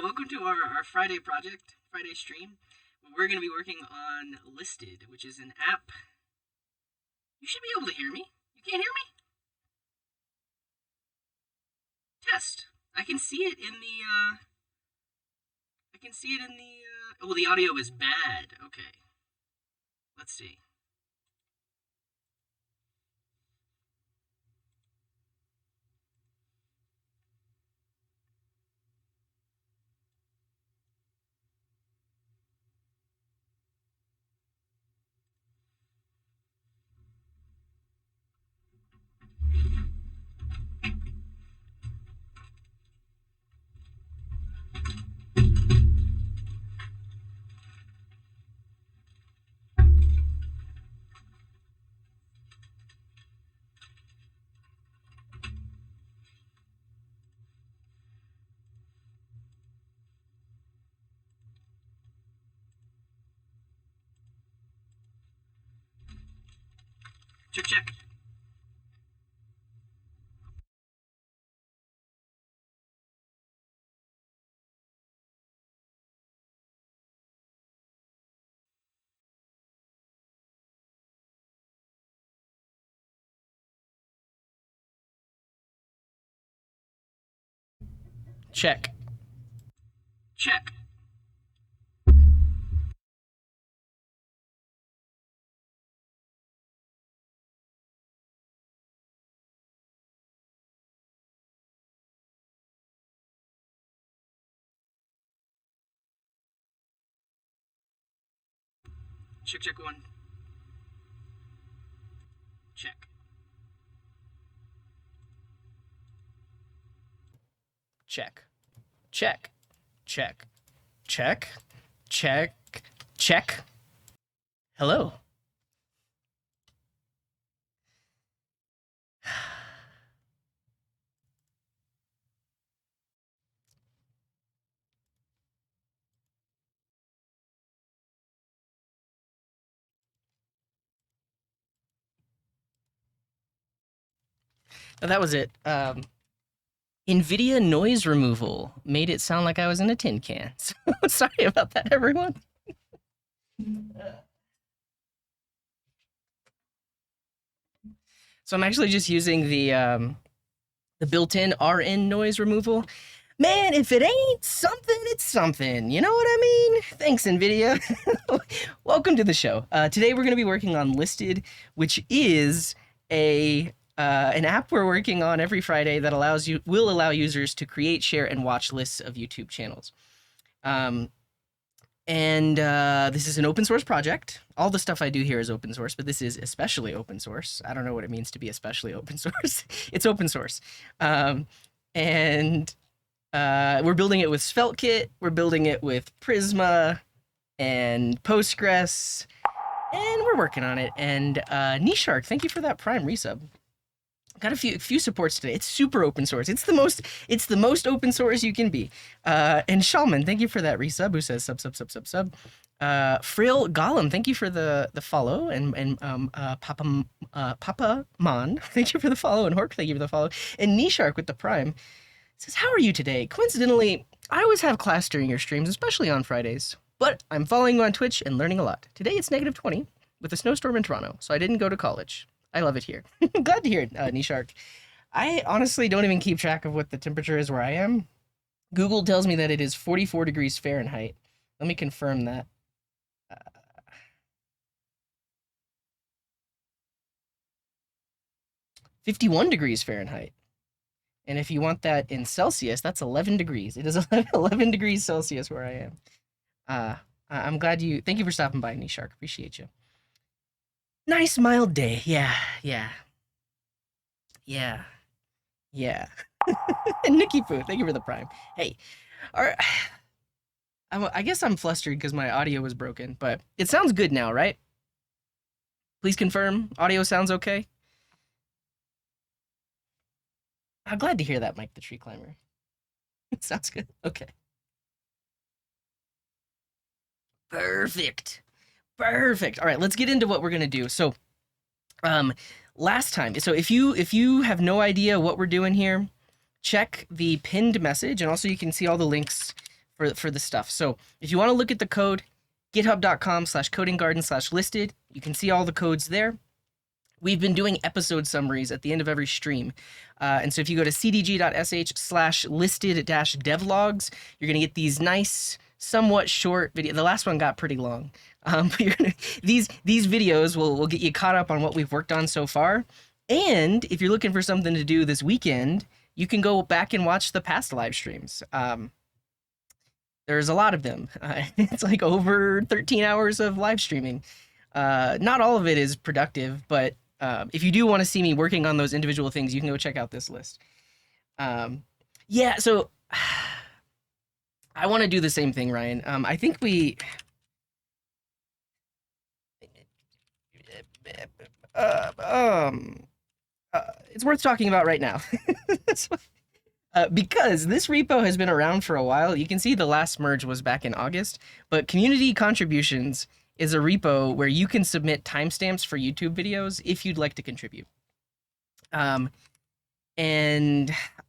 Welcome to our Friday project, Friday stream. We're going to be working on Listed, which is an app. You should be able to hear me. You can't hear me? Test. I can see it in the, oh, the audio is bad. Okay. Let's see. Check, check. Check. Check. Check, check one. Check. Check. Check. Check. Check. Check. Check. Hello. Now that was it. NVIDIA noise removal made it sound like I was in a tin can. So sorry about that, everyone. So I'm actually just using the built-in RN noise removal. Man, if it ain't something, it's something. You know what I mean? Thanks, NVIDIA. Welcome to the show. Today we're going to be working on Listed, which is an app we're working on every Friday that will allow users to create, share, and watch lists of YouTube channels. This is an open source project. All the stuff I do here is open source, but this is especially open source. I don't know what it means to be especially open source. It's open source. We're building it with SvelteKit. We're building it with Prisma and Postgres, and we're working on it. And Nishark, thank you for that Prime resub. Got a few supports today. It's super open source. It's the most open source you can be. And Shalman, thank you for that resub. Who says sub. Frail Gollum, thank you for the follow, and Papa Mon, thank you for the follow, and Hork, thank you for the follow, and Nishark with the Prime says, how are you today? Coincidentally, I always have class during your streams, especially on Fridays, but I'm following you on Twitch and learning a lot. Today it's -20 with a snowstorm in Toronto, so I didn't go to college. I love it here. Glad to hear it, Nishark. I honestly don't even keep track of what the temperature is where I am. Google tells me that it is 44 degrees Fahrenheit. Let me confirm that. 51 degrees Fahrenheit. And if you want that in Celsius, that's 11 degrees. It is 11 degrees Celsius where I am. I'm glad thank you for stopping by, Nishark. Appreciate you. Nice mild day. Yeah. And Nikki Poo, thank you for the Prime. Hey, I guess I'm flustered because my audio was broken, but it sounds good now, right? Please confirm audio sounds okay. I'm glad to hear that, Mike the Tree Climber. Sounds good. Okay. Perfect. All right, let's get into what we're gonna do. So, last time, so if you have no idea what we're doing here, check the pinned message, and also you can see all the links for the stuff. So if you want to look at the code, github.com/codinggarden/listed. You can see all the codes there. We've been doing episode summaries at the end of every stream. And so if you go to cdg.sh/listed-devlogs, you're going to get these nice, somewhat short videos. The last one got pretty long. But these videos will get you caught up on what we've worked on so far. And if you're looking for something to do this weekend, you can go back and watch the past live streams. There's a lot of them. It's like over 13 hours of live streaming. Not all of it is productive, but if you do want to see me working on those individual things, you can go check out this list. Yeah, so I want to do the same thing, Ryan. I think it's worth talking about right now. Because this repo has been around for a while. You can see the last merge was back in August, but community contributions is a repo where you can submit timestamps for YouTube videos if you'd like to contribute. And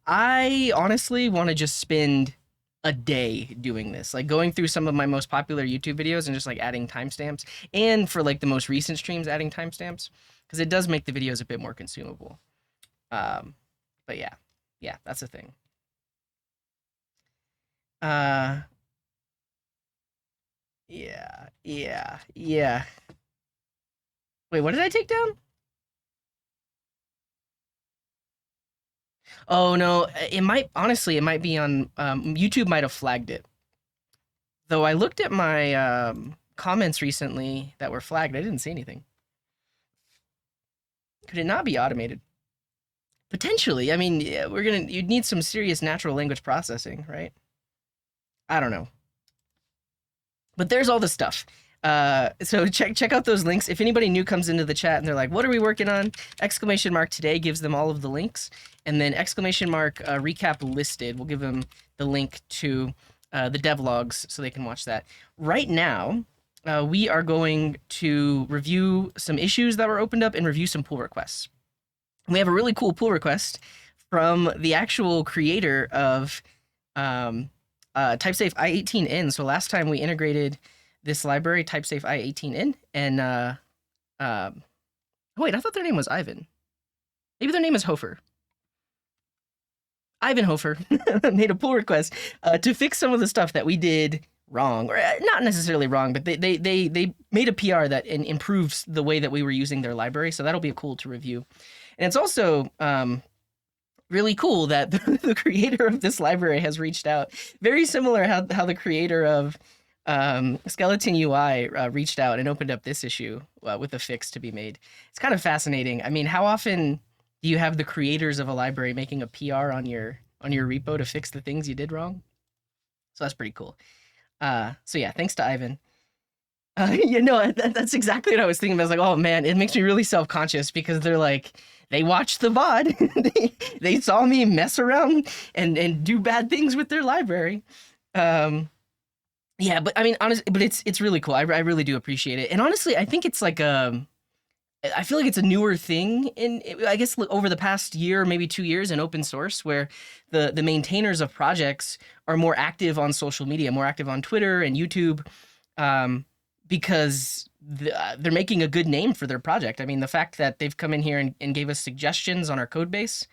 I honestly want to just spend a day doing this, like going through some of my most popular YouTube videos and just like adding timestamps, and for like the most recent streams adding timestamps, because it does make the videos a bit more consumable. But yeah, that's a thing. Yeah. Wait, what did I take down? Oh no, it might be on YouTube. Might have flagged it. Though I looked at my comments recently that were flagged. I didn't see anything. Could it not be automated? Potentially. I mean, yeah, you'd need some serious natural language processing, right? I don't know. But there's all the stuff. So check out those links. If anybody new comes into the chat and they're like, "What are we working on?" Exclamation mark today gives them all of the links, and then exclamation mark recap listed will give them the link to the devlogs so they can watch that. Right now, we are going to review some issues that were opened up and review some pull requests. We have a really cool pull request from the actual creator of TypeSafe i18n. So last time we integrated this library, TypeSafe i18n, and wait, I thought their name was Ivan. Maybe their name is Hofer. Ivan Hofer made a pull request to fix some of the stuff that we did wrong, or not necessarily wrong, but they made a PR that improves the way that we were using their library. So that'll be cool to review. And it's also really cool that the creator of this library has reached out. Very similar how the creator of Skeleton UI reached out and opened up this issue with a fix to be made. It's kind of fascinating. I mean, how often do you have the creators of a library making a PR on your repo to fix the things you did wrong? So that's pretty cool. So yeah, thanks to Ivan. That's exactly what I was thinking. I was like, oh man, it makes me really self-conscious because they're like, they watched the VOD, they saw me mess around and do bad things with their library. Yeah, but I mean, honestly, but it's really cool. I really do appreciate it. And honestly, I think it's like I feel like it's a newer thing I guess over the past year, maybe 2 years in open source, where the maintainers of projects are more active on social media, more active on Twitter and YouTube, because they're making a good name for their project. I mean, the fact that they've come in here and gave us suggestions on our code base,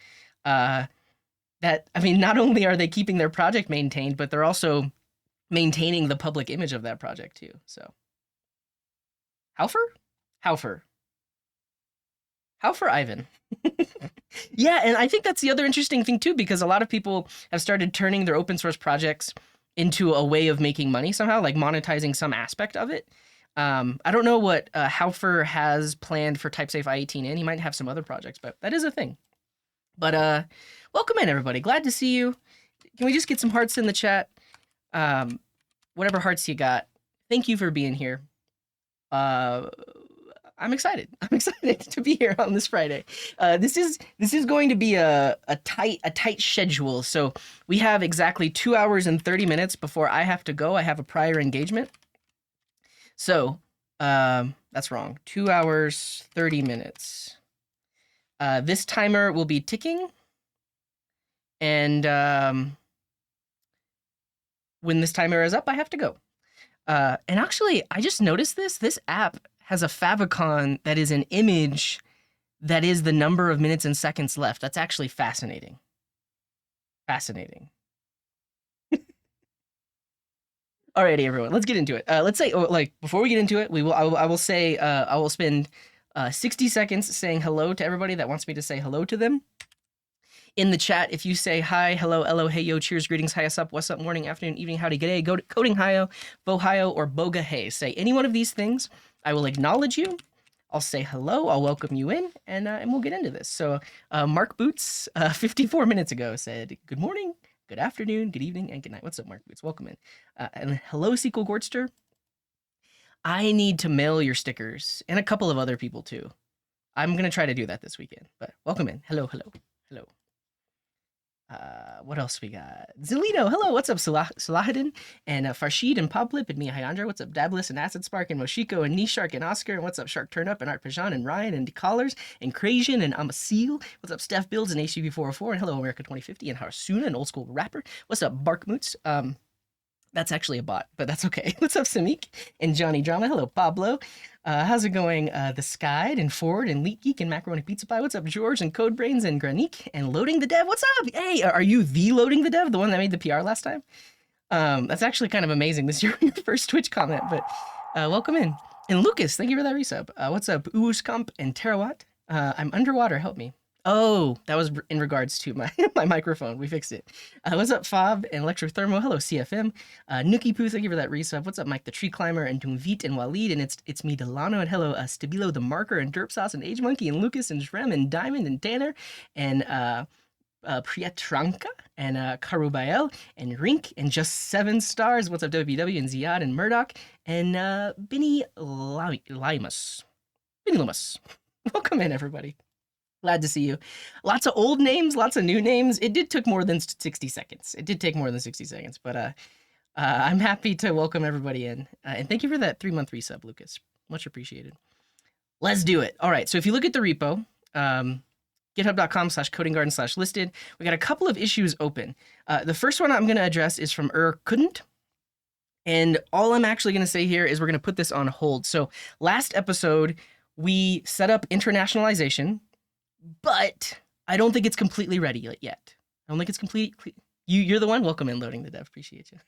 not only are they keeping their project maintained, but they're also maintaining the public image of that project too. So, Haufer Ivan. Yeah, and I think that's the other interesting thing too, because a lot of people have started turning their open source projects into a way of making money somehow, like monetizing some aspect of it. I don't know what Haufer has planned for TypeSafe i18n. He might have some other projects, but that is a thing. But welcome in, everybody. Glad to see you. Can we just get some hearts in the chat? Whatever hearts you got. Thank you for being here. I'm excited. I'm excited to be here on this Friday. This is going to be a tight schedule. So we have exactly 2 hours and 30 minutes before I have to go. I have a prior engagement. So that's wrong. 2 hours, 30 minutes. This timer will be ticking. And when this timer is up, I have to go. And actually, I just noticed this. This app has a favicon that is an image that is the number of minutes and seconds left. That's actually fascinating. Fascinating. Alrighty, everyone, let's get into it. Let's say, like, before we get into it, I will say, I will spend 60 seconds saying hello to everybody that wants me to say hello to them. In the chat, if you say hi, hello, hello, hey, yo, cheers, greetings, hi, what's up, morning, afternoon, evening, howdy, g'day, go to coding hi-yo, bohio, or boga hey. Say any one of these things. I will acknowledge you. I'll say hello. I'll welcome you in, and we'll get into this. So, Mark Boots, 54 minutes ago, said, good morning, good afternoon, good evening, and good night. What's up, Mark Boots? Welcome in. And hello, SQL Gortster. I need to mail your stickers, and a couple of other people, too. I'm going to try to do that this weekend, but welcome in. Hello, hello, hello. What else we got? Zelino, hello, what's up, Salahadin, and Farshid, and Poplip, and Mia Hyandra, what's up, Dablis, and Acid Spark, and Moshiko, and Nishark, and Oscar, and what's up, Shark Turnup, and Art Pajan, and Ryan, and Decallers, and Crasian, and Amasil, what's up, Steph Builds, and HCB404, and hello, America 2050, and Harsuna, an old school rapper, what's up, Barkmoots, that's actually a bot, but that's okay. What's up, Samik and Johnny Drama? Hello, Pablo. How's it going? The Skied and Ford and Leak Geek and Macaroni Pizza Pie. What's up, George and Codebrains and Granique and Loading the Dev? What's up? Hey, are you the Loading the Dev, the one that made the PR last time? That's actually kind of amazing. This is your first Twitch comment, but welcome in. And Lucas, thank you for that resub. What's up, Uuskamp and Terawatt? I'm underwater. Help me. Oh, that was in regards to my my microphone. We fixed it. What's up, Fob and Electrothermo? Hello, CFM. Nookie Poo, thank you for that resub. What's up, Mike the Tree Climber and Doomvit and Walid? And it's me, Delano. And hello, Stabilo the Marker and Derp Sauce and Age Monkey and Lucas and Shrem and Diamond and Tanner and Prietranka and Karubael and Rink and Just 7 Stars. What's up, WW and Ziad and Murdoch and Benny Limus. Benny Limus. Welcome in, everybody. Glad to see you. Lots of old names, lots of new names. It did take more than 60 seconds. It did take more than 60 seconds, but I'm happy to welcome everybody in. And thank you for that 3-month resub, Lucas. Much appreciated. Let's do it. All right, so if you look at the repo, github.com/codinggarden/listed, we got a couple of issues open. The first one I'm going to address is from couldn't. And all I'm actually going to say here is we're going to put this on hold. So last episode, we set up internationalization, but I don't think it's completely ready yet. I don't think it's completely. You're the one. Welcome in, Loading the Dev. Appreciate you.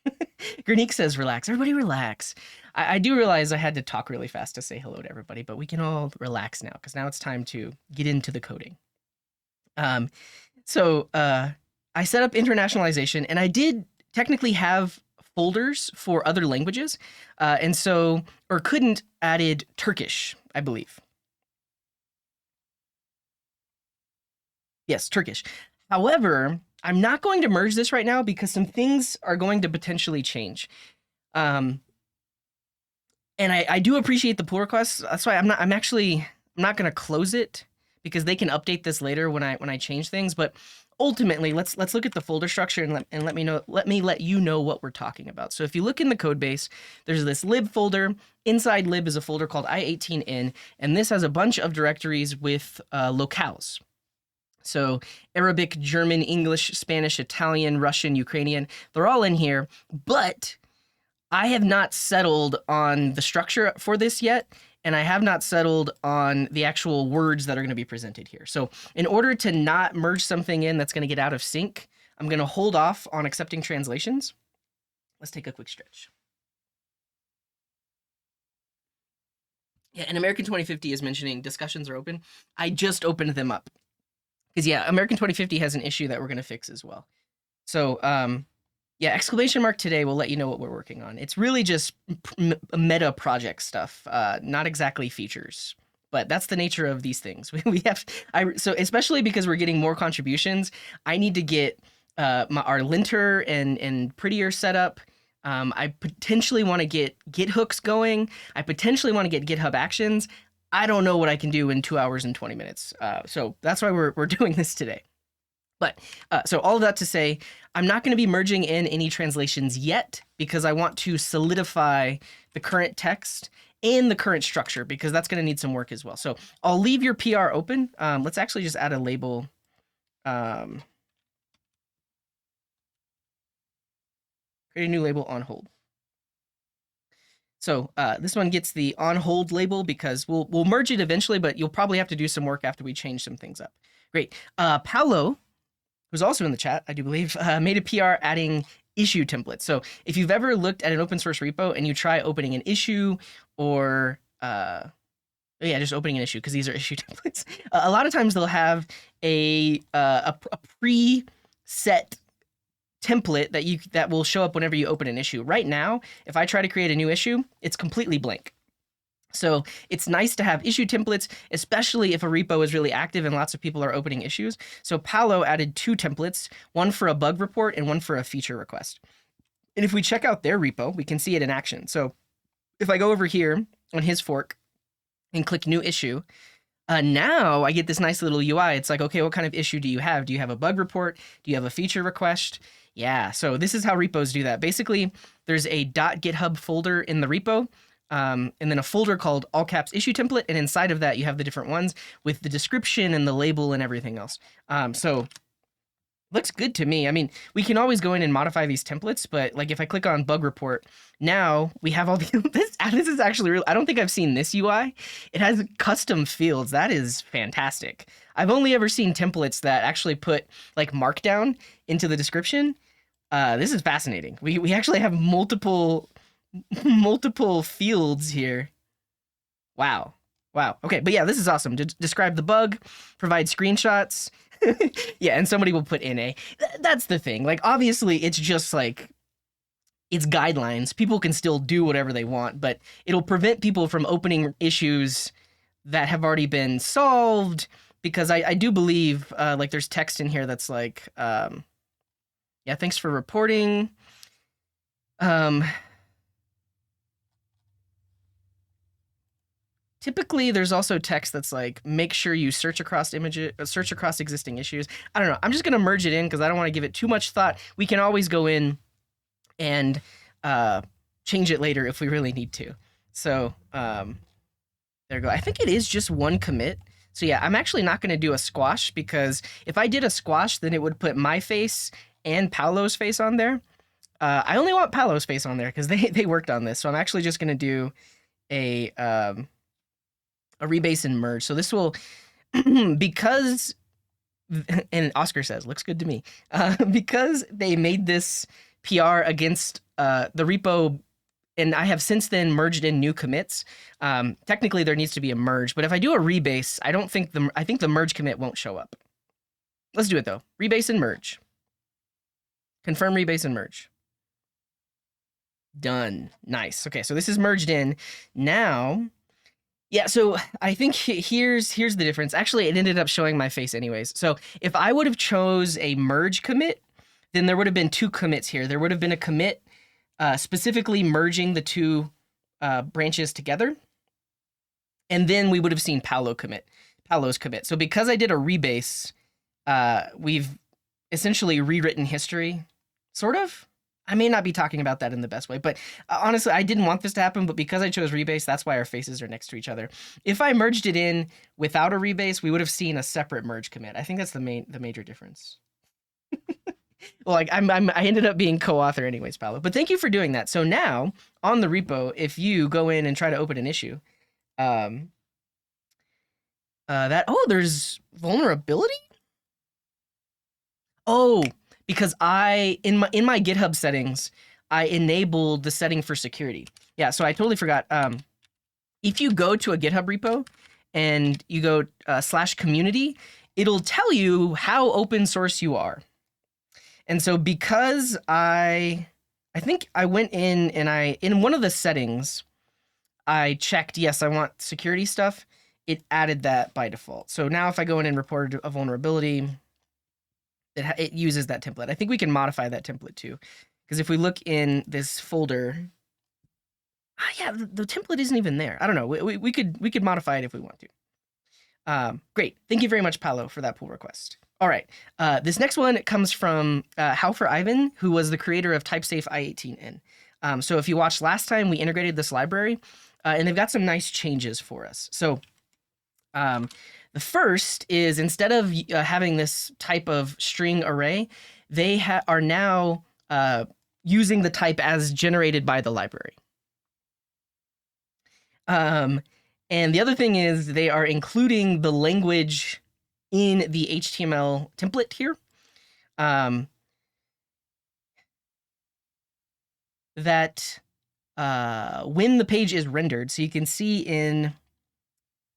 Granique says, relax. Everybody relax. I do realize I had to talk really fast to say hello to everybody, but we can all relax now because now it's time to get into the coding. So I set up internationalization, and I did technically have folders for other languages, and so couldn't added Turkish, I believe. Yes, Turkish. However, I'm not going to merge this right now because some things are going to potentially change. And I do appreciate the pull requests. That's why I'm not going to close it because they can update this later when I change things. But ultimately, let's look at the folder structure and let me let you know what we're talking about. So if you look in the code base, there's this lib folder. Inside lib is a folder called i18n, and this has a bunch of directories with locales. So Arabic, German, English, Spanish, Italian, Russian, Ukrainian, they're all in here, but I have not settled on the structure for this yet, and I have not settled on the actual words that are going to be presented here. So in order to not merge something in that's going to get out of sync, I'm going to hold off on accepting translations. Let's take a quick stretch. Yeah, and American 2050 is mentioning discussions are open. I just opened them up. Because, yeah, American 2050 has an issue that we're going to fix as well. So, yeah, exclamation mark today will let you know what we're working on. It's really just meta project stuff, not exactly features. But that's the nature of these things. So especially because we're getting more contributions, I need to get our linter and prettier set up. I potentially want to get Git hooks going. I potentially want to get GitHub Actions. I don't know what I can do in 2 hours and 20 minutes. So that's why we're doing this today. But so all of that to say, I'm not going to be merging in any translations yet because I want to solidify the current text and the current structure because that's going to need some work as well. So I'll leave your PR open. Let's actually just add a label. Create a new label on hold. So this one gets the on hold label because we'll merge it eventually, but you'll probably have to do some work after we change some things up. Great. Paolo, who's also in the chat, I do believe, made a PR adding issue templates. So if you've ever looked at an open source repo and you try opening an issue or just opening an issue because these are issue templates. A lot of times they'll have a preset template that will show up whenever you open an issue. Right now, if I try to create a new issue, it's completely blank. So it's nice to have issue templates, especially if a repo is really active and lots of people are opening issues. So Paolo added 2 templates, one for a bug report and one for a feature request. And if we check out their repo, we can see it in action. So if I go over here on his fork and click new issue, now I get this nice little UI. It's like, okay, what kind of issue do you have? Do you have a bug report? Do you have a feature request? Yeah, so this is how repos do that. Basically, there's a .github folder in the repo, and then a folder called all caps issue template, and inside of that you have the different ones with the description and the label and everything else. So looks good to me. I mean, we can always go in and modify these templates, but like if I click on bug report, now we have all the this is actually real. I don't think I've seen this UI. It has custom fields. That is fantastic. I've only ever seen templates that actually put like markdown into the description. This is fascinating. We actually have multiple fields here. Wow. Okay, but yeah, this is awesome. Describe the bug, provide screenshots. Yeah, and somebody will put NA. That's the thing. Like, obviously, it's just like, it's guidelines. People can still do whatever they want, but it'll prevent people from opening issues that have already been solved, because I do believe, like, there's text in here that's like, yeah, thanks for reporting. Typically, there's also text that's like, make sure you search across images, search across existing issues. I don't know. I'm just going to merge it in because I don't want to give it too much thought. We can always go in and change it later if we really need to. So there we go. I think it is just one commit. So yeah, I'm actually not going to do a squash, because if I did a squash, then it would put my face and Paolo's face on there. I only want Paolo's face on there because they worked on this. So I'm actually just going to do a rebase and merge. So this will, because, and Oscar says, looks good to me, because they made this PR against the repo, and I have since then merged in new commits. Technically, there needs to be a merge, but if I do a rebase, I think the merge commit won't show up. Let's do it though. Rebase and merge. Confirm rebase and merge. Done. Nice. Okay, so this is merged in now. Yeah, so I think here's the difference. Actually, it ended up showing my face anyways. So if I would have chose a merge commit, then there would have been 2 commits here. There would have been a commit specifically merging the 2 branches together, and then we would have seen Paolo's commit. So because I did a rebase, we've essentially rewritten history, sort of. I may not be talking about that in the best way, but honestly, I didn't want this to happen, but because I chose rebase, that's why our faces are next to each other. If I merged it in without a rebase, we would have seen a separate merge commit. I think that's the major difference. Well, like I ended up being co-author anyways, Paolo, but thank you for doing that. So now on the repo, if you go in and try to open an issue, there's vulnerability. Oh, because in my GitHub settings, I enabled the setting for security. Yeah, so I totally forgot. If you go to a GitHub repo and you go /community, it'll tell you how open source you are. And so because I think I went in and in one of the settings, I checked, yes, I want security stuff. It added that by default. So now if I go in and report a vulnerability, it uses that template. I think we can modify that template too, because if we look in this folder, yeah, the template isn't even there. I don't know. We could modify it if we want to. Great. Thank you very much, Paolo, for that pull request. All right. This next one comes from How for Ivan, who was the creator of TypeSafe i18n. So if you watched last time, we integrated this library, and they've got some nice changes for us. So the first is, instead of having this type of string array, they are now using the type as generated by the library. And the other thing is they are including the language in the HTML template here. That when the page is rendered, so you can see in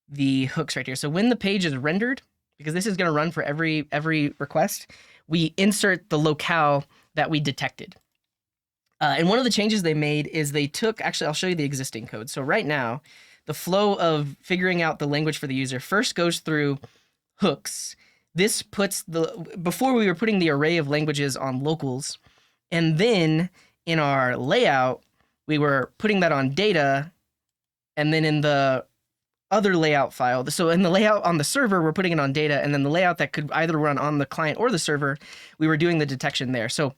the hooks right here. So when the page is rendered, because this is going to run for every request, we insert the locale that we detected. And one of the changes they made is they took, actually, I'll show you the existing code. So right now, the flow of figuring out the language for the user first goes through hooks. This puts before we were putting the array of languages on locals, and then in our layout, we were putting that on data, and then in the other layout file, so in the layout on the server, we're putting it on data, and then the layout that could either run on the client or the server, we were doing the detection there. So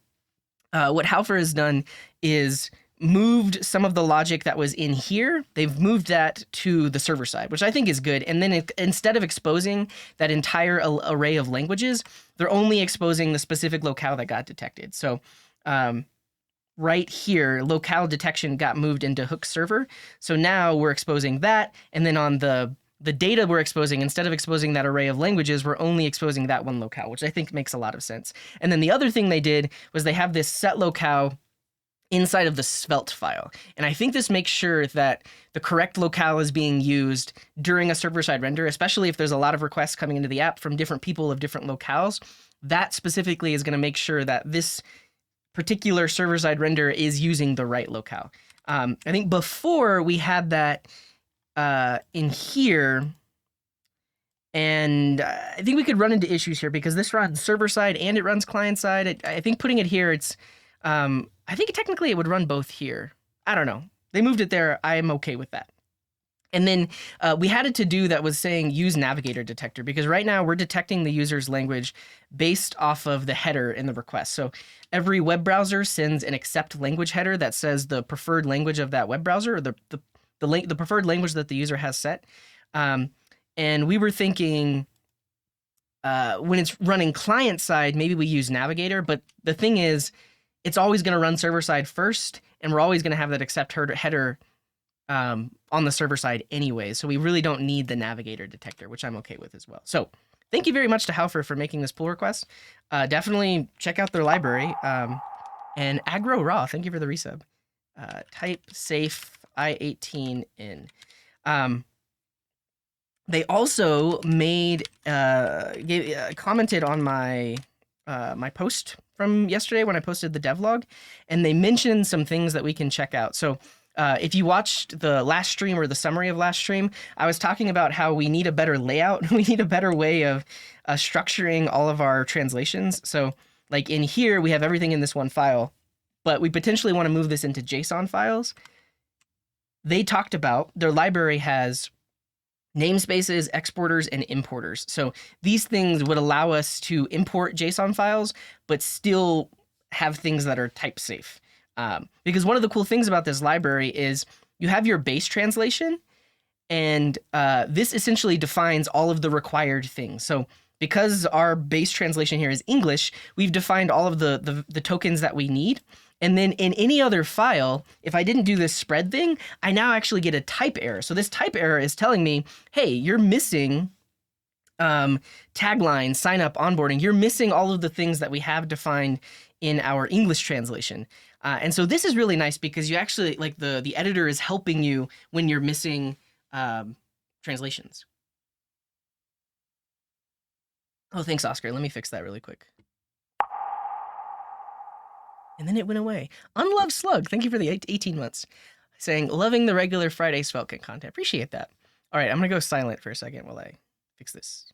what Halfer has done is moved some of the logic that was in here, they've moved that to the server side, which I think is good. And then instead of exposing that entire array of languages, they're only exposing the specific locale that got detected. So right here, locale detection got moved into hook server. So now we're exposing that. And then on the data we're exposing, instead of exposing that array of languages, we're only exposing that one locale, which I think makes a lot of sense. And then the other thing they did was they have this set locale inside of the svelte file. And I think this makes sure that the correct locale is being used during a server-side render, especially if there's a lot of requests coming into the app from different people of different locales. That specifically is going to make sure that this particular server-side render is using the right locale. I think before we had that in here, and I think we could run into issues here because this runs server-side and it runs client-side. I think putting it here, it's I think technically it would run both here. I don't know. They moved it there. I am okay with that. And then we had a to-do that was saying use navigator detector, because right now we're detecting the user's language based off of the header in the request. So every web browser sends an accept language header that says the preferred language of that web browser, or the preferred language that the user has set. And we were thinking when it's running client side, maybe we use navigator. But the thing is, it's always going to run server side first, and we're always going to have that accept header on the server side anyway. So we really don't need the navigator detector, which I'm okay with as well. So thank you very much to Halfer for making this pull request. Definitely check out their library. And Agro Raw, thank you for the resub. Type safe I18 in. They also made commented on my my post from yesterday when I posted the devlog, and they mentioned some things that we can check out. So if you watched the last stream or the summary of last stream, I was talking about how we need a better layout. We need a better way of structuring all of our translations. So like in here, we have everything in this one file, but we potentially want to move this into JSON files. They talked about their library has namespaces, exporters, and importers. So these things would allow us to import JSON files, but still have things that are type safe. Because one of the cool things about this library is you have your base translation, and this essentially defines all of the required things. So because our base translation here is English, we've defined all of the tokens that we need. And then in any other file, if I didn't do this spread thing, I now actually get a type error. So this type error is telling me, hey, you're missing tagline, sign up, onboarding. You're missing all of the things that we have defined in our English translation. And so this is really nice because you actually, like the editor is helping you when you're missing translations. Oh, thanks, Oscar. Let me fix that really quick. And then it went away. Unloved Slug, thank you for the 18 months. Saying, loving the regular Friday Svelte content. Appreciate that. All right, I'm going to go silent for a second while I fix this.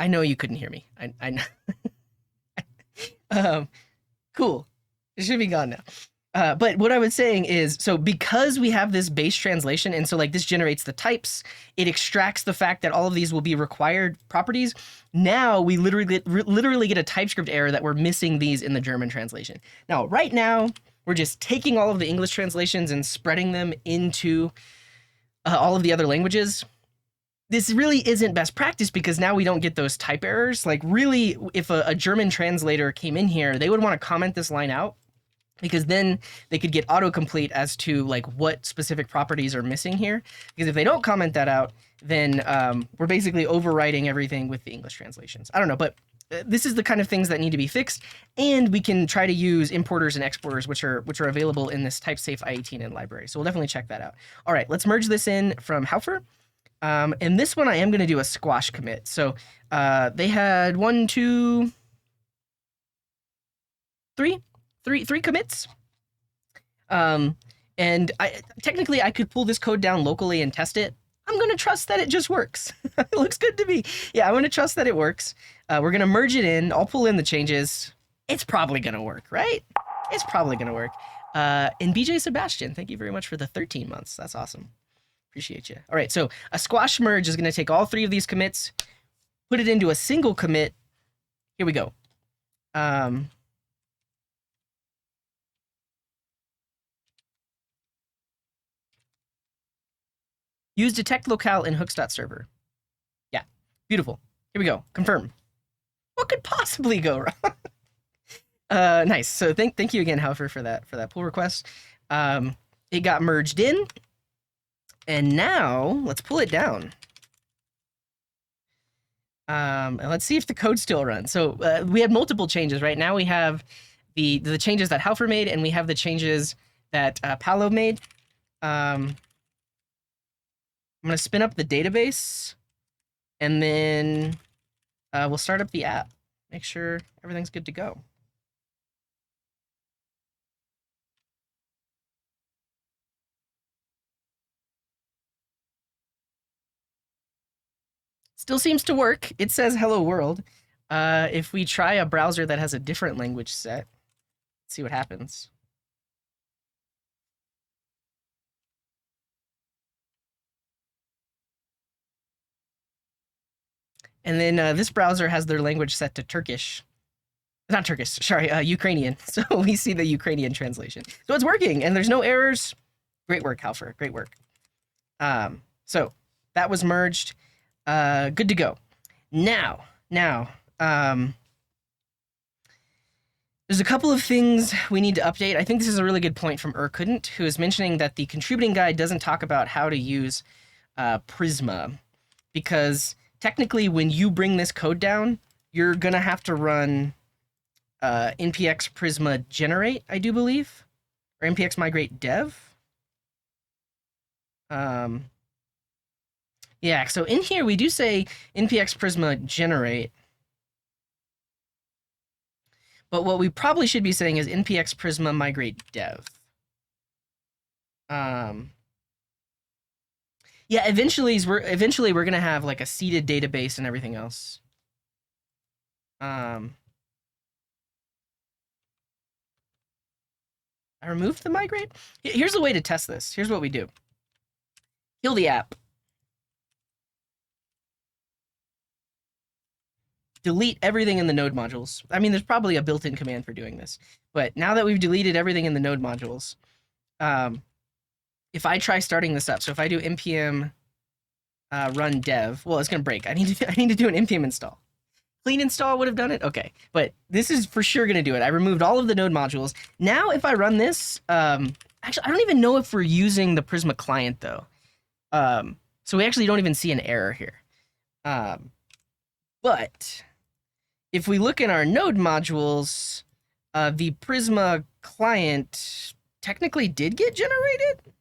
I know you couldn't hear me. I know. Cool. It should be gone now. But what I was saying is, so because we have this base translation, and so like this generates the types, it extracts the fact that all of these will be required properties. Now we literally get a TypeScript error that we're missing these in the German translation. Now, right now, we're just taking all of the English translations and spreading them into all of the other languages. This really isn't best practice because now we don't get those type errors. Like, really, if a German translator came in here, they would want to comment this line out because then they could get autocomplete as to like what specific properties are missing here. Because if they don't comment that out, then we're basically overwriting everything with the English translations. I don't know, but this is the kind of things that need to be fixed, and we can try to use importers and exporters, which are available in this type-safe I18N library. So we'll definitely check that out. All right, let's merge this in from Haufer. And this one I am going to do a squash commit. So they had 1, 2, 3 commits. And technically I could pull this code down locally and test it. I'm going to trust that it just works. It looks good to me. Yeah, I'm going to trust that it works. We're going to merge it in. I'll pull in the changes. It's probably going to work, right? It's probably going to work. And BJ Sebastian, thank you very much for the 13 months. That's awesome. Appreciate you. All right, so a squash merge is going to take all 3 of these commits, put it into a single commit. Here we go. Use detect locale in hooks.server. Yeah, beautiful. Here we go. Confirm. What could possibly go wrong? Nice. So thank you again, Haufer, for that pull request. It got merged in, and now let's pull it down. And let's see if the code still runs. So we had multiple changes, right? Now we have the changes that Haufer made, and we have the changes that Paolo made. I'm going to spin up the database, and then we'll start up the app. Make sure everything's good to go. Still seems to work. It says hello world. If we try a browser that has a different language set, let's see what happens. And then this browser has their language set to Turkish. Not Turkish, sorry, Ukrainian. So we see the Ukrainian translation. So it's working, and there's no errors. Great work, Haufer. Great work. So that was merged. Good to go. Now, there's a couple of things we need to update. I think this is a really good point from Couldn't, who is mentioning that the contributing guide doesn't talk about how to use Prisma, because technically when you bring this code down, you're going to have to run npx Prisma generate, I do believe, or npx migrate dev. Yeah, so in here we do say npx Prisma generate, but what we probably should be saying is npx Prisma migrate dev. Yeah, eventually we're gonna have like a seeded database and everything else. I removed the migrate. Here's a way to test this. Here's what we do. Kill the app. Delete everything in the node modules. I mean, there's probably a built-in command for doing this, but now that we've deleted everything in the node modules, if I try starting this up, so if I do npm run dev, well, it's gonna break. I need to do an npm install. Clean install would have done it. Okay, but this is for sure gonna do it. I removed all of the node modules. Now, if I run this, actually, I don't even know if we're using the Prisma client though. So we actually don't even see an error here. But if we look in our node modules, the Prisma client technically did get generated.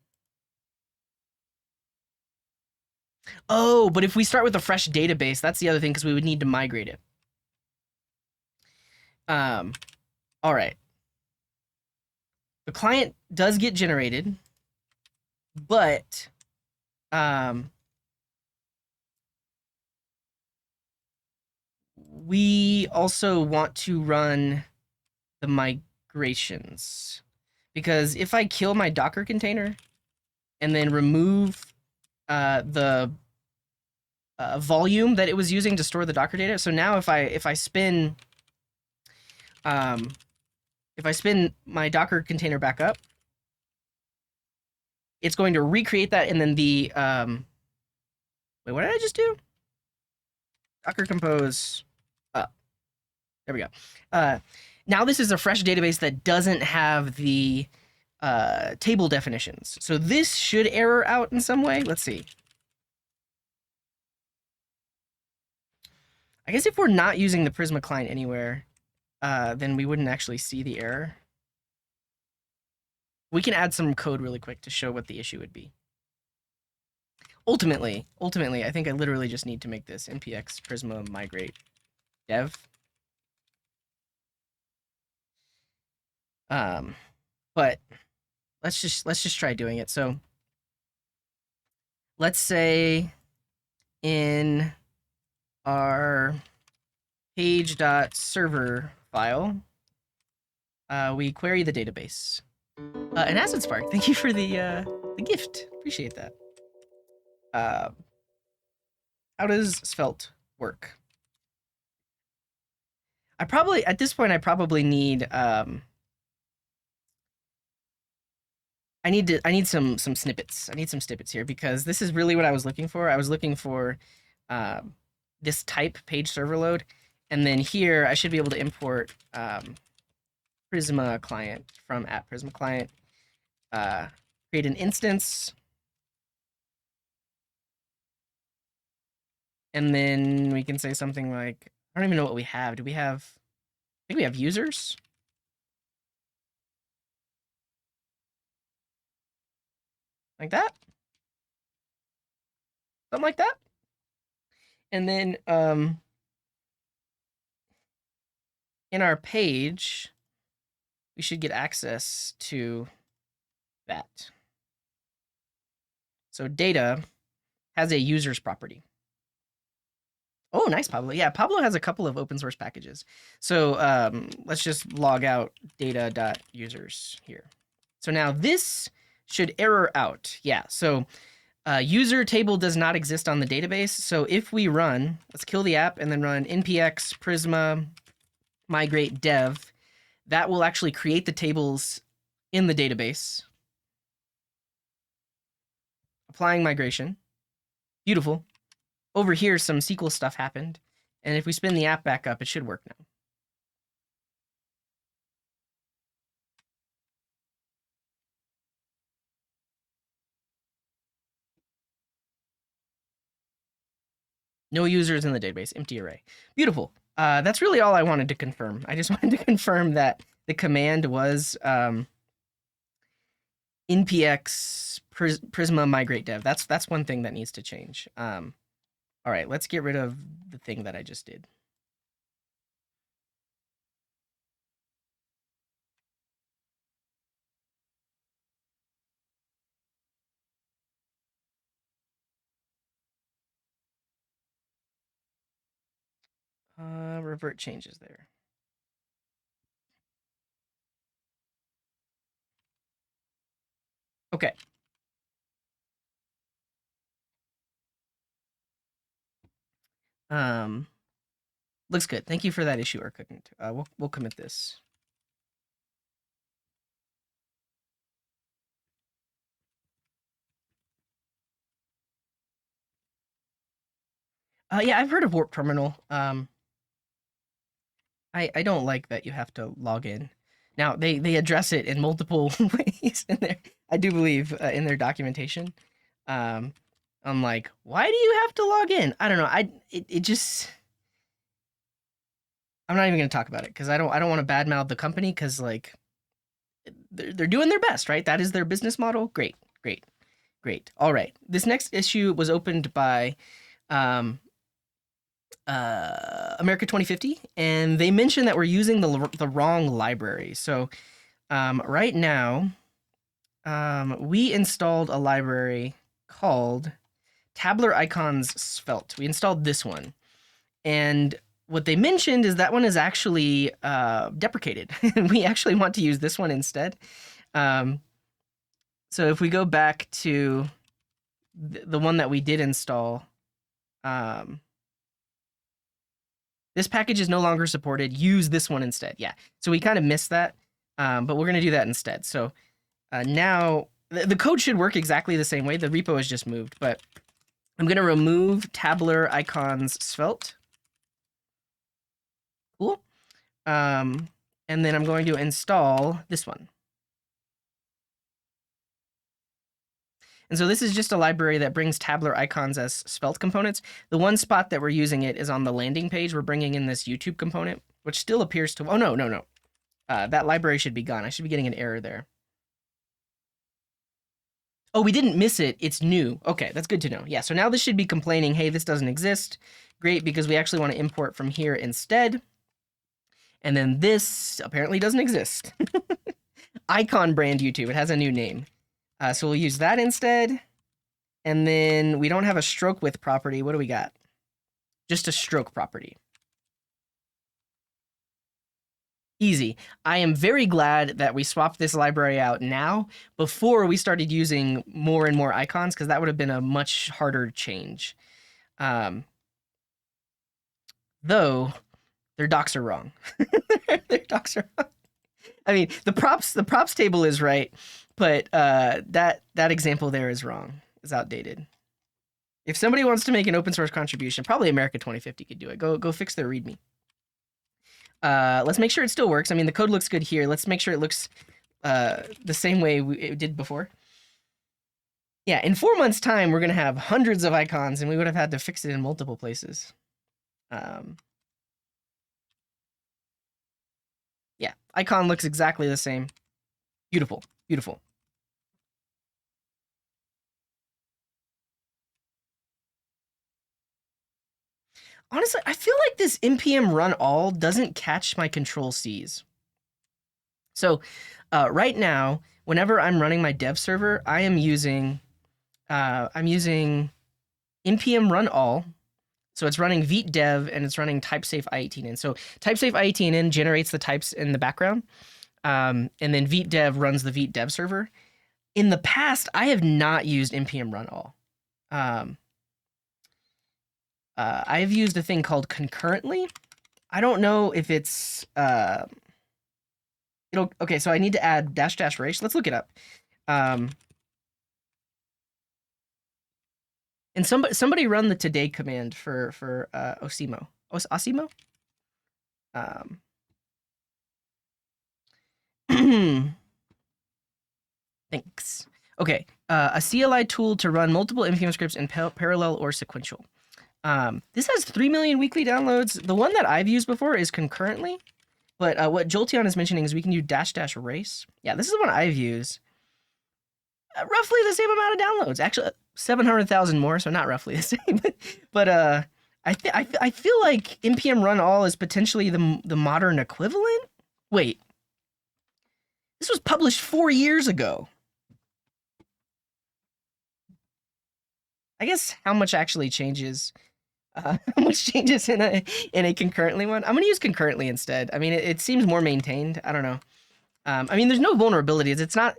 Oh, but if we start with a fresh database, that's the other thing, because we would need to migrate it. All right. The client does get generated, but we also want to run the migrations, because if I kill my Docker container and then remove the volume that it was using to store the Docker data, so now if I spin my Docker container back up, it's going to recreate that, and then the wait, what did I just do? Docker compose up. There we go. Now this is a fresh database that doesn't have the table definitions. So this should error out in some way. Let's see. I guess if we're not using the Prisma client anywhere, then we wouldn't actually see the error. We can add some code really quick to show what the issue would be. Ultimately, I think I literally just need to make this npx prisma migrate dev. But let's just try doing it. So let's say in our page.server file, we query the database. An Acid Spark, thank you for the gift. Appreciate that. How does Svelte work? At this point I probably need I need some snippets. I need some snippets here because this is really what I was looking for. I was looking for this type page server load, and then here I should be able to import Prisma client from @Prisma client, create an instance, and then we can say something like, I don't even know what we have. Do we have? I think we have users. Like that. Something like that. And then in our page, we should get access to that. So data has a users property. Oh, nice, Pablo. Yeah, Pablo has a couple of open source packages. So let's just log out data.users here. So now this should error out. Yeah, so user table does not exist on the database. So if we run, let's kill the app and then run npx prisma migrate dev, that will actually create the tables in the database. Applying migration. Beautiful. Over here, some SQL stuff happened. And if we spin the app back up, it should work now. No users in the database, empty array. Beautiful. That's really all I wanted to confirm. I just wanted to confirm that the command was npx prisma migrate dev. That's one thing that needs to change. All right, let's get rid of the thing that I just did. Revert changes there. Okay. Looks good. Thank you for that issue, or cooking. We'll commit this. Yeah, I've heard of Warp Terminal. I don't like that you have to log in. Now they address it in multiple ways in there. I do believe in their documentation. I'm like, why do you have to log in? I don't know. It just. I'm not even gonna talk about it because I don't want to badmouth the company because like they're doing their best, right? That is their business model. Great. All right. This next issue was opened by America 2050, and they mentioned that we're using the wrong library. So right now, we installed a library called Tabular Icons Svelte. We installed this one, and what they mentioned is that one is actually deprecated. We actually want to use this one instead. Um, so if we go back to the one that we did install, this package is no longer supported. Use this one instead. Yeah. So we kind of missed that, but we're going to do that instead. So now the code should work exactly the same way. The repo has just moved, but I'm going to remove tabular icons svelte. Cool. And then I'm going to install this one. And so this is just a library that brings tabular icons as svelte components. The one spot that we're using it is on the landing page. We're bringing in this YouTube component, which still appears to... Oh, no. That library should be gone. I should be getting an error there. Oh, we didn't miss it. It's new. Okay, that's good to know. Yeah, so now this should be complaining, hey, this doesn't exist. Great, because we actually want to import from here instead. And then this apparently doesn't exist. Icon brand YouTube. It has a new name. So we'll use that instead. And then we don't have a stroke width property. What do we got? Just a stroke property. Easy. I am very glad that we swapped this library out now before we started using more and more icons, because that would have been a much harder change. Though their docs are wrong. Their docs are wrong. I mean, the props table is right, but that example there is wrong. It's outdated. If somebody wants to make an open source contribution, probably America 2050 could do it. Go fix their README. Let's make sure it still works. I mean, the code looks good here. Let's make sure it looks the same way it did before. Yeah, in 4 months' time, we're going to have hundreds of icons, and we would have had to fix it in multiple places. Yeah, icon looks exactly the same. Beautiful, beautiful. Honestly, I feel like this npm run all doesn't catch my control C's. So right now, whenever I'm running my dev server, I am using npm run all. So it's running vite dev and it's running typesafe i18n. So typesafe i18n generates the types in the background, and then vite dev runs the vite dev server. In the past, I have not used npm run all. I've used a thing called concurrently. I don't know if it's okay, so I need to add -- race. Let's look it up. And somebody run the today command for Osimo. Osimo? Thanks. Okay, a CLI tool to run multiple npm scripts in parallel or sequential. This has 3 million weekly downloads. The one that I've used before is concurrently, but what Jolteon is mentioning is we can do -- race. Yeah, this is the one I've used. Roughly the same amount of downloads. Actually, 700,000 more, so not roughly the same. But I feel like npm run all is potentially the modern equivalent. Wait, this was published 4 years ago. I guess how much actually changes? How much changes in a concurrently one? I'm gonna use concurrently instead. I mean, it seems more maintained. I don't know. I mean, there's no vulnerabilities. It's not.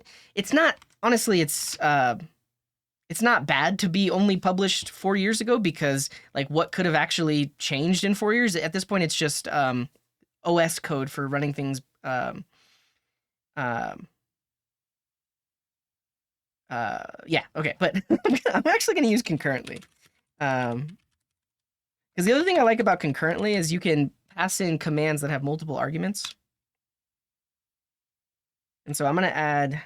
Honestly, it's not bad to be only published 4 years ago, because like what could have actually changed in 4 years? At this point, it's just OS code for running things. Yeah, okay, but I'm actually going to use concurrently. Because the other thing I like about concurrently is you can pass in commands that have multiple arguments. And so I'm going to add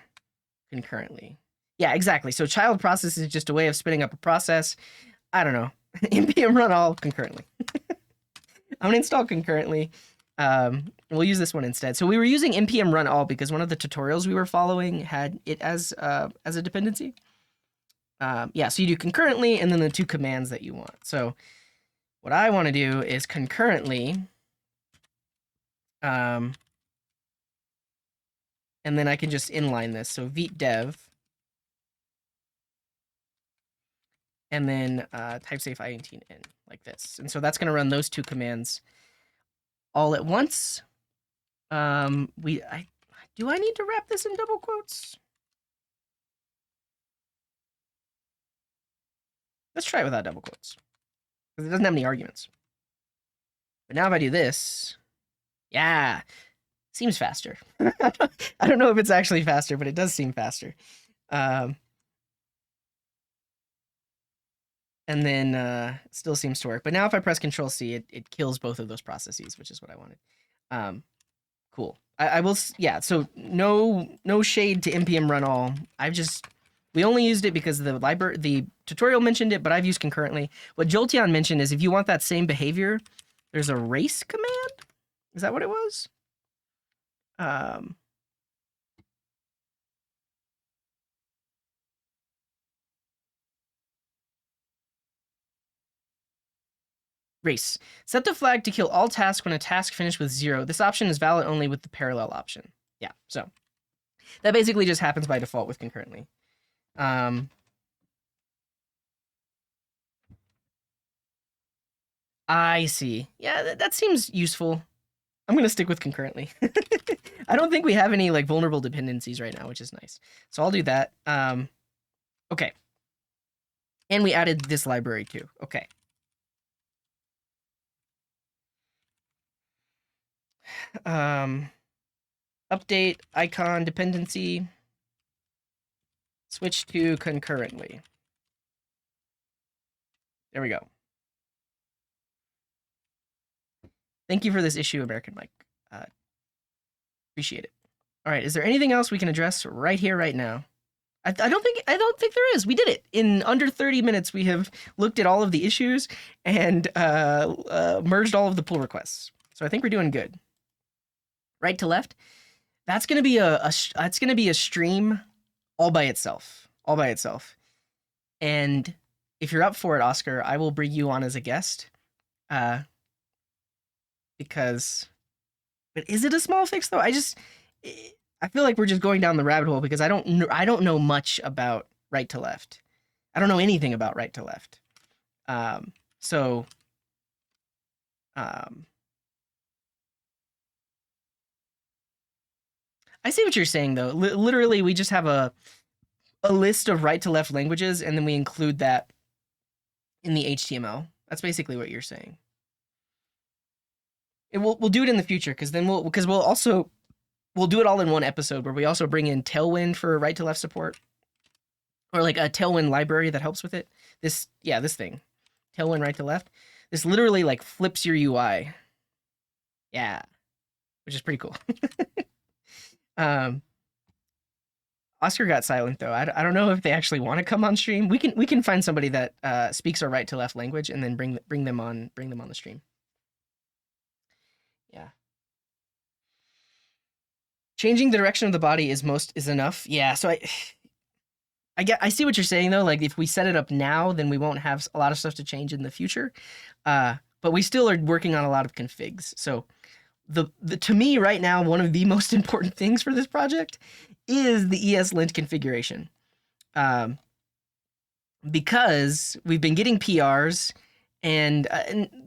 concurrently. Yeah, exactly. So child process is just a way of spinning up a process. I don't know. npm run all concurrently. I'm going to install concurrently. We'll use this one instead. So we were using npm run all because one of the tutorials we were following had it as a dependency. Yeah, so you do concurrently and then the 2 commands that you want. So what I want to do is concurrently, and then I can just inline this. So vite dev, and then typesafe i18n like this. And so that's going to run those 2 commands all at once. I Do I need to wrap this in double quotes? Let's try it without double quotes. Because it doesn't have any arguments. But now if I do this, yeah, seems faster. I don't know if it's actually faster, but it does seem faster. And then it still seems to work. But now if I press Control C, it kills both of those processes, which is what I wanted. Cool. I will, yeah, so no shade to npm run all. We only used it because the tutorial mentioned it, but I've used concurrently. What Jolteon mentioned is if you want that same behavior, there's a race command. Is that what it was? Race. Set the flag to kill all tasks when a task finished with 0. This option is valid only with the parallel option. Yeah, so that basically just happens by default with concurrently. I see. Yeah, that seems useful. I'm going to stick with concurrently. I don't think we have any like vulnerable dependencies right now, which is nice. So I'll do that. Okay. And we added this library too. Okay. Update icon dependency. Switch to concurrently. There we go. Thank you for this issue, American Mike. Appreciate it. All right, is there anything else we can address right here, right now? I don't think there is. We did it in under 30 minutes. We have looked at all of the issues and merged all of the pull requests. So I think we're doing good. Right to left. That's gonna be a stream all by itself. All by itself. And if you're up for it, Oscar, I will bring you on as a guest. Because, but is it a small fix though? I feel like we're just going down the rabbit hole because I don't know much about right to left. I don't know anything about right to left. So I see what you're saying though. Literally, we just have a list of right to left languages, and then we include that in the HTML. That's basically what you're saying. We'll do it in the future because we'll do it all in one episode where we also bring in Tailwind for right to left support, or like a Tailwind library that helps with it. This thing, Tailwind right to left. This literally like flips your UI. Yeah, which is pretty cool. Oscar got silent though. I don't know if they actually want to come on stream. We can find somebody that speaks our right to left language and then bring them on the stream. Yeah. Changing the direction of the body is enough. Yeah, so I see what you're saying though. Like if we set it up now, then we won't have a lot of stuff to change in the future. But we still are working on a lot of configs. So the to me right now, one of the most important things for this project is the eslint configuration. Because we've been getting PRs and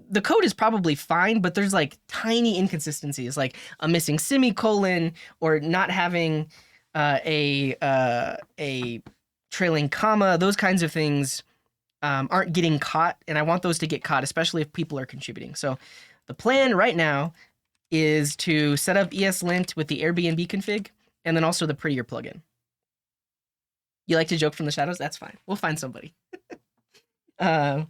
the code is probably fine, but there's like tiny inconsistencies, like a missing semicolon or not having a trailing comma. Those kinds of things aren't getting caught, and I want those to get caught, especially if people are contributing. So the plan right now is to set up eslint with the Airbnb config, and then also the Prettier plugin. You like to joke from the shadows? That's fine. We'll find somebody. Do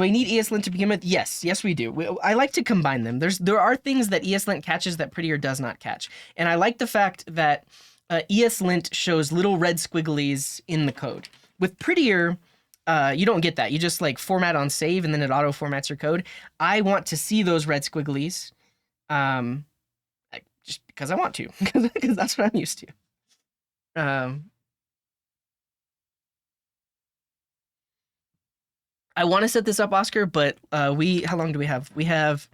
I need eslint to begin with? Yes, we do. I like to combine them. There are things that eslint catches that Prettier does not catch, and I like the fact that eslint shows little red squigglies in the code. With Prettier, you don't get that. You just like format on save, and then it auto formats your code. I want to see those red squigglies, just because I want to, because that's what I'm used to. I want to set this up, Oscar, but how long do we have? We have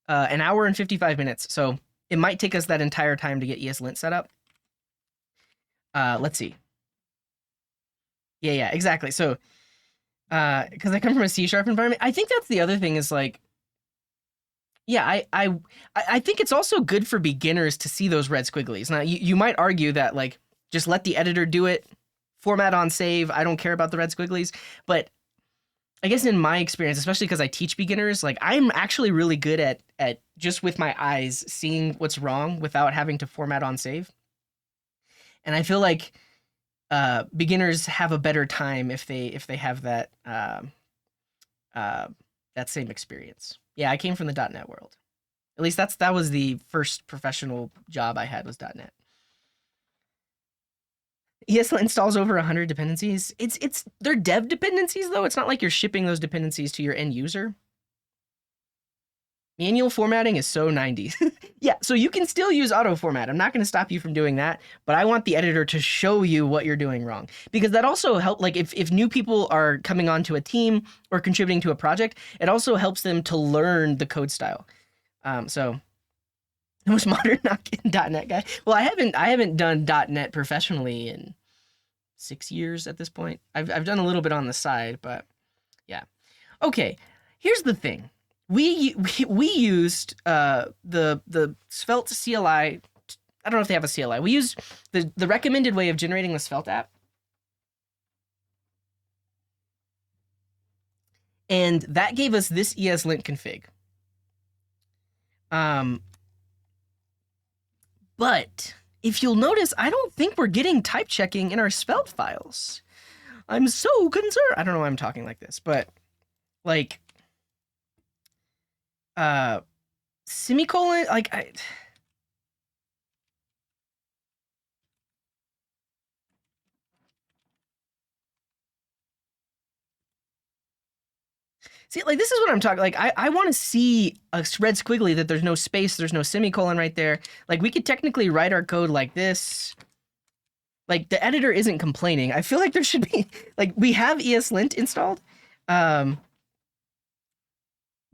an hour and 55 minutes, so it might take us that entire time to get eslint set up. Let's see. Yeah, exactly. So, because I come from a C# environment, I think that's the other thing is like, Yeah, I think it's also good for beginners to see those red squigglies. Now, you might argue that like just let the editor do it, format on save. I don't care about the red squigglies, but I guess in my experience, especially because I teach beginners, like I'm actually really good at just with my eyes seeing what's wrong without having to format on save. And I feel like beginners have a better time if they have uh, that same experience. Yeah, I came from the .NET world. At least that was the first professional job I had was .NET. ESLint installs over 100 dependencies. It's they're dev dependencies though. It's not like you're shipping those dependencies to your end user. Manual formatting is so 90s. Yeah, so you can still use auto format. I'm not going to stop you from doing that, but I want the editor to show you what you're doing wrong. Because that also helps, like if new people are coming onto a team or contributing to a project, it also helps them to learn the code style. So the most modern .NET guy. Well, I haven't done .NET professionally in 6 years at this point. I've done a little bit on the side, but yeah. Okay, here's the thing. We used the Svelte CLI. I don't know if they have a CLI. We used the recommended way of generating the Svelte app, and that gave us this eslint config. But if you'll notice, I don't think we're getting type checking in our Svelte files. I'm so concerned. I don't know why I'm talking like this, but like semicolon, like see, like this is what I'm talking. Like I want to see a red squiggly that there's no space, there's no semicolon right there. Like we could technically write our code like this. Like the editor isn't complaining. I feel like there should be like we have eslint installed,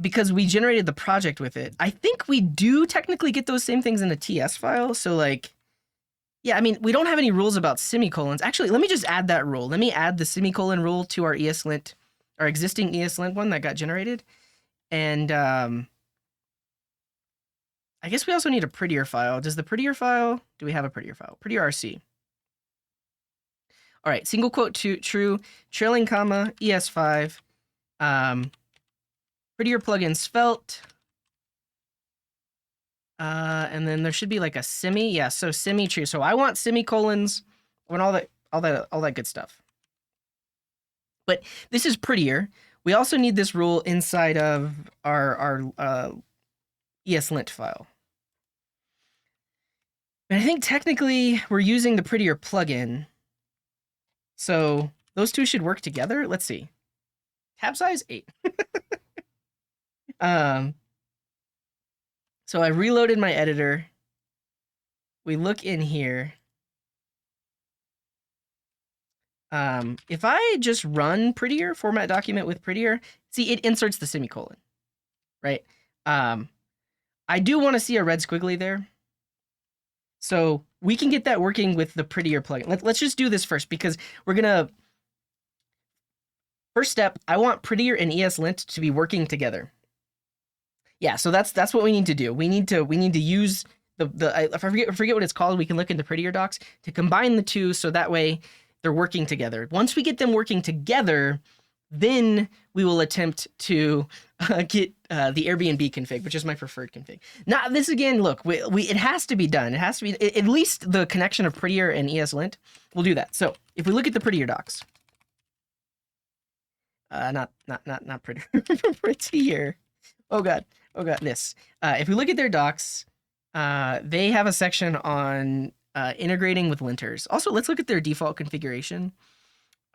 because we generated the project with it. I think we do technically get those same things in a TS file. So like, yeah, I mean we don't have any rules about semicolons. Actually, let me just add that rule. Let me add the semicolon rule to our eslint, our existing eslint one that got generated. And I guess we also need a prettier file. Does the prettier file, do we have a prettier file? Prettier RC. All right, single quote to true, trailing comma, ES5, prettier plugin svelte, and then there should be like a semi, yeah, so semi true. So I want semicolons, and all that good stuff. But this is prettier. We also need this rule inside of our eslint file. And I think technically we're using the prettier plugin. So those two should work together. Let's see. Tab size 8. So I reloaded my editor. We look in here. If I just run prettier, format document with prettier, see it inserts the semicolon, right? I do want to see a red squiggly there. So we can get that working with the prettier plugin. Let's just do this first because we're gonna. First step, I want prettier and eslint to be working together. Yeah, so that's what we need to do. We need to use if I forget what it's called, we can look into prettier docs to combine the two so that way they're working together. Once we get them working together, then we will attempt to get the Airbnb config, which is my preferred config. Now, this again, look, it has to be done. It has to be at least the connection of prettier and eslint. We'll do that. So if we look at the prettier docs, not prettier, prettier. Oh god, this. If we look at their docs, they have a section on integrating with linters. Also, let's look at their default configuration.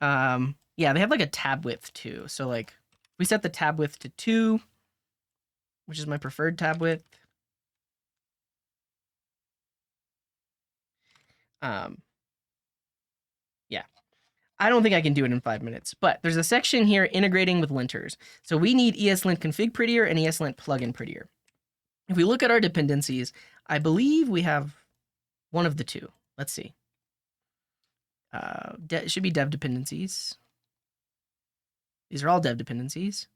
Yeah, they have like a tab width too. So like we set the tab width to 2, which is my preferred tab width. Yeah. I don't think I can do it in 5 minutes, but there's a section here integrating with linters. So we need eslint config prettier and eslint plugin prettier. If we look at our dependencies, I believe we have one of the two. Let's see. It should be dev dependencies. These are all dev dependencies.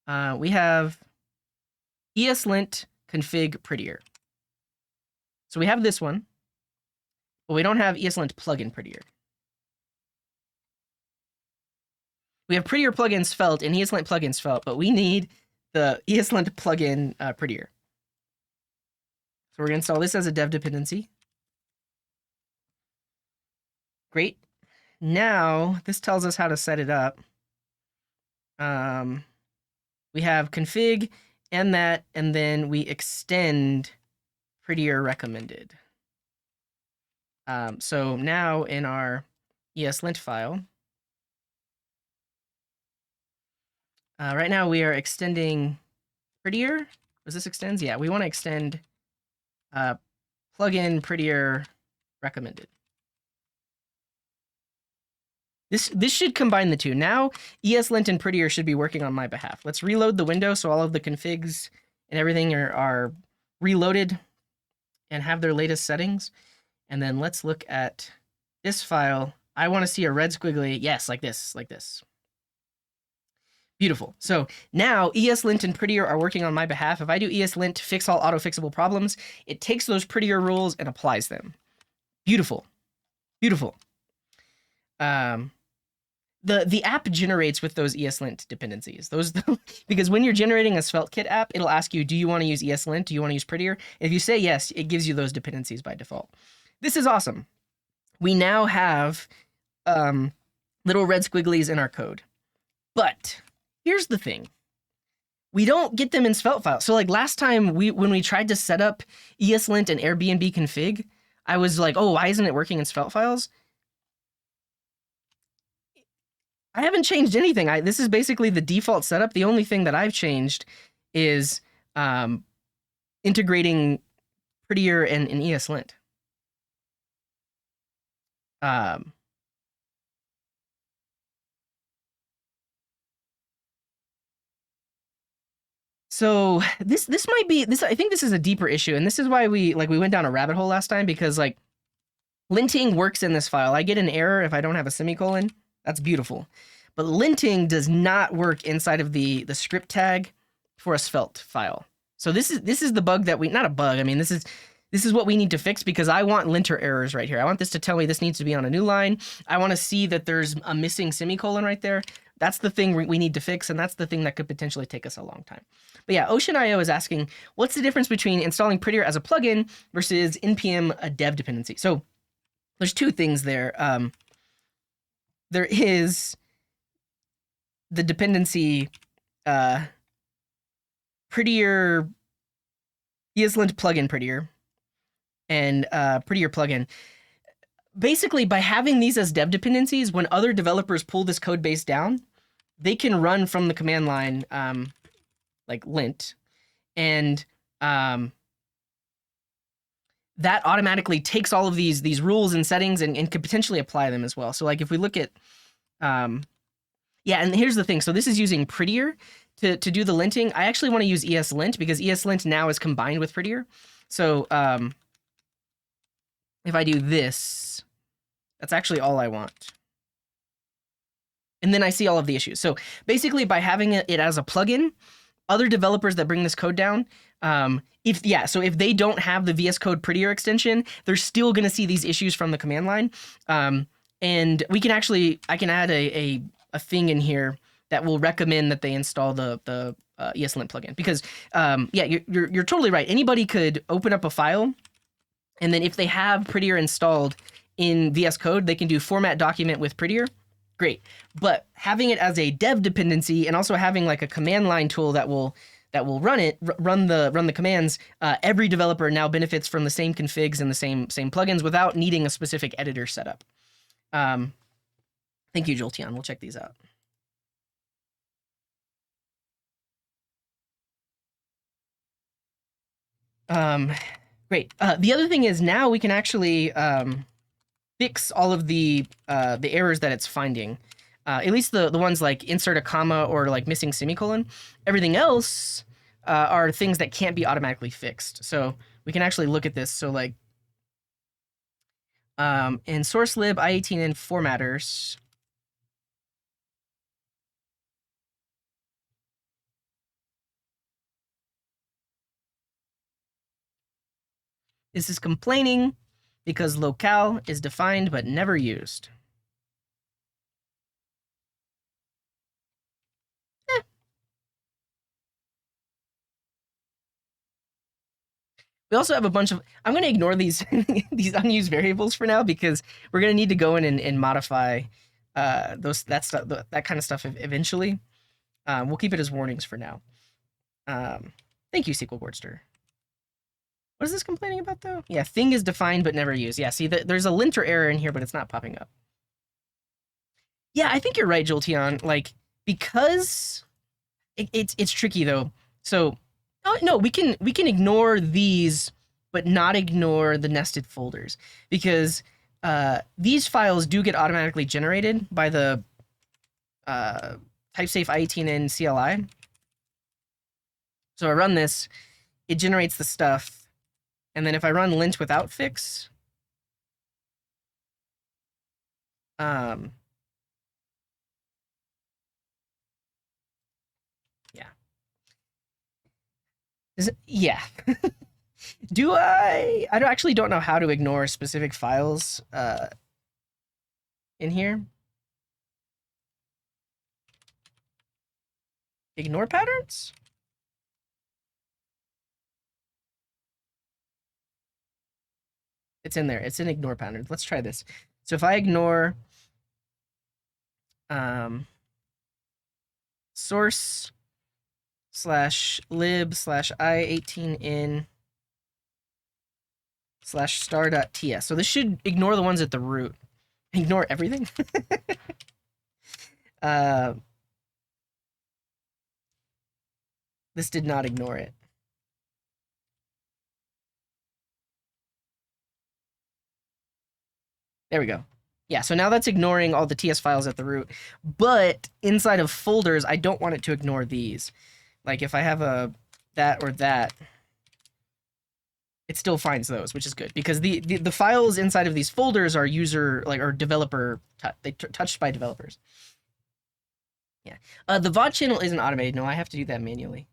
We have eslint config prettier. So we have this one, but we don't have eslint plugin prettier. We have prettier plugins felt and eslint plugins felt, but we need the eslint plugin prettier. So we're going to install this as a dev dependency. Great. Now, this tells us how to set it up. We have config and that, and then we extend prettier recommended. So now in our eslint file, right now we are extending prettier. Was this extends? Yeah, we want to extend plugin prettier recommended. This should combine the two. Now, eslint and prettier should be working on my behalf. Let's reload the window so all of the configs and everything are reloaded and have their latest settings. And then let's look at this file. I want to see a red squiggly. Yes, like this, like this. Beautiful. So now eslint and prettier are working on my behalf. If I do eslint fix all auto-fixable problems, it takes those prettier rules and applies them. Beautiful. Beautiful. The app generates with those eslint dependencies. Those because when you're generating a SvelteKit app, it'll ask you, do you want to use eslint? Do you want to use prettier? If you say yes, it gives you those dependencies by default. This is awesome. We now have little red squigglies in our code. But here's the thing. We don't get them in Svelte files. So like last time when we tried to set up eslint and Airbnb config, I was like, oh, why isn't it working in Svelte files? I haven't changed anything. This is basically the default setup. The only thing that I've changed is integrating prettier and eslint. So this might be this. I think this is a deeper issue, and this is why we went down a rabbit hole last time, because like linting works in this file. I get an error if I don't have a semicolon. That's beautiful. But linting does not work inside of the script tag for a Svelte file. So this is the bug that not a bug. I mean, this is what we need to fix, because I want linter errors right here. I want this to tell me this needs to be on a new line. I want to see that there's a missing semicolon right there. That's the thing we need to fix, and that's the thing that could potentially take us a long time. But yeah, OceanIO is asking, what's the difference between installing prettier as a plugin versus npm a dev dependency? So there's two things there. There is the dependency prettier eslint plugin prettier and prettier plugin. Basically, by having these as dev dependencies, when other developers pull this code base down, they can run from the command line like lint, and that automatically takes all of these rules and settings and could potentially apply them as well. So like if we look at yeah, and here's the thing. So this is using prettier to do the linting. I actually want to use eslint because eslint now is combined with prettier. So if I do this, that's actually all I want. And then I see all of the issues. So basically by having it as a plugin, other developers that bring this code down, if they don't have the VS Code prettier extension, they're still going to see these issues from the command line. And we can actually, I can add a thing in here that will recommend that they install the eslint plugin, because yeah, you're totally right. Anybody could open up a file, and then if they have prettier installed in VS Code, they can do format document with prettier. Great. But having it as a dev dependency and also having like a command line tool that will run the commands, every developer now benefits from the same configs and the same plugins without needing a specific editor setup. Thank you, Jolteon. We'll check these out. Great. The other thing is now we can actually fix all of the errors that it's finding. At least the ones like insert a comma or like missing semicolon. Everything else are things that can't be automatically fixed. So we can actually look at this. So like in source lib i18n formatters, This is complaining because locale is defined but never used. We also have a bunch of. I'm going to ignore these these unused variables for now because we're going to need to go in and modify those that stuff that kind of stuff eventually. We'll keep it as warnings for now. Thank you, SQL Boardster. What is this complaining about though? Yeah, thing is defined but never used. Yeah, see, there's a linter error in here, but it's not popping up. Yeah, I think you're right, Jolteon. Like because it's tricky though. So no, we can ignore these, but not ignore the nested folders because these files do get automatically generated by the typesafe i18n CLI. So I run this, it generates the stuff, and then if I run lint without fix, yeah. Yeah. Do I? I actually don't know how to ignore specific files in here. Ignore patterns? It's in there. It's in ignore patterns. Let's try this. So if I ignore source / lib / i18n / star.ts. So this should ignore the ones at the root. Ignore everything? This did not ignore it. There we go. Yeah, so now that's ignoring all the TS files at the root. But inside of folders, I don't want it to ignore these. Like if I have a that or that, it still finds those, which is good because the files inside of these folders are user or developer touched by developers. Yeah, the VOD channel isn't automated. No, I have to do that manually.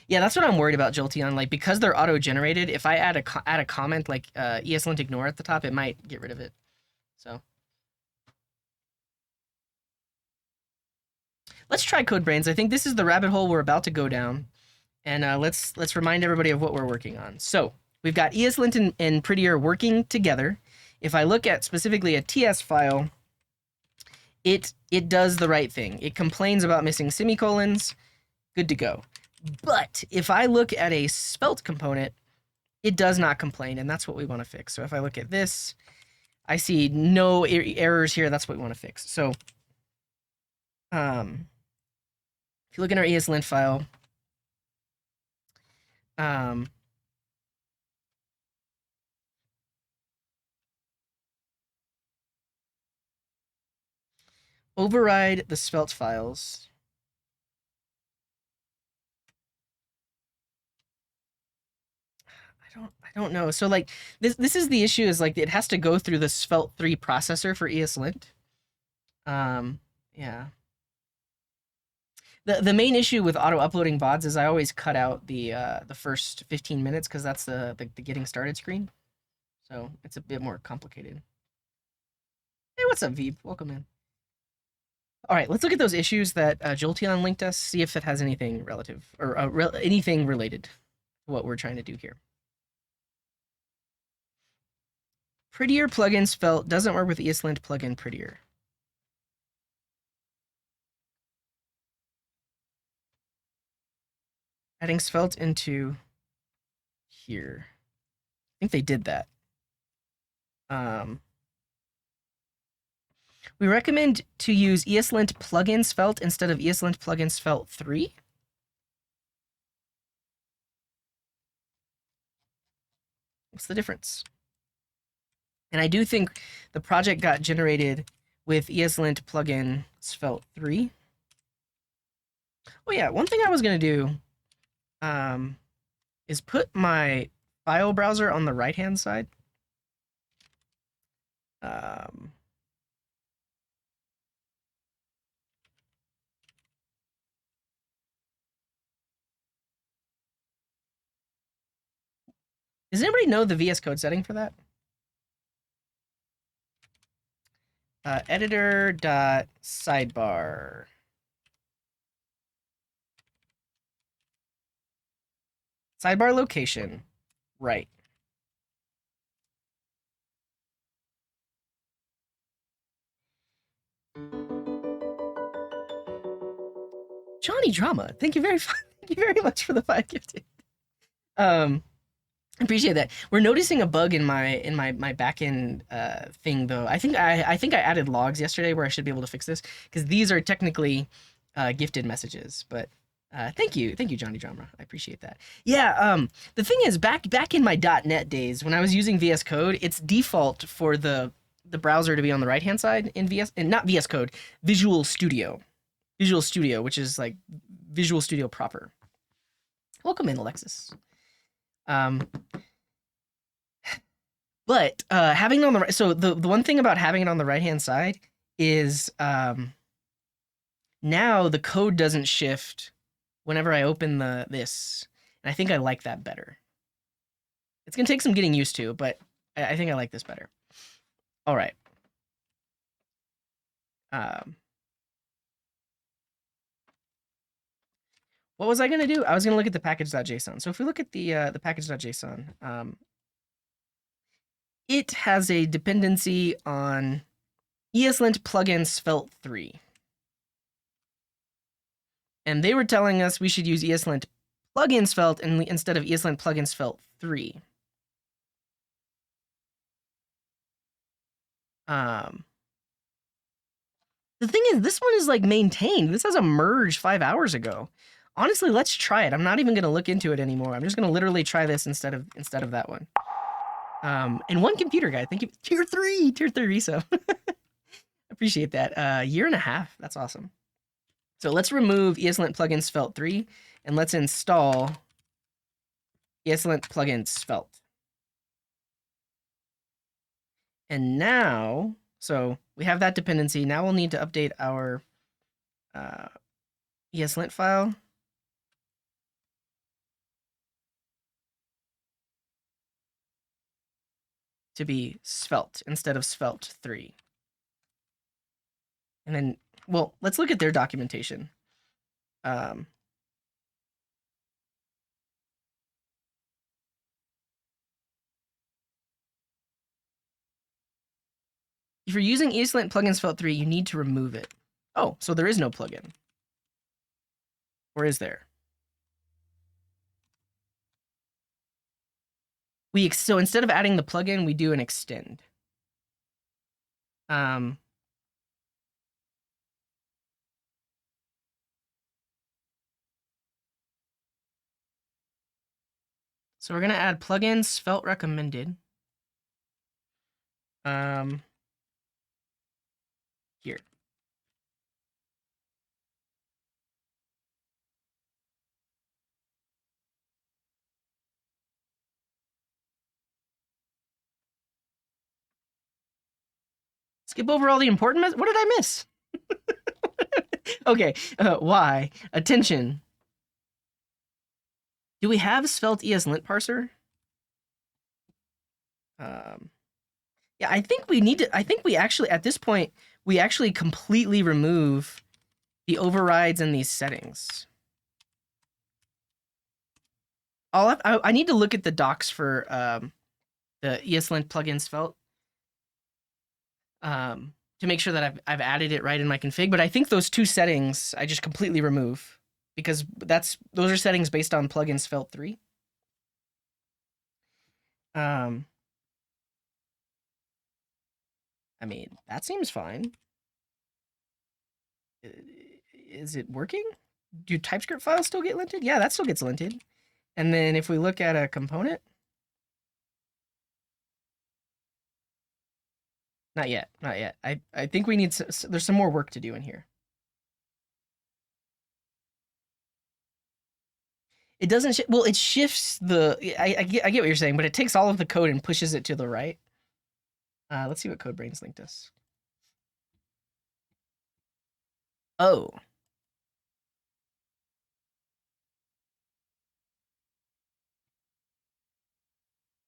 Yeah, that's what I'm worried about, Jolteon. Like because they're auto-generated, if I add a comment like eslint ignore at the top, it might get rid of it. So let's try CodeBrains. I think this is the rabbit hole we're about to go down, and let's remind everybody of what we're working on. So we've got eslint and prettier working together. If I look at specifically a TS file, it does the right thing. It complains about missing semicolons. Good to go. But if I look at a spelt component, it does not complain, and that's what we want to fix. So if I look at this, I see no errors here. That's what we want to fix. So if you look in our eslint file, override the spelt files. I don't know. So like this is the issue is like it has to go through the Svelte 3 processor for eslint. Yeah. The main issue with auto uploading VODs is I always cut out the first 15 minutes because that's the getting started screen. So it's a bit more complicated. Hey, what's up, Veep? Welcome in. All right, let's look at those issues that Jolteon linked us. See if it has anything relative or anything related to what we're trying to do here. Prettier plugin Svelte doesn't work with eslint plugin Prettier. Adding Svelte into here. I think they did that. We recommend to use eslint plugin Svelte instead of eslint plugin Svelte 3. What's the difference? And I do think the project got generated with eslint plugin Svelte 3. Oh yeah, one thing I was gonna do is put my file browser on the right-hand side. Does anybody know the VS Code setting for that? Editor dot sidebar. Sidebar location. Right. Johnny Drama, thank you thank you very much for the 5 gifted. I appreciate that. We're noticing a bug in my backend thing though. I think I added logs yesterday where I should be able to fix this because these are technically gifted messages. But thank you, Johnny Drama. I appreciate that. Yeah. The thing is, back in my .NET days when I was using VS Code, it's default for the browser to be on the right hand side in VS, and not VS Code, Visual Studio. Visual Studio, which is like Visual Studio proper. Welcome in, Alexis. But having it on the right, so the one thing about having it on the right hand side is now the code doesn't shift whenever I open this, and I think I like that better. It's gonna take some getting used to, but I think I like this better. All right. What was I gonna do? I was gonna look at the package.json. So if we look at the package.json, it has a dependency on eslint plugin svelte 3. And they were telling us we should use eslint plugin svelte instead of eslint plugin svelte 3. The thing is, this one is like maintained. This has a merge 5 hours ago. Honestly, let's try it. I'm not even gonna look into it anymore. I'm just gonna literally try this instead of that one. And one computer guy, thank you. Tier 3 reso. Appreciate that. Year and a half. That's awesome. So let's remove eslint plugin svelte 3 and let's install eslint plugin svelte. And now, so we have that dependency. Now we'll need to update our eslint file. To be svelte instead of svelte 3. And then, well, let's look at their documentation. If you're using eslint plugin svelte 3, you need to remove it. Oh, so there is no plugin. Or is there? So instead of adding the plugin, we do an extend. So we're gonna add plugin svelte recommended. Here. Skip over all the important what did I miss? Okay, why? Attention. Do we have svelte eslint parser? Yeah, I think we need to, I think we actually, at this point, we actually completely remove the overrides in these settings. I need to look at the docs for the eslint plugin svelte to make sure that I've added it right in my config. But I think those two settings I just completely remove because those are settings based on plugin svelte 3. I mean, that seems fine. Is it working? Do TypeScript files still get linted? Yeah, that still gets linted. And then if we look at a component, not yet. I think we need, there's some more work to do in here. It doesn't, well, it shifts I get what you're saying, but it takes all of the code and pushes it to the right. Let's see what CodeBrains linked us. Oh.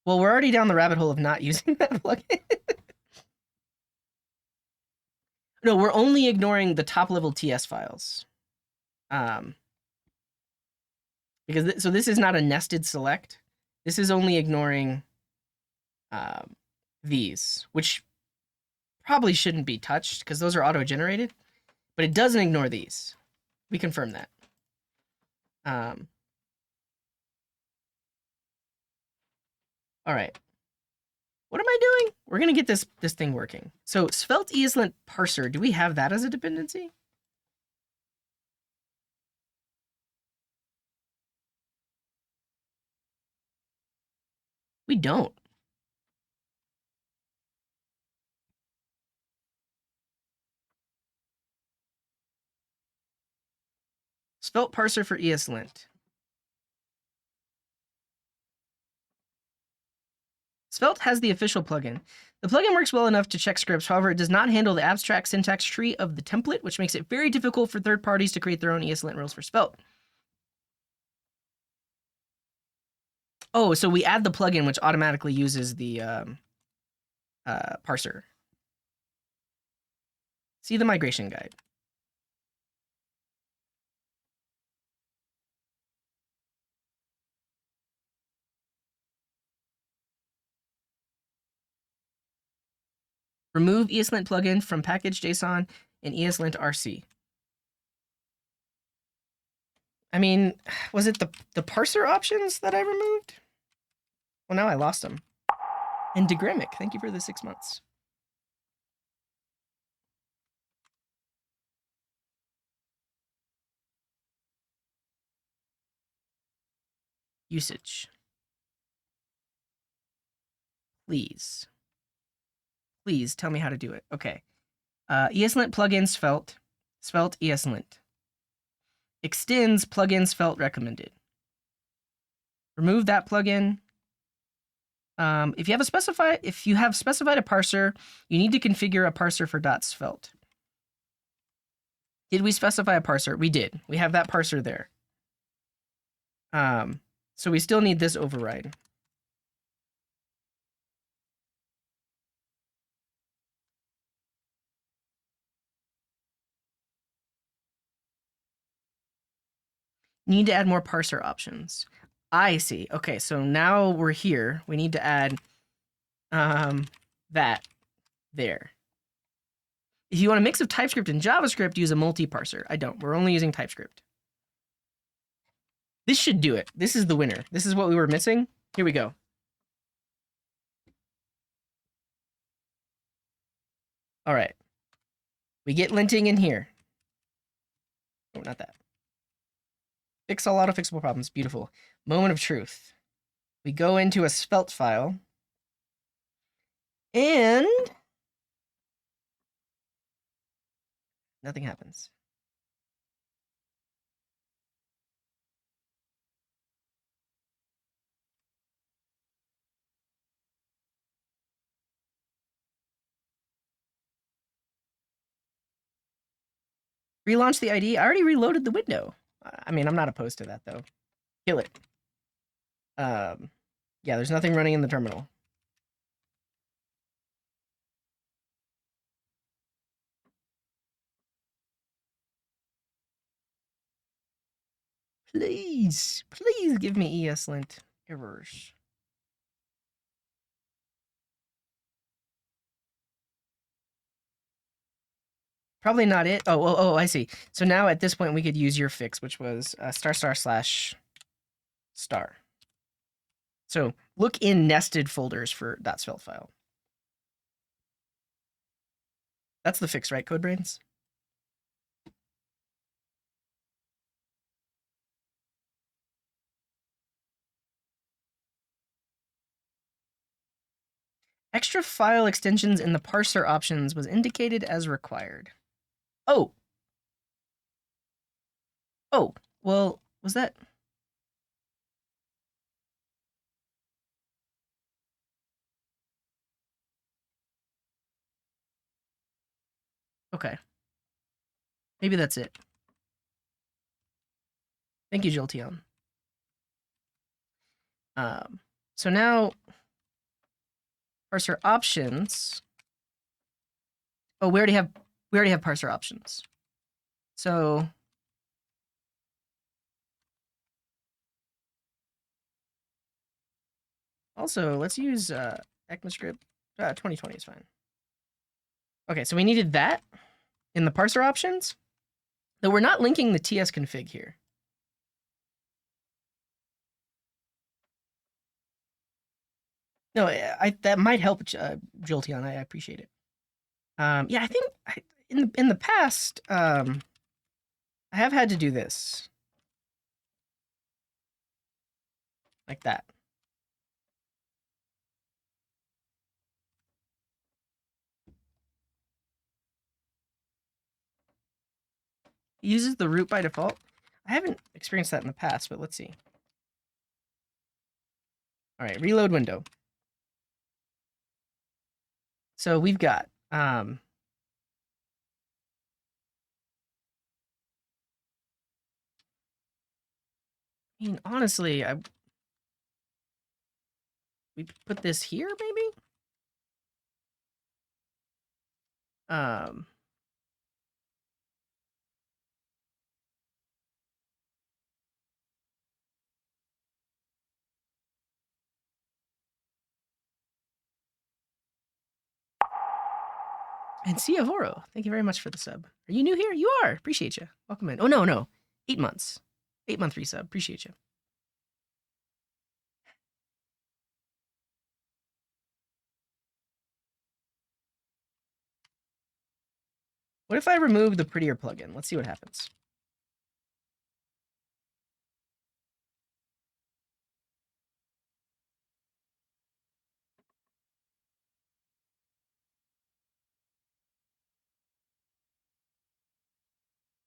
Well, we're already down the rabbit hole of not using that plugin. No, we're only ignoring the top level TS files. Because so this is not a nested select. This is only ignoring these, which probably shouldn't be touched because those are auto-generated, but it doesn't ignore these. We confirm that. All right. What am I doing? We're gonna get this thing working. So Svelte eslint parser, do we have that as a dependency? We don't. Svelte parser for eslint. Svelte has the official plugin. The plugin works well enough to check scripts, however, it does not handle the abstract syntax tree of the template, which makes it very difficult for third parties to create their own eslint rules for Svelte. Oh, so we add the plugin which automatically uses the parser. See the migration guide. Remove eslint plugin from package.json and eslint rc. I mean, was it the parser options that I removed? Well, now I lost them. And Degrimic, thank you for the 6 months. Usage. Please. Please tell me how to do it. Okay. Eslint plugin Svelte. Svelte eslint. Extends plugin Svelte recommended. Remove that plugin. If you have specified a parser, you need to configure a parser for .svelte. Did we specify a parser? We did. We have that parser there. So we still need this override. Need to add more parser options. I see. Okay, so now we're here. We need to add that there. If you want a mix of TypeScript and JavaScript, use a multi-parser. I don't. We're only using TypeScript. This should do it. This is the winner. This is what we were missing. Here we go. All right. We get linting in here. Oh, not that. Fix all auto-fixable problems. Beautiful. Moment of truth. We go into a Svelte file. And nothing happens. Relaunch the ID. I already reloaded the window. I mean, I'm not opposed to that, though. Kill it. Yeah, there's nothing running in the terminal. Please, please give me eslint errors. Probably not it. Oh, I see. So now at this point we could use your fix, which was */**. So look in nested folders for .svelte file. That's the fix, right, CodeBrains? Extra file extensions in the parser options was indicated as required. Oh. Oh, well, was that? Okay. Maybe that's it. Thank you, Jolteon. So now parser options. Oh, we already have parser options. So also let's use ECMAScript. 2020 is fine. Okay, so we needed that in the parser options. Though we're not linking the TS config here. No, that might help, Jolteon. I appreciate it. Yeah, I think in the past, I have had to do this like that. It uses the root by default. I haven't experienced that in the past, but let's see. All right, reload window. So we've got I mean, honestly, we put this here maybe. And Ciavoro, thank you very much for the sub. Are you new here? You are. Appreciate you. Welcome in. Oh no, 8 months. 8-month resub. Appreciate you. What if I remove the prettier plugin? Let's see what happens.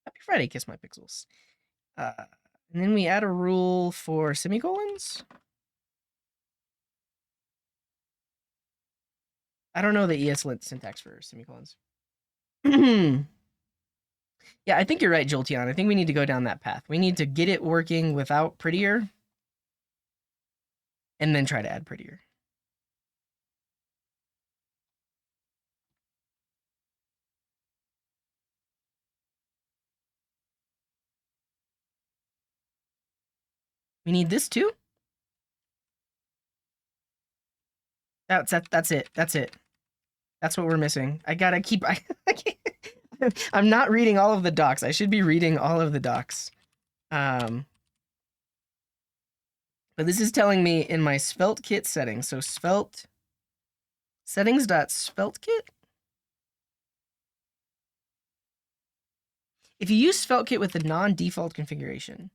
Happy Friday, Kiss My Pixels. And then we add a rule for semicolons. I don't know the eslint syntax for semicolons. Yeah, I think you're right, Jolteon. I think we need to go down that path. We need to get it working without prettier, and then try to add prettier. We need this too. That's it. That's it. That's what we're missing. I gotta keep. I'm not reading all of the docs. I should be reading all of the docs. But this is telling me in my Svelte kit settings. So Svelte settings.SvelteKit. If you use Svelte kit with the non-default configuration,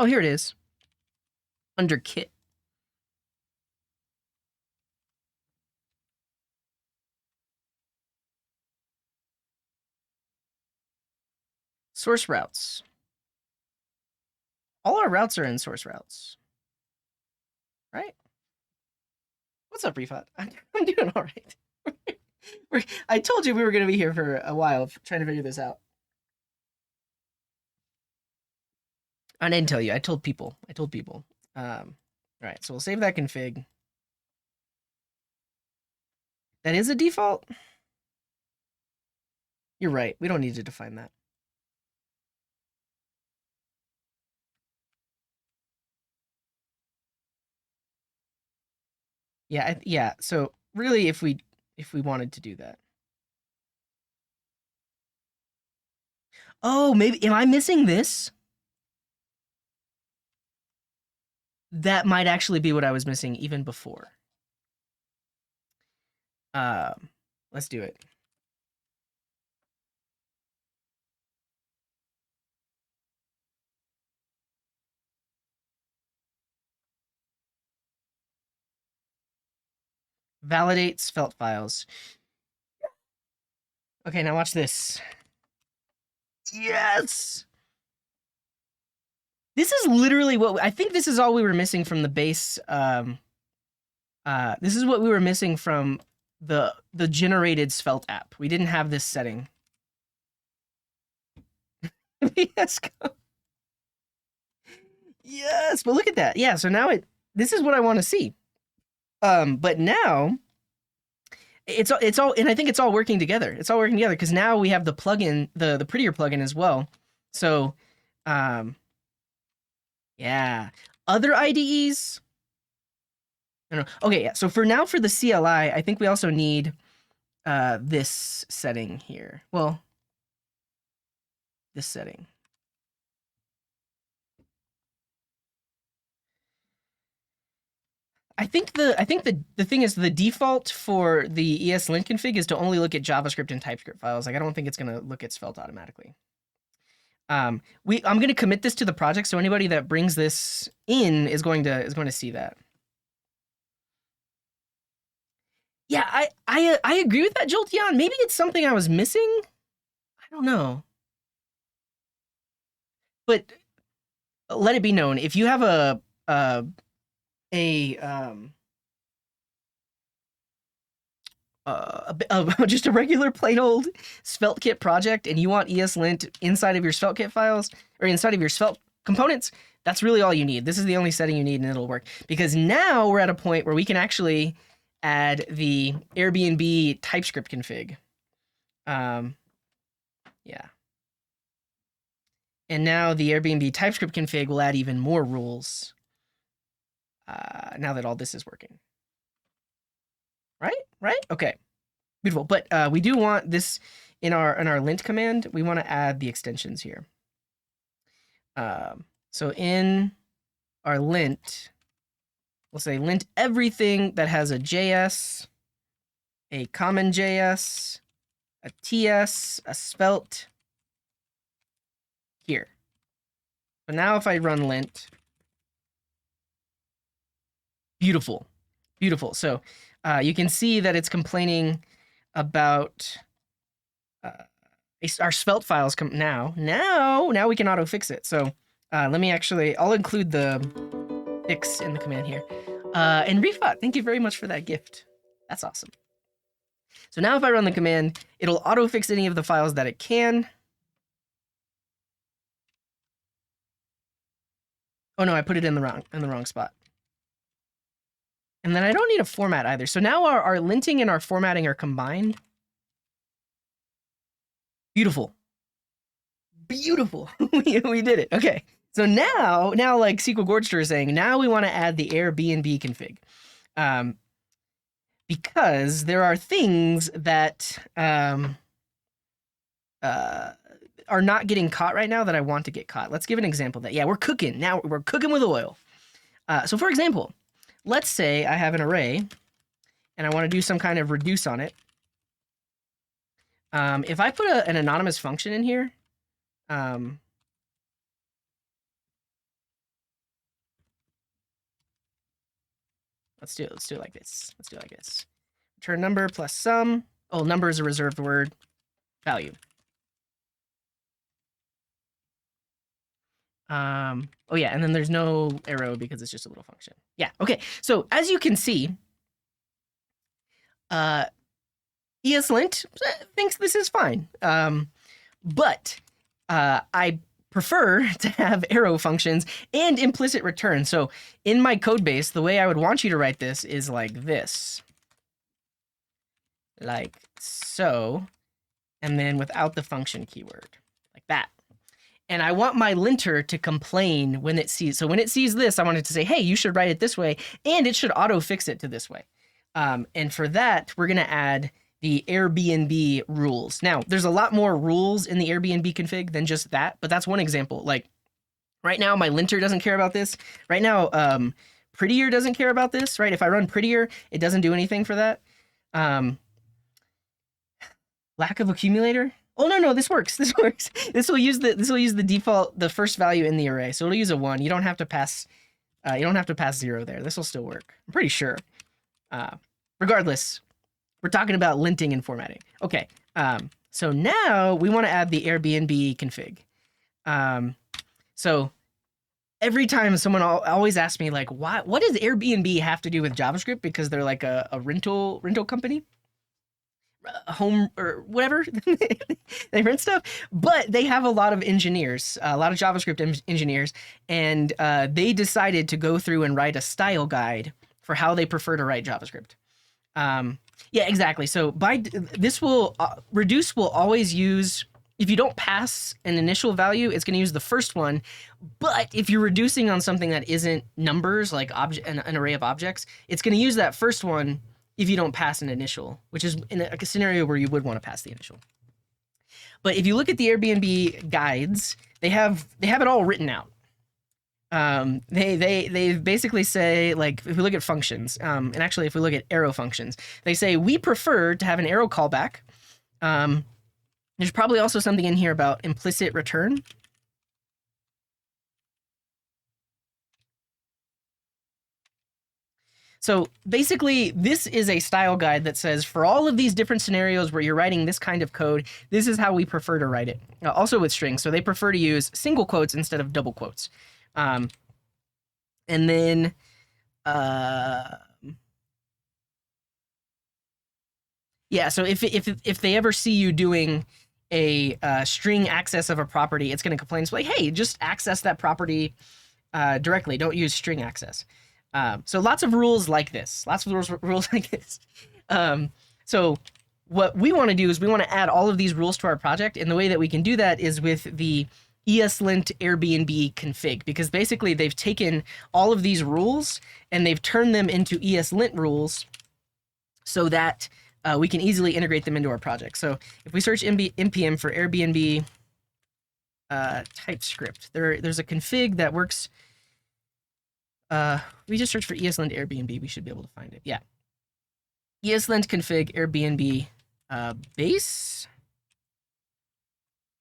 oh, here it is. Under kit. Source routes. All our routes are in source routes. Right? What's up, Refot? I'm doing all right. I told you we were going to be here for a while trying to figure this out. I didn't tell you. I told people. All right, so we'll save that config. That is a default? You're right. We don't need to define that. Yeah, yeah. So really, if we wanted to do that. Oh, maybe am I missing this? That might actually be what I was missing even before. Let's do it. validate svelte files. Okay, now watch this. Yes! This is literally what I think this is all we were missing from the base. This is what we were missing from the generated svelte app. We didn't have this setting. Yes. Yes, but look at that. Yeah, so now this is what I want to see. But now it's all, and I think it's all working together. It's all working together because now we have the plugin, the prettier plugin as well. So, yeah, other IDEs. I don't know. Okay, yeah. So for now, for the CLI, I think we also need this setting here. Well, this setting. I think the thing is the default for the eslint config is to only look at JavaScript and TypeScript files. Like I don't think it's gonna look at Svelte automatically. I'm gonna commit this to the project, so anybody that brings this in is going to see that. Yeah, I agree with that, Jolteon. Maybe it's something I was missing. I don't know. But let it be known, if you have just a regular plain old SvelteKit project and you want eslint inside of your SvelteKit files or inside of your Svelte components, that's really all you need. This is the only setting you need and it'll work. Because now we're at a point where we can actually add the Airbnb TypeScript config. Yeah. And now the Airbnb TypeScript config will add even more rules now that all this is working. Right? Okay. Beautiful. But we do want this in our lint command. We want to add the extensions here. So in our lint, we'll say lint everything that has a JS, a common JS, a TS, a svelte here. So now if I run lint, beautiful. So you can see that it's complaining about our svelte files come now we can auto fix it. So let me I'll include the fix in the command here. And Refot, thank you very much for that gift. That's awesome. So now if I run the command, it'll auto fix any of the files that it can. Oh no, I put it in the wrong spot. And then I don't need a format either. So now our linting and our formatting are combined. Beautiful. We did it. Okay. So now like SQL Gordster is saying, now we want to add the Airbnb config. Because there are things that are not getting caught right now that I want to get caught. Let's give an example that, yeah, we're cooking. Now we're cooking with oil. So for example, let's say I have an array and I want to do some kind of reduce on it. If I put an anonymous function in here, let's do it like this. Return number plus sum. Oh, number is a reserved word. Value. Oh yeah, and then there's no arrow because it's just a little function. Yeah, okay. So as you can see, eslint thinks this is fine. But I prefer to have arrow functions and implicit return. So in my code base, the way I would want you to write this is like this. Like so, and then without the function keyword, like that. And I want my linter to complain when it sees, so when it sees this, I want it to say, hey, you should write it this way, and it should auto fix it to this way. And for that, we're gonna add the Airbnb rules. Now, there's a lot more rules in the Airbnb config than just that, but that's one example. Like right now, my linter doesn't care about this. Right now, prettier doesn't care about this, right? If I run prettier, it doesn't do anything for that. Lack of accumulator. Oh no, this works. This will use the default, the first value in the array. So it'll use a 1. You don't have to pass 0 there. This will still work. I'm pretty sure. regardless, we're talking about linting and formatting. Okay, so now we want to add the Airbnb config. So every time someone always asks me like, what does Airbnb have to do with JavaScript? Because they're like a rental company, a home or whatever. They rent stuff, but they have a lot of engineers, a lot of JavaScript engineers, and they decided to go through and write a style guide for how they prefer to write JavaScript. Yeah, exactly. So this will reduce will always use, if you don't pass an initial value, it's going to use the first one. But if you're reducing on something that isn't numbers, like an array of objects, it's going to use that first one if you don't pass an initial, which is in a scenario where you would want to pass the initial. But if you look at the Airbnb guides, they have it all written out. They basically say, like, if we look at functions, and actually if we look at arrow functions, they say we prefer to have an arrow callback. There's probably also something in here about implicit return. So basically, this is a style guide that says for all of these different scenarios where you're writing this kind of code, this is how we prefer to write it. Also with strings, so they prefer to use single quotes instead of double quotes. And then yeah, so if they ever see you doing a string access of a property, it's going to complain. It's like, hey, just access that property directly. Don't use string access. So lots of rules like this. Lots of rules like this. So what we want to do is we want to add all of these rules to our project, and the way that we can do that is with the eslint Airbnb config, because basically they've taken all of these rules and they've turned them into eslint rules so that we can easily integrate them into our project. So if we search npm for Airbnb TypeScript, there's a config that works. We just search for eslint Airbnb, we should be able to find it. Yeah. eslint config Airbnb base.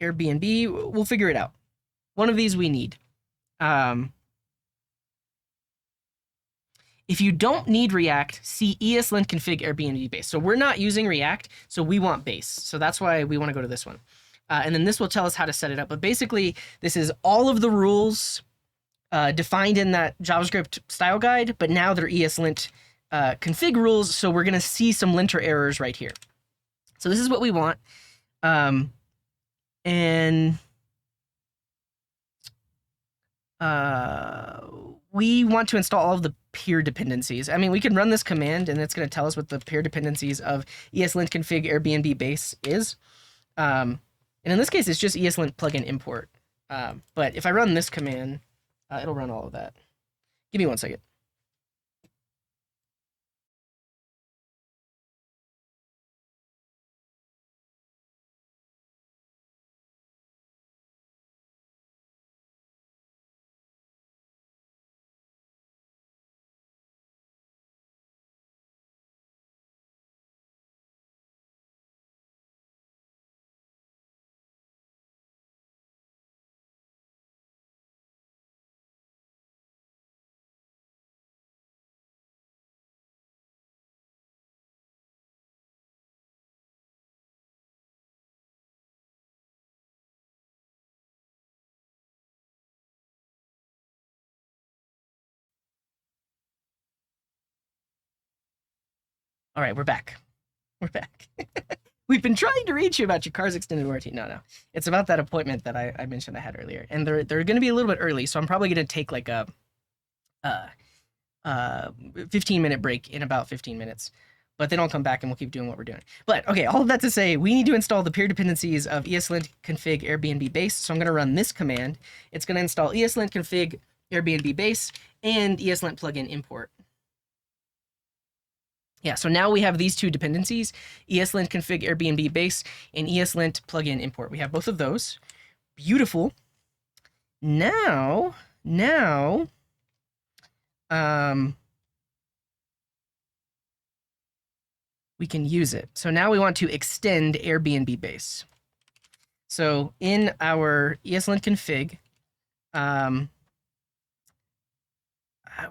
Airbnb, we'll figure it out. One of these we need. If you don't need React, see eslint config Airbnb base. So we're not using React, so we want base. So that's why we want to go to this one. And then this will tell us how to set it up. But basically, this is all of the rules defined in that JavaScript style guide, but now they're eslint config rules, so we're going to see some linter errors right here. So this is what we want. And we want to install all of the peer dependencies. I mean, we can run this command, and it's going to tell us what the peer dependencies of eslint config Airbnb base is. And in this case, it's just eslint plugin import. But if I run this command, it'll run all of that. Give me 1 second. All right, we're back. We're back. We've been trying to reach you about your car's extended warranty. No. It's about that appointment that I mentioned I had earlier. And they're going to be a little bit early, so I'm probably going to take like a 15-minute break in about 15 minutes. But then I'll come back and we'll keep doing what we're doing. But okay, all of that to say, we need to install the peer dependencies of eslint config Airbnb base. So I'm going to run this command. It's going to install eslint config Airbnb base and eslint plugin import. Yeah, so now we have these two dependencies, eslint config Airbnb base and eslint plugin import. We have both of those. Beautiful. Now, we can use it. So now we want to extend Airbnb base. So in our eslint config,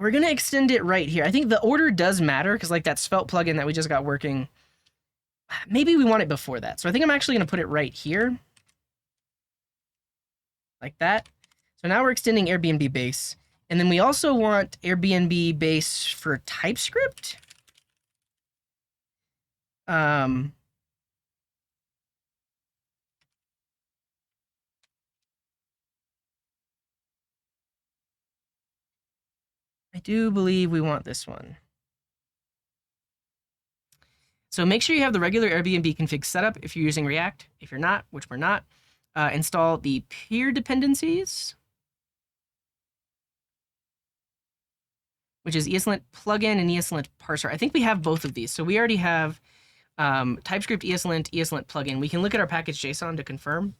we're gonna extend it right here. I think the order does matter because like that Svelte plugin that we just got working, maybe we want it before that. So I think I'm actually gonna put it right here, like that. So now we're extending Airbnb base, and then we also want Airbnb base for TypeScript. I do believe we want this one. So make sure you have the regular Airbnb config setup if you're using React. If you're not, which we're not, install the peer dependencies, which is eslint plugin and eslint parser. I think we have both of these. So we already have TypeScript eslint plugin. We can look at our package JSON to confirm.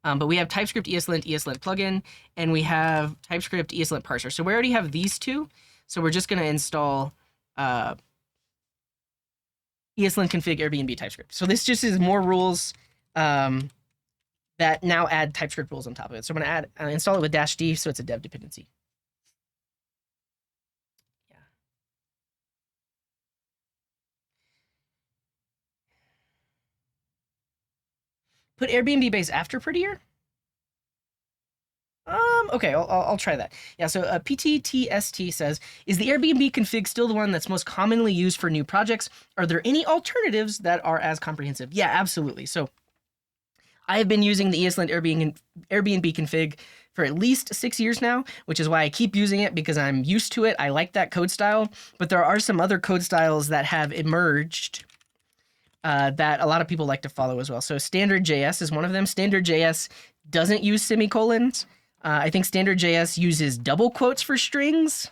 But we have TypeScript eslint plugin, and we have TypeScript eslint parser. So we already have these two. So we're just going to install eslint config Airbnb TypeScript. So this just is more rules that now add TypeScript rules on top of it. So I'm going to install it with -d, so it's a dev dependency. Yeah. Put Airbnb base after prettier. Okay, I'll try that. Yeah, so PTTST says, is the Airbnb config still the one that's most commonly used for new projects? Are there any alternatives that are as comprehensive? Yeah, absolutely. So I have been using the eslint Airbnb config for at least 6 years now, which is why I keep using it because I'm used to it. I like that code style, but there are some other code styles that have emerged that a lot of people like to follow as well. So standard JS is one of them. Standard JS doesn't use semicolons. I think standard JS uses double quotes for strings.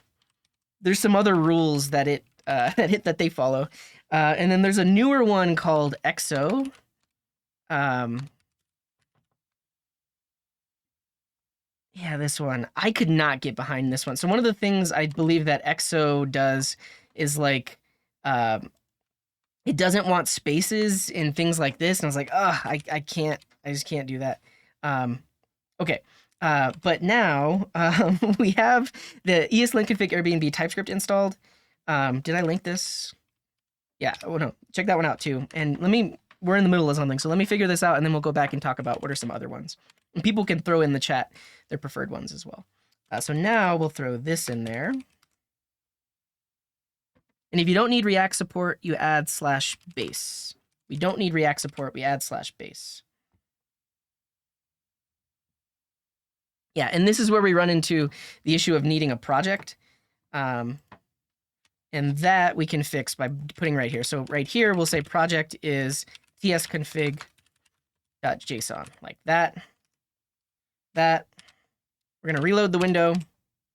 There's some other rules that that they follow. And then there's a newer one called EXO. Yeah, this one. I could not get behind this one. So one of the things I believe that EXO does is like it doesn't want spaces in things like this. And I was like, I can't, I just can't do that. Okay. But now we have the eslint config Airbnb TypeScript installed. Did I link this? Yeah. Oh no, check that one out too. And we're in the middle of something, so let me figure this out, and then we'll go back and talk about what are some other ones. And people can throw in the chat their preferred ones as well. So now we'll throw this in there. And if you don't need React support, you add /base. We don't need React support, we add /base. Yeah, and this is where we run into the issue of needing a project. And that we can fix by putting right here. So right here, we'll say project is tsconfig.json, like that. We're going to reload the window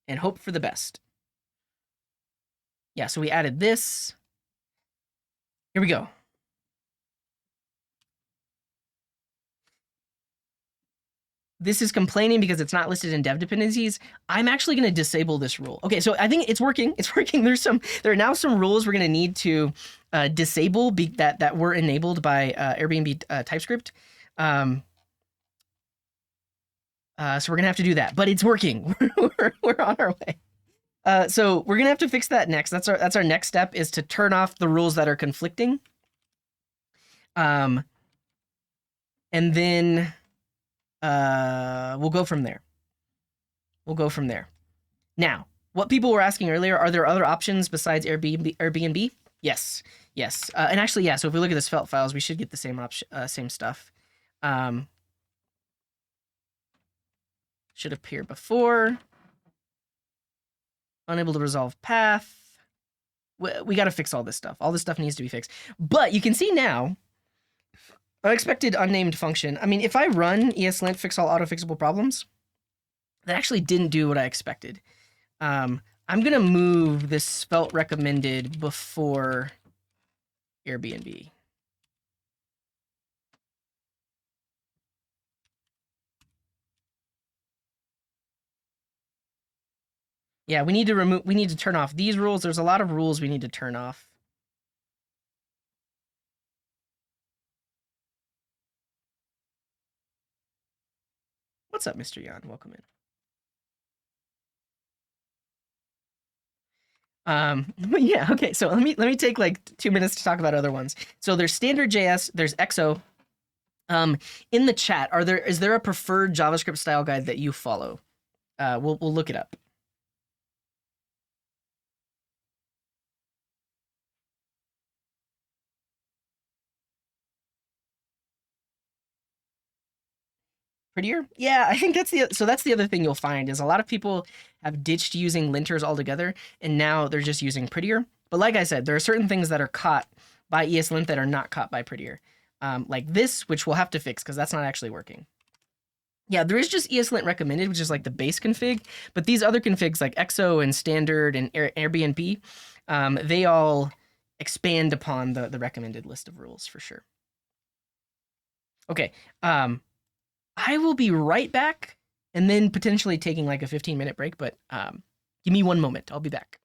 and hope for the best. Yeah, so we added this. Here we go. This is complaining because it's not listed in dev dependencies. I'm actually going to disable this rule. Okay, so I think it's working. It's working. There are now some rules we're going to need to disable that were enabled by Airbnb TypeScript. So we're going to have to do that, but it's working. we're on our way. So we're going to have to fix that next. That's our next step, is to turn off the rules that are conflicting. And then we'll go from there. Now, what people were asking earlier, are there other options besides Airbnb? Yes. And actually, yeah, so if we look at the Svelte files, we should get the same same stuff. Should appear before. Unable to resolve path. We got to fix all this stuff. All this stuff needs to be fixed. But you can see now, unexpected unnamed function. I mean, if I run eslint fix all auto-fixable problems, that actually didn't do what I expected. I'm going to move this Svelte recommended before Airbnb. Yeah, we need to turn off these rules. There's a lot of rules we need to turn off. What's up, Mr. Yan? Welcome in. But yeah, okay. So let me take like 2 minutes to talk about other ones. So there's standard JS, there's XO. In the chat, is there a preferred JavaScript style guide that you follow? We'll look it up. Prettier? Yeah, I think that's the other thing you'll find is a lot of people have ditched using linters altogether, and now they're just using prettier. But like I said, there are certain things that are caught by eslint that are not caught by prettier, like this, which we'll have to fix because that's not actually working. Yeah, there is just eslint recommended, which is like the base config, but these other configs like XO and standard and Airbnb, they all expand upon the recommended list of rules for sure. Okay, I will be right back and then potentially taking like a 15-minute break, but give me one moment. I'll be back.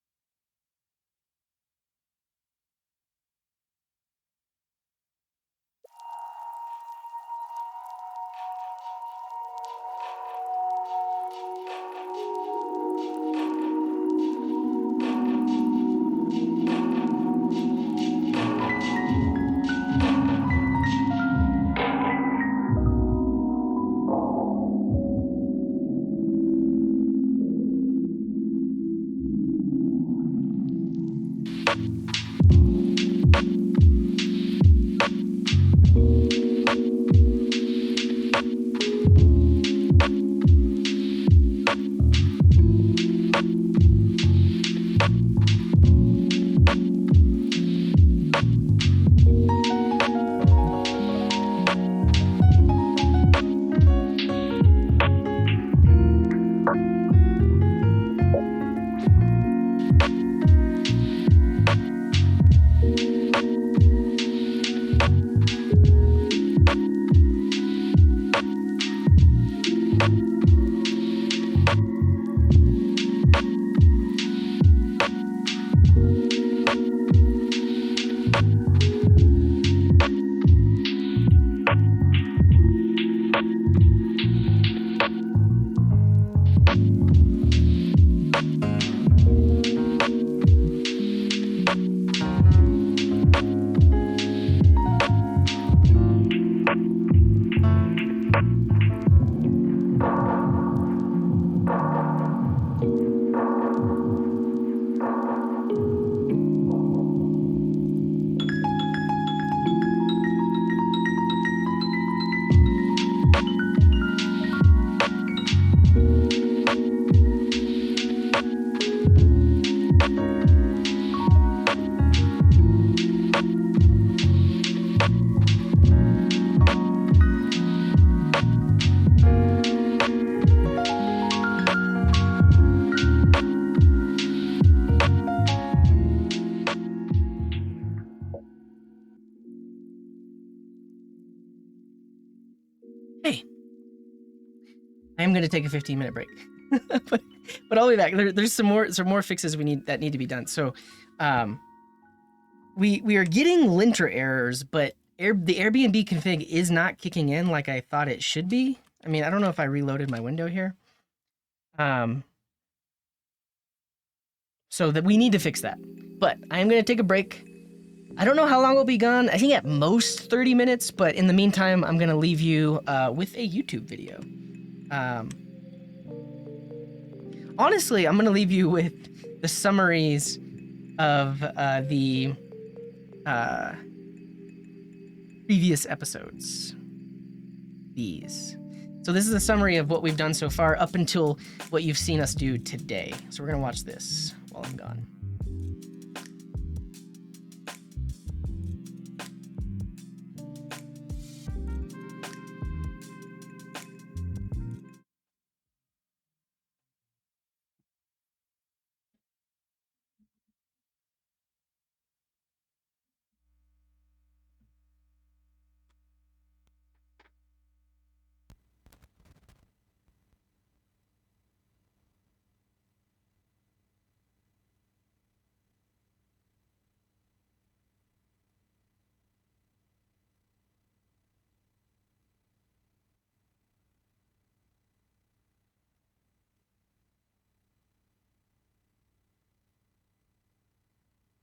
Hey, I am going to take a 15-minute break, but I'll be back. There's some more fixes that need to be done. So, we are getting linter errors, but the Airbnb config is not kicking in like I thought it should be. I mean, I don't know if I reloaded my window here. So that we need to fix that. But I am going to take a break. I don't know how long we'll be gone. I think at most 30 minutes, but in the meantime, I'm going to leave you with a YouTube video. Honestly, I'm going to leave you with the summaries of the previous episodes. These. So this is a summary of what we've done so far up until what you've seen us do today. So we're going to watch this while I'm gone.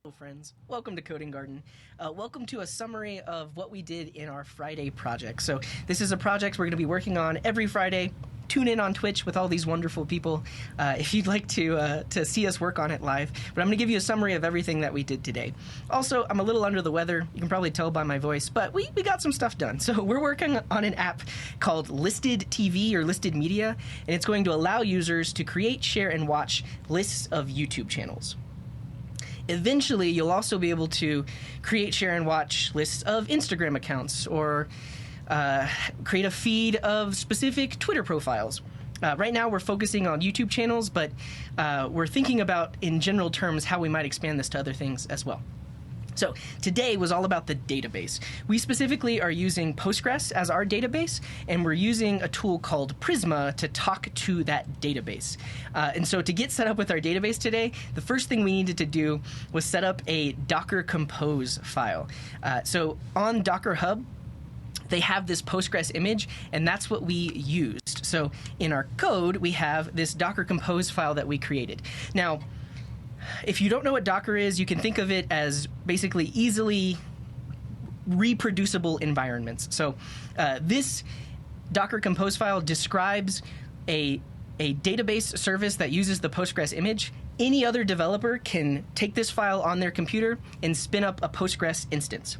Hello friends, welcome to Coding Garden. Welcome to a summary of what we did in our Friday project. So this is a project we're going to be working on every Friday. Tune in on Twitch with all these wonderful people if you'd like to see us work on it live. But I'm going to give you a summary of everything that we did today. Also, I'm a little under the weather. You can probably tell by my voice, but we got some stuff done. So we're working on an app called Listed TV or Listed Media, and it's going to allow users to create, share, and watch lists of YouTube channels. Eventually, you'll also be able to create, share, and watch lists of Instagram accounts or create a feed of specific Twitter profiles. Right now, we're focusing on YouTube channels, but we're thinking about, in general terms, how we might expand this to other things as well. So today was all about the database. We specifically are using Postgres as our database, and we're using a tool called Prisma to talk to that database. And so to get set up with our database today, the first thing we needed to do was set up a Docker Compose file. So on Docker Hub, they have this Postgres image, and that's what we used. So in our code, we have this Docker Compose file that we created. Now, if you don't know what Docker is, you can think of it as basically easily reproducible environments. So this Docker Compose file describes a database service that uses the Postgres image. Any other developer can take this file on their computer and spin up a Postgres instance.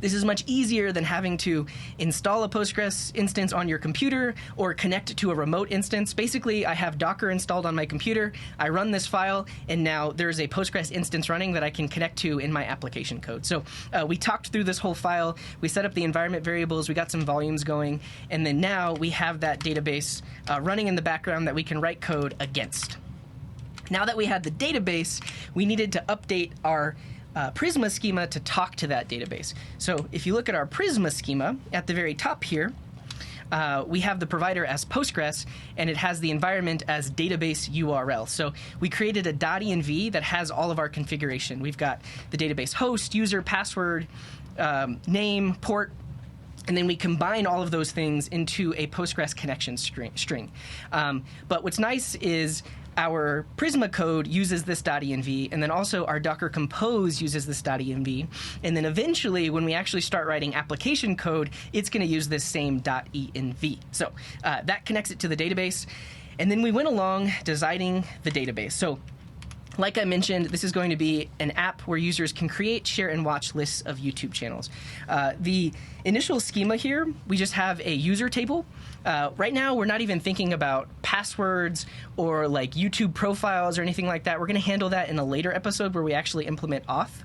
This is much easier than having to install a Postgres instance on your computer or connect to a remote instance. Basically, I have Docker installed on my computer, I run this file, and now there's a Postgres instance running that I can connect to in my application code. So we talked through this whole file, we set up the environment variables, we got some volumes going, and then now we have that database running in the background that we can write code against. Now that we had the database, we needed to update our Prisma schema to talk to that database. So if you look at our Prisma schema at the very top here, we have the provider as Postgres, and it has the environment as database URL. So we created a .env that has all of our configuration. We've got the database host, user, password, name, port, and then we combine all of those things into a Postgres connection string. But what's nice is our Prisma code uses this .env, and then also our Docker Compose uses this .env, and then eventually when we actually start writing application code, it's going to use this same .env. So that connects it to the database, and then we went along designing the database. So like I mentioned, this is going to be an app where users can create, share, and watch lists of YouTube channels. The initial schema here, we just have a user table. Right now, we're not even thinking about passwords or like YouTube profiles or anything like that. We're going to handle that in a later episode where we actually implement auth.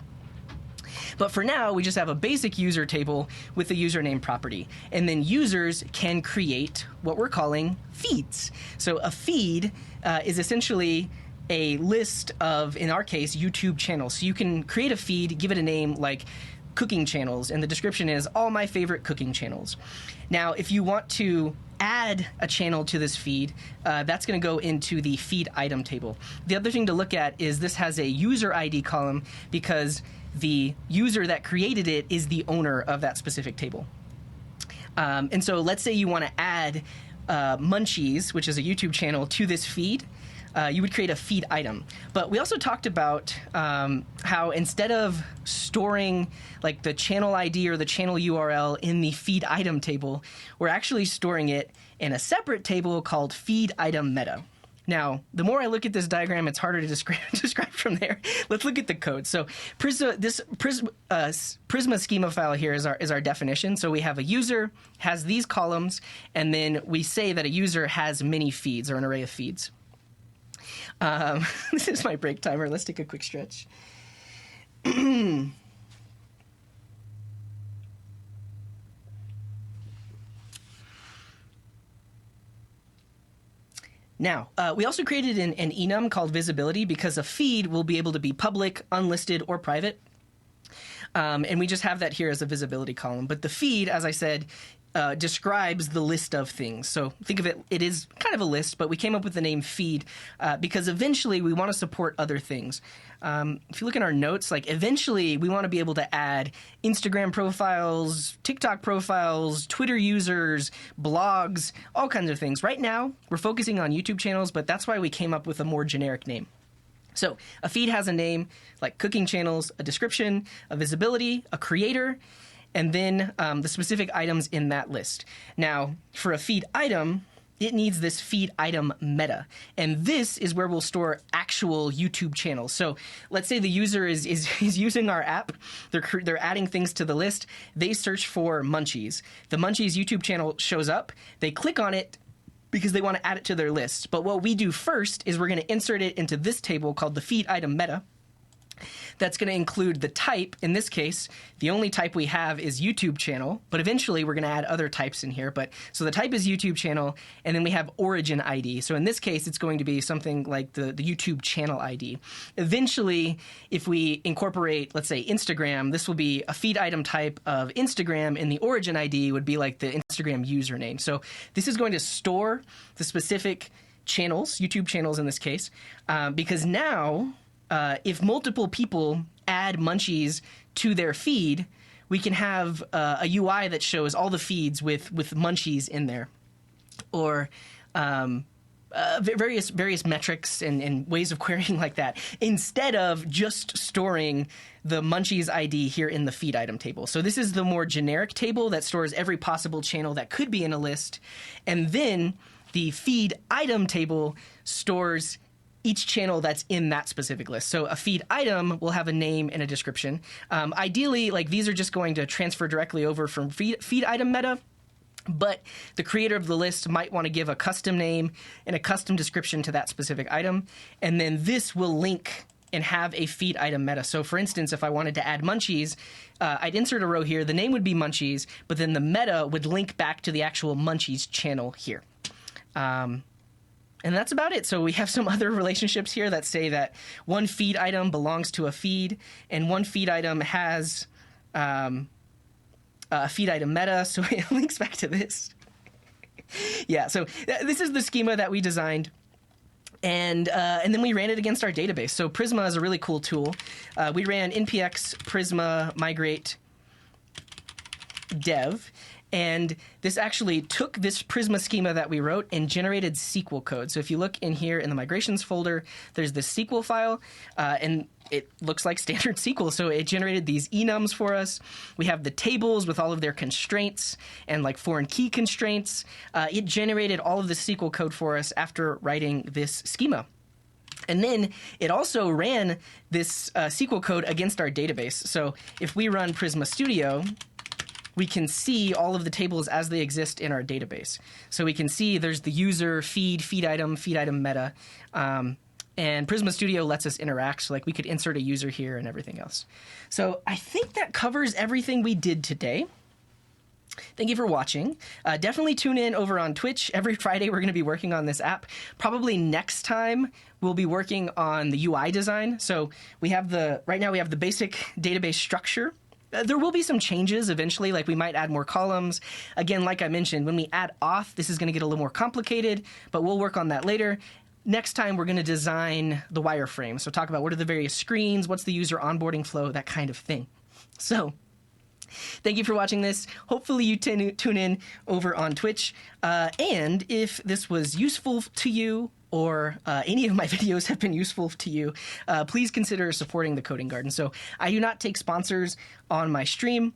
But for now, we just have a basic user table with a username property. And then users can create what we're calling feeds. So a feed is essentially a list of, in our case, YouTube channels. So you can create a feed, give it a name like cooking channels, and the description is all my favorite cooking channels. Now, if you want to add a channel to this feed, that's going to go into the feed item table. The other thing to look at is this has a user ID column because the user that created it is the owner of that specific table. And so let's say you want to add Munchies, which is a YouTube channel, to this feed. You would create a feed item. But we also talked about how instead of storing like the channel ID or the channel URL in the feed item table, we're actually storing it in a separate table called feed item meta. Now, the more I look at this diagram, it's harder to describe from there. Let's look at the code. So Prisma schema file here is our definition. So we have a user, has these columns, and then we say that a user has many feeds or an array of feeds. This is my break timer. Let's take a quick stretch. Now, we also created an enum called visibility because a feed will be able to be public, unlisted, or private. And we just have that here as a visibility column. But the feed, as I said, describes the list of things. So think of it, it is kind of a list, but we came up with the name feed because eventually we want to support other things. If you look in our notes, like eventually we want to be able to add Instagram profiles, TikTok profiles, Twitter users, blogs, all kinds of things. Right now, we're focusing on YouTube channels, but that's why we came up with a more generic name. So a feed has a name like cooking channels, a description, a visibility, a creator, and then the specific items in that list. Now, for a feed item, it needs this feed item meta. And this is where we'll store actual YouTube channels. So let's say the user is using our app. They're adding things to the list. They search for Munchies. The Munchies YouTube channel shows up. They click on it because they want to add it to their list. But what we do first is we're going to insert it into this table called the feed item meta. That's going to include the type. In this case, the only type we have is YouTube channel, but eventually we're going to add other types in here. But so the type is YouTube channel, and then we have origin ID. So in this case, it's going to be something like the YouTube channel ID. Eventually, if we incorporate, let's say, Instagram, this will be a feed item type of Instagram, and the origin ID would be like the Instagram username. So this is going to store the specific channels, YouTube channels in this case, because now if multiple people add Munchies to their feed, we can have a UI that shows all the feeds with Munchies in there, or various metrics and ways of querying like that, instead of just storing the Munchies ID here in the feed item table. So this is the more generic table that stores every possible channel that could be in a list, and then the feed item table stores each channel that's in that specific list. So a feed item will have a name and a description. Ideally, like these are just going to transfer directly over from feed item meta, but the creator of the list might want to give a custom name and a custom description to that specific item. And then this will link and have a feed item meta. So for instance, if I wanted to add Munchies, I'd insert a row here. The name would be Munchies, but then the meta would link back to the actual Munchies channel here. And that's about it. So we have some other relationships here that say that one feed item belongs to a feed, and one feed item has a feed item meta, so it links back to this. Yeah, so this is the schema that we designed. And then we ran it against our database. So Prisma is a really cool tool. We ran npx prisma migrate dev, and this actually took this Prisma schema that we wrote and generated SQL code. So if you look in here in the migrations folder, there's this SQL file, and it looks like standard SQL. So it generated these enums for us. We have the tables with all of their constraints and like foreign key constraints. It generated all of the SQL code for us after writing this schema. And then it also ran this SQL code against our database. So if we run Prisma Studio, we can see all of the tables as they exist in our database. So we can see there's the user, feed item meta, and Prisma Studio lets us interact. So like we could insert a user here and everything else. So I think that covers everything we did today. Thank you for watching. Definitely tune in over on Twitch. Every Friday we're going to be working on this app. Probably next time we'll be working on the UI design. So we have right now we have the basic database structure. There will be some changes eventually, like we might add more columns. Again, like I mentioned, when we add auth, this is going to get a little more complicated, but we'll work on that later. Next time, we're going to design the wireframe. So talk about what are the various screens, what's the user onboarding flow, that kind of thing. So thank you for watching this. Hopefully you tune in over on Twitch. And if this was useful to you, or any of my videos have been useful to you, please consider supporting the Coding Garden. So I do not take sponsors on my stream,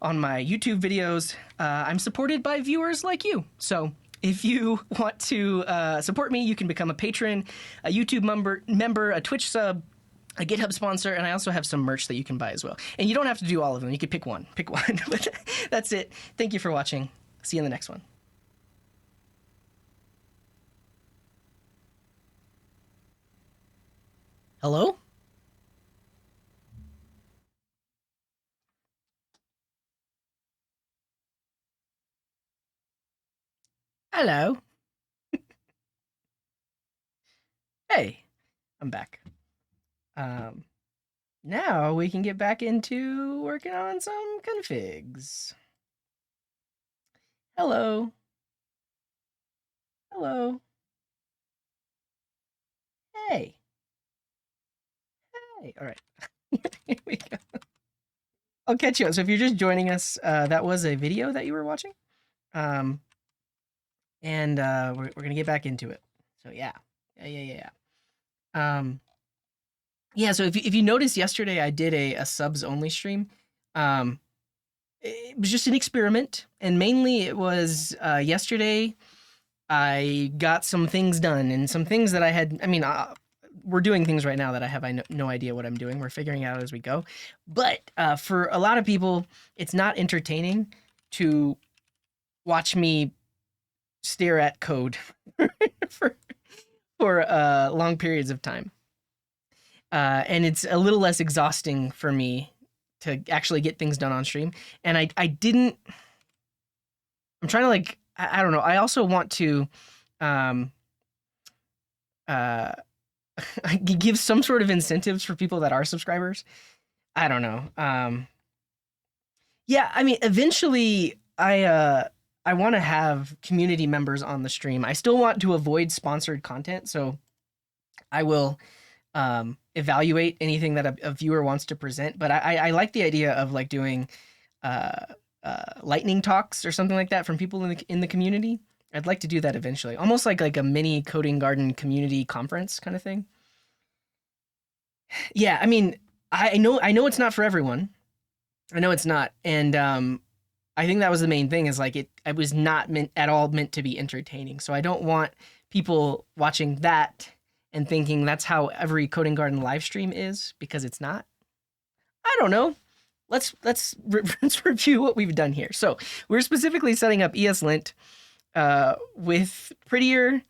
on my YouTube videos. I'm supported by viewers like you. So if you want to support me, you can become a patron, a YouTube member, a Twitch sub, a GitHub sponsor, and I also have some merch that you can buy as well. And you don't have to do all of them. You could pick one. But that's it. Thank you for watching. See you in the next one. Hello? Hello. Hey, I'm back. Now we can get back into working on some configs. Hello. Hello. Hey. Hey. All right. Here we go. I'll catch you up. So if you're just joining us, that was a video that you were watching. And we're going to get back into it. So yeah. Yeah. Yeah, so if you noticed yesterday, I did a subs only stream. Um, it was just an experiment, and mainly it was yesterday. I got some things done, and some things that I had. I mean, we're doing things right now that I have no idea what I'm doing. We're figuring it out as we go. But for a lot of people, it's not entertaining to watch me stare at code for long periods of time. And it's a little less exhausting for me to actually get things done on stream. And I didn't. I'm trying to like I don't know. I also want to um, uh, give some sort of incentives for people that are subscribers. I don't know. Yeah, I mean, eventually, I want to have community members on the stream. I still want to avoid sponsored content, so I will evaluate anything that a viewer wants to present. But I like the idea of like doing uh, lightning talks or something like that from people in the community. I'd like to do that eventually, almost like a mini coding garden community conference kind of thing. Yeah, I mean, I know it's not for everyone. I know it's not, and I think that was the main thing. Is like it was not meant at all meant to be entertaining. So I don't want people watching that and thinking that's how every coding garden live stream is, because it's not. I don't know. Let's review what we've done here. So we're specifically setting up eslint with prettier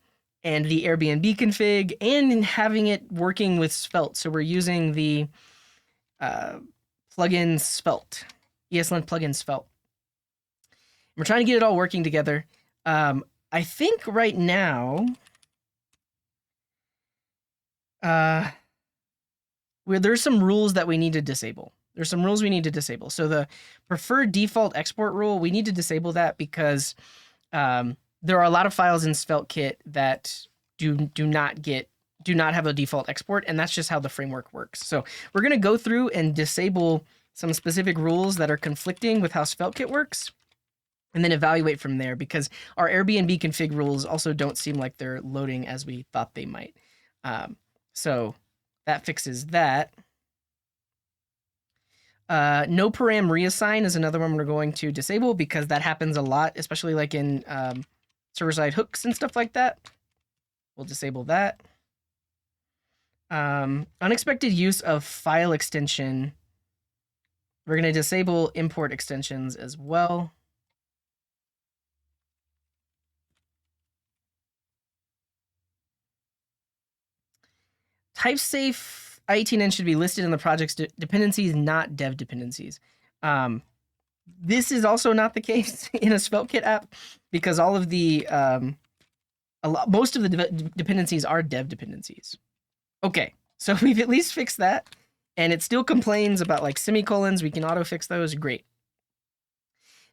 and the Airbnb config, and having it working with Svelte. So we're using the plugin Svelte, eslint plugin Svelte. We're trying to get it all working together. I think right now, where there's some rules that we need to disable. There's some rules we need to disable. So the preferred default export rule, we need to disable that because there are a lot of files in SvelteKit that do not have a default export, and that's just how the framework works. So we're going to go through and disable some specific rules that are conflicting with how SvelteKit works, and then evaluate from there, because our Airbnb config rules also don't seem like they're loading as we thought they might. So that fixes that. No param reassign is another one we're going to disable, because that happens a lot, especially like in server-side hooks and stuff like that. We'll disable that. Unexpected use of file extension. We're going to disable import extensions as well. Type-safe I18N should be listed in the project's dependencies, not dev dependencies. This is also not the case in a SvelteKit app, because all of the most of the dependencies are dev dependencies. Okay, so we've at least fixed that, and it still complains about like semicolons. We can auto fix those. Great.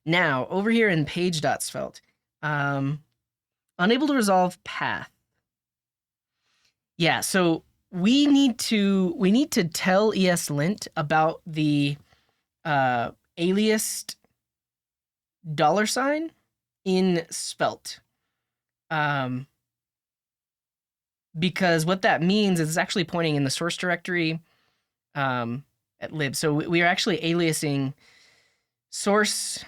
Now over here in page.svelte, unable to resolve path. Yeah, so we need to tell eslint about the aliased $ in Svelte. Because what that means is it's actually pointing in the source directory at lib. So we are actually aliasing source,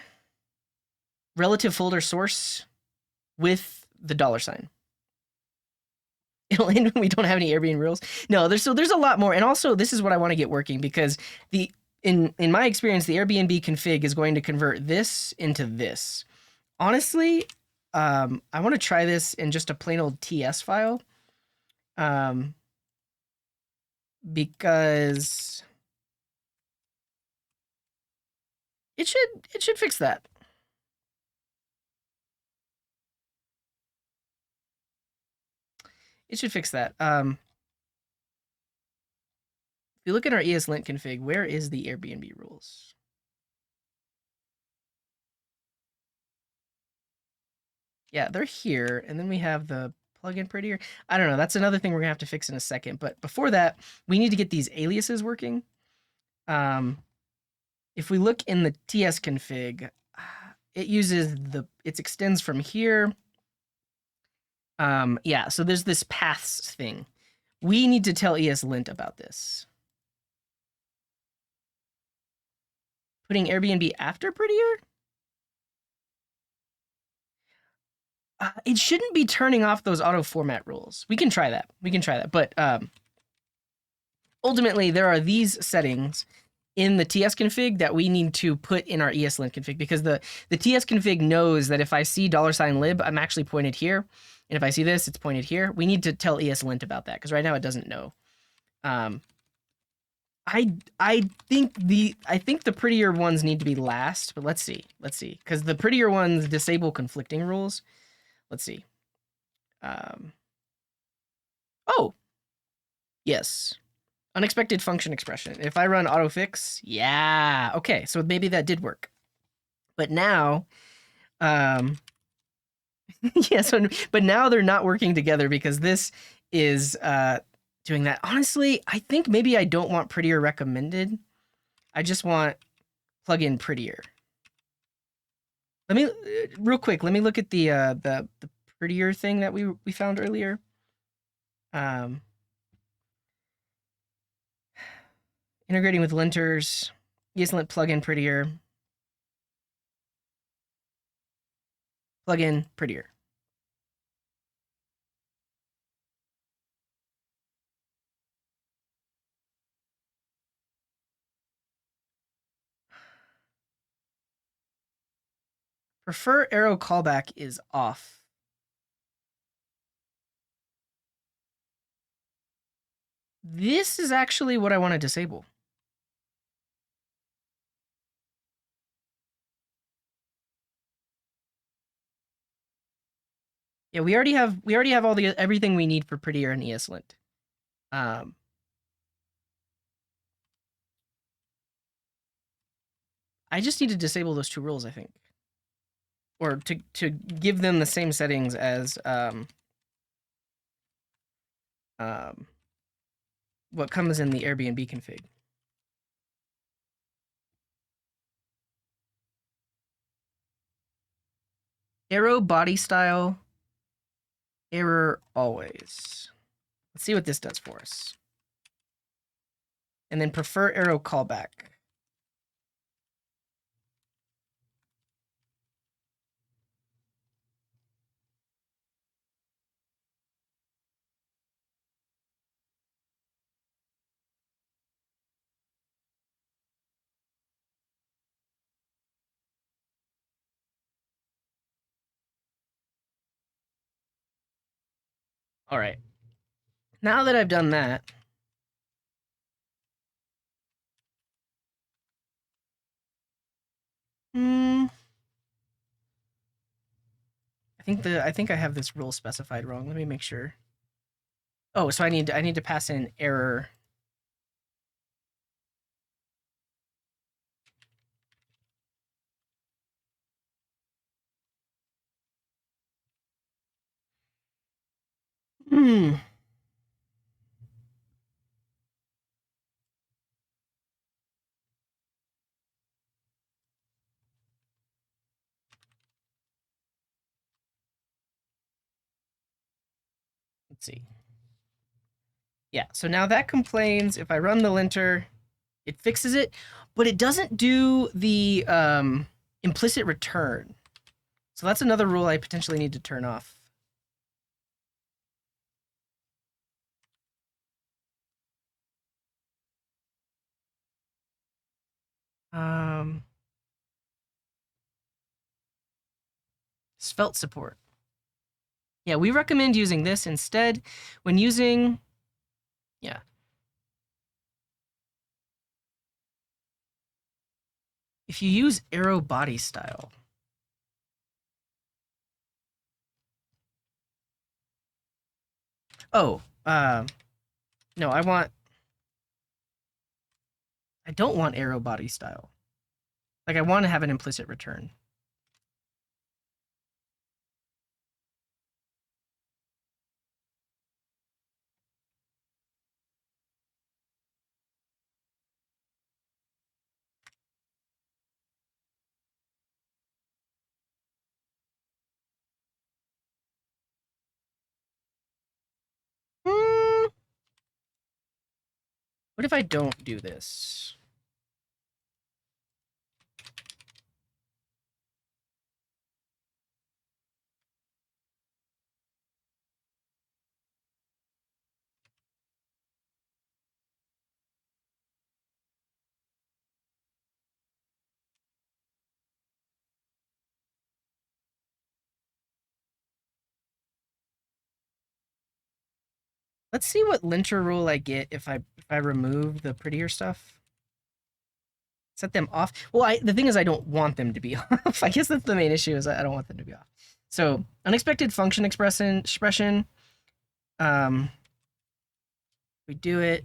relative folder source, with the $. It'll end when we don't have any Airbnb rules. No, there's a lot more. And also, this is what I want to get working, because in my experience, the Airbnb config is going to convert this into this. Honestly, I want to try this in just a plain old TS file, because it should fix that. It should fix that. If you look at our eslint config, where is the Airbnb rules? Yeah, they're here, and then we have the plugin prettier. I don't know. That's another thing we're gonna have to fix in a second. But before that, we need to get these aliases working. If we look in the TS config, it uses it extends from here. Yeah, so there's this paths thing. We need to tell eslint about this. Putting Airbnb after prettier? It shouldn't be turning off those auto format rules. We can try that. But ultimately, there are these settings in the TS config that we need to put in our eslint config because the TS config knows that if I see $lib, I'm actually pointed here. And if I see this, it's pointed here. We need to tell eslint about that because right now it doesn't know. I think the prettier ones need to be last, but let's see. Because the prettier ones disable conflicting rules. Let's see. Oh, yes. Unexpected function expression. If I run autofix, yeah. Okay, so maybe that did work. But now, yeah, but now they're not working together because this is doing that. Honestly, I think maybe I don't want prettier recommended. I just want plugin prettier. Let me real quick. Let me look at the prettier thing that we found earlier. Integrating with linters, eslint plugin prettier, plugin prettier. Prefer arrow callback is off. This is actually what I want to disable. Yeah, we already have all the everything we need for prettier and eslint. I just need to disable those two rules, I think, or to give them the same settings as what comes in the Airbnb config. Arrow body style, error always. Let's see what this does for us. And then prefer arrow callback. All right. Now that I've done that, I think I have this rule specified wrong. Let me make sure. Oh, so I need to pass in error. Hmm. Let's see. Yeah, so now that complains. If I run the linter, it fixes it, but it doesn't do the implicit return. So that's another rule I potentially need to turn off. Svelte support. Yeah, we recommend using this instead when using, yeah. If you use arrow body style. Oh, no, I don't want arrow body style. Like I want to have an implicit return. What if I don't do this? Let's see what linter rule I get if I remove the prettier stuff. Set them off. Well, the thing is, I don't want them to be off. I guess that's the main issue, is I don't want them to be off. So unexpected function expression. We do it.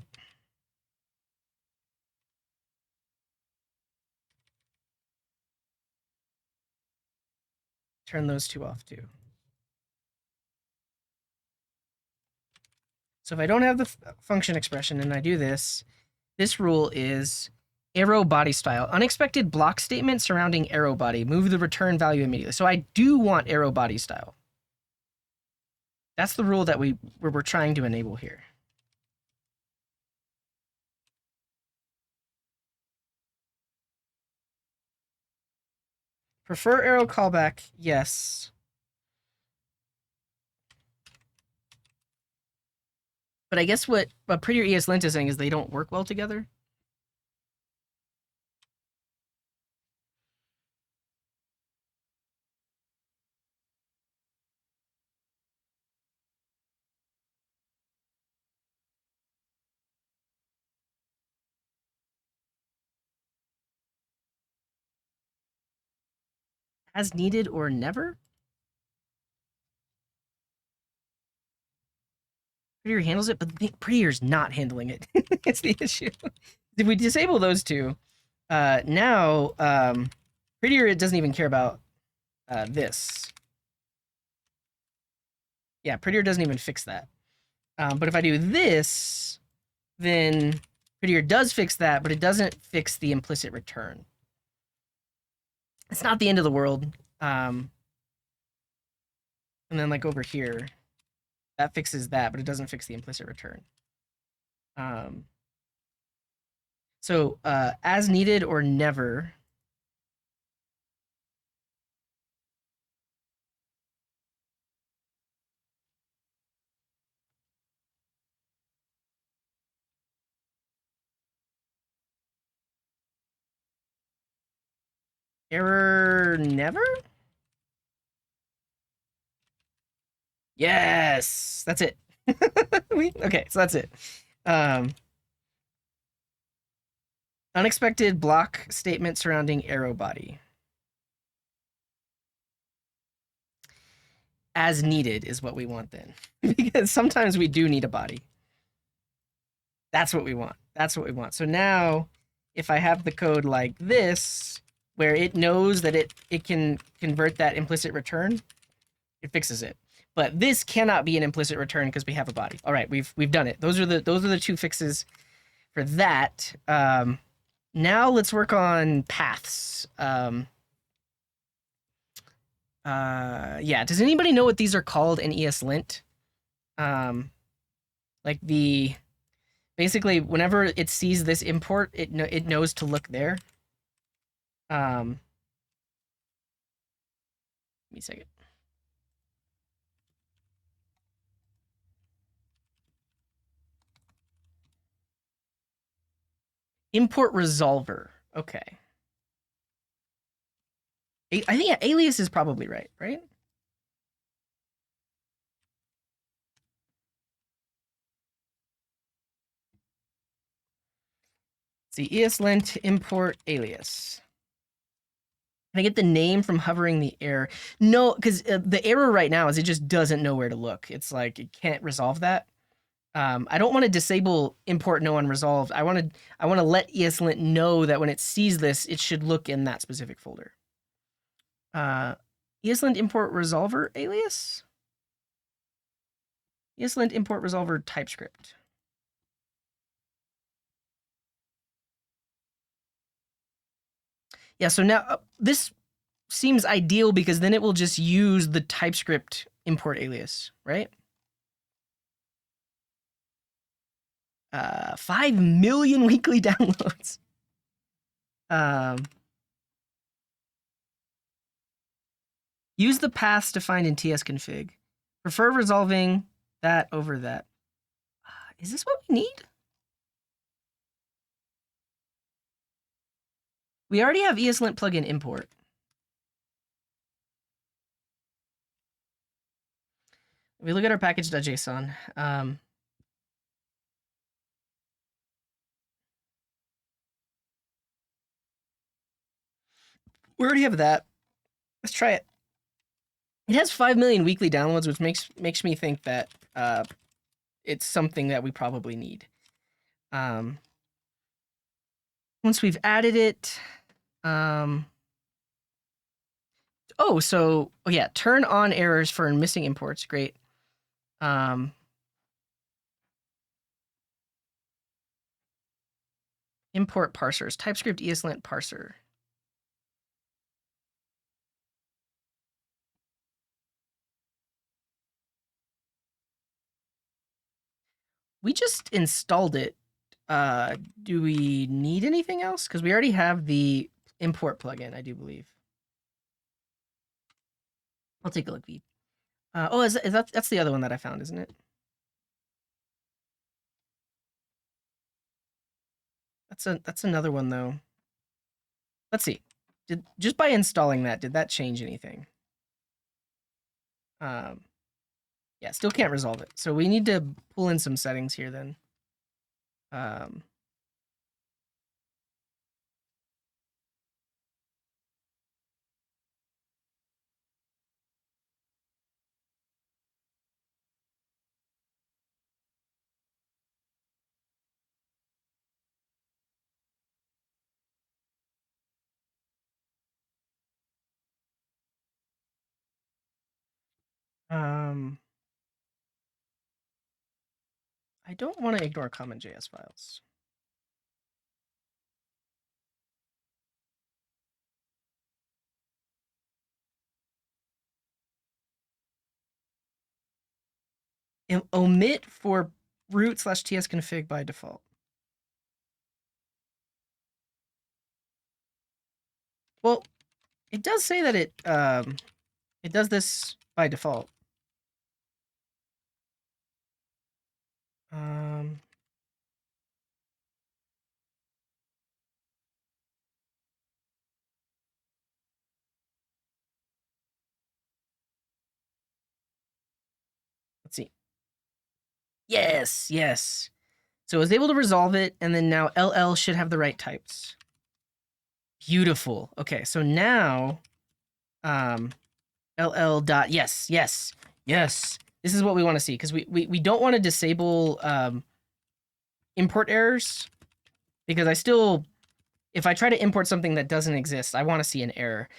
Turn those two off too. So if I don't have the function expression and I do this, this rule is arrow body style. Unexpected block statement surrounding arrow body. Move the return value immediately. So I do want arrow body style. That's the rule that we're trying to enable here. Prefer arrow callback, yes. But I guess what prettier eslint is saying is they don't work well together. As needed or never? Prettier handles it, but Prettier's not handling it. It's the issue. If we disable those two, now Prettier, it doesn't even care about this. Yeah, Prettier doesn't even fix that. But if I do this, then Prettier does fix that, but it doesn't fix the implicit return. It's not the end of the world. And then like over here, that fixes that, but it doesn't fix the implicit return. So as needed or never. Error never? Yes, that's it. Okay, so that's it. Unexpected block statement surrounding arrow body. As needed is what we want then. Because sometimes we do need a body. That's what we want. That's what we want. So now, if I have the code like this, where it knows that it can convert that implicit return, it fixes it. But this cannot be an implicit return because we have a body. All right, we've done it. Those are the two fixes for that. Now let's work on paths. Yeah. Does anybody know what these are called in eslint? Like basically whenever it sees this import, it knows to look there. Give me a second. Import resolver. Okay. I think alias is probably right? See, eslint import alias. Can I get the name from hovering the error? No, because the error right now is it just doesn't know where to look. It's like it can't resolve that. I don't want to disable import no unresolved. I want to let eslint know that when it sees this, it should look in that specific folder. Eslint import resolver alias. Eslint import resolver TypeScript. Yeah, so now this seems ideal because then it will just use the TypeScript import alias, right? 5 million weekly downloads. Use the paths defined in tsconfig. Prefer resolving that over that. Is this what we need? We already have eslint plugin import. If we look at our package.json, We already have that. Let's try it. It has 5 million weekly downloads, which makes me think that it's something that we probably need. Once we've added it, yeah, turn on errors for missing imports. Great. Import parsers, TypeScript eslint parser. We just installed it. Do we need anything else? Because we already have the import plugin, I do believe. I'll take a look. Is that's the other one that I found, isn't it? That's another one though. Let's see. Just by installing that, did that change anything? Yeah, still can't resolve it. So we need to pull in some settings here then. Um, um, I don't want to ignore common JS files. Omit for root/tsconfig by default. Well, it does say that it does this by default. Let's see. Yes, yes. So I was able to resolve it, and then now LL should have the right types. Beautiful. Okay, so now LL dot yes. This is what we want to see because we don't want to disable import errors because if I try to import something that doesn't exist, I want to see an error.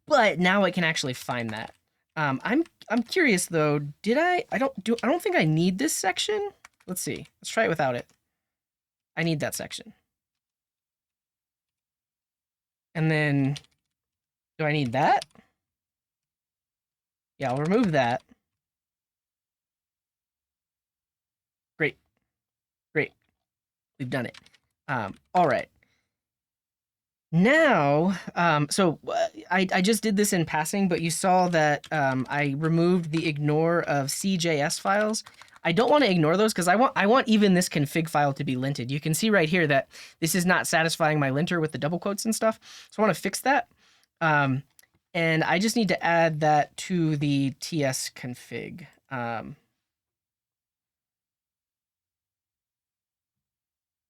But now I can actually find that. I'm curious though. I don't think I need this section. Let's see. Let's try it without it. I need that section. And then do I need that? Yeah, I'll remove that. Great. We've done it. All right. Now, I just did this in passing, but you saw that I removed the ignore of CJS files. I don't want to ignore those because I want even this config file to be linted. You can see right here that this is not satisfying my linter with the double quotes and stuff. So I want to fix that. And I just need to add that to the TS config.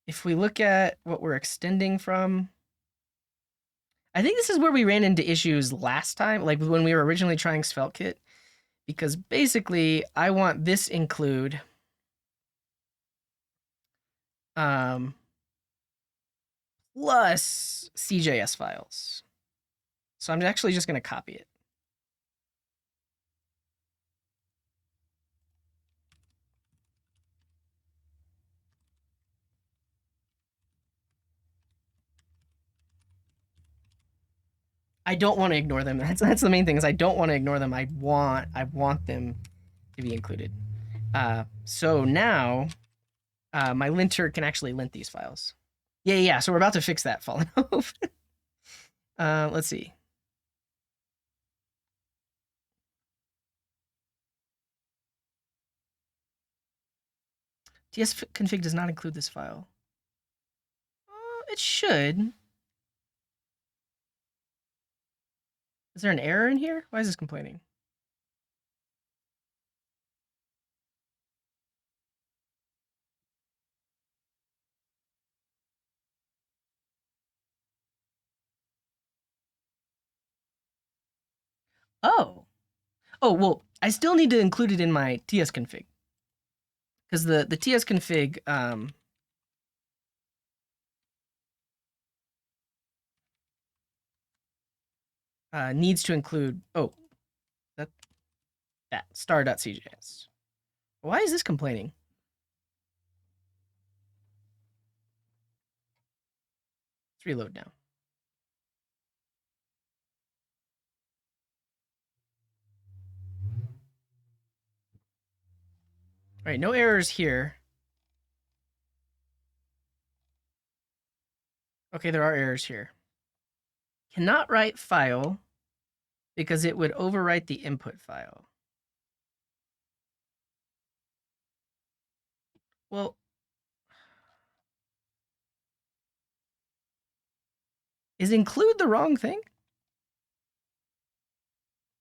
If we look at what we're extending from, I think this is where we ran into issues last time, like when we were originally trying SvelteKit, because basically I want this include plus CJS files. So I'm actually just going to copy it. I don't want to ignore them. That's the main thing is I don't want to ignore them. I want them to be included. So now my linter can actually lint these files. Yeah. So we're about to fix that falling off. Let's see. tsconfig does not include this file. It should. Is there an error in here? Why is this complaining? Oh. Oh, well, I still need to include it in my TS config. Because the TS config needs to include, that star.cjs. Why is this complaining? Let's reload now. All right, no errors here. Okay, there are errors here. Cannot write file because it would overwrite the input file. Well, is include the wrong thing?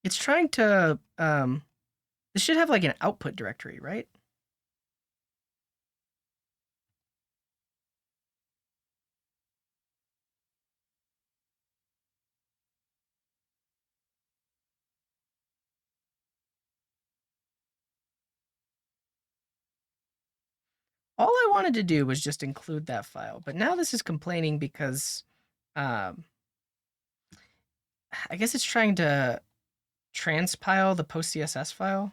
It's trying to, this should have like an output directory, right? All I wanted to do was just include that file, but now this is complaining because, I guess it's trying to transpile the post CSS file.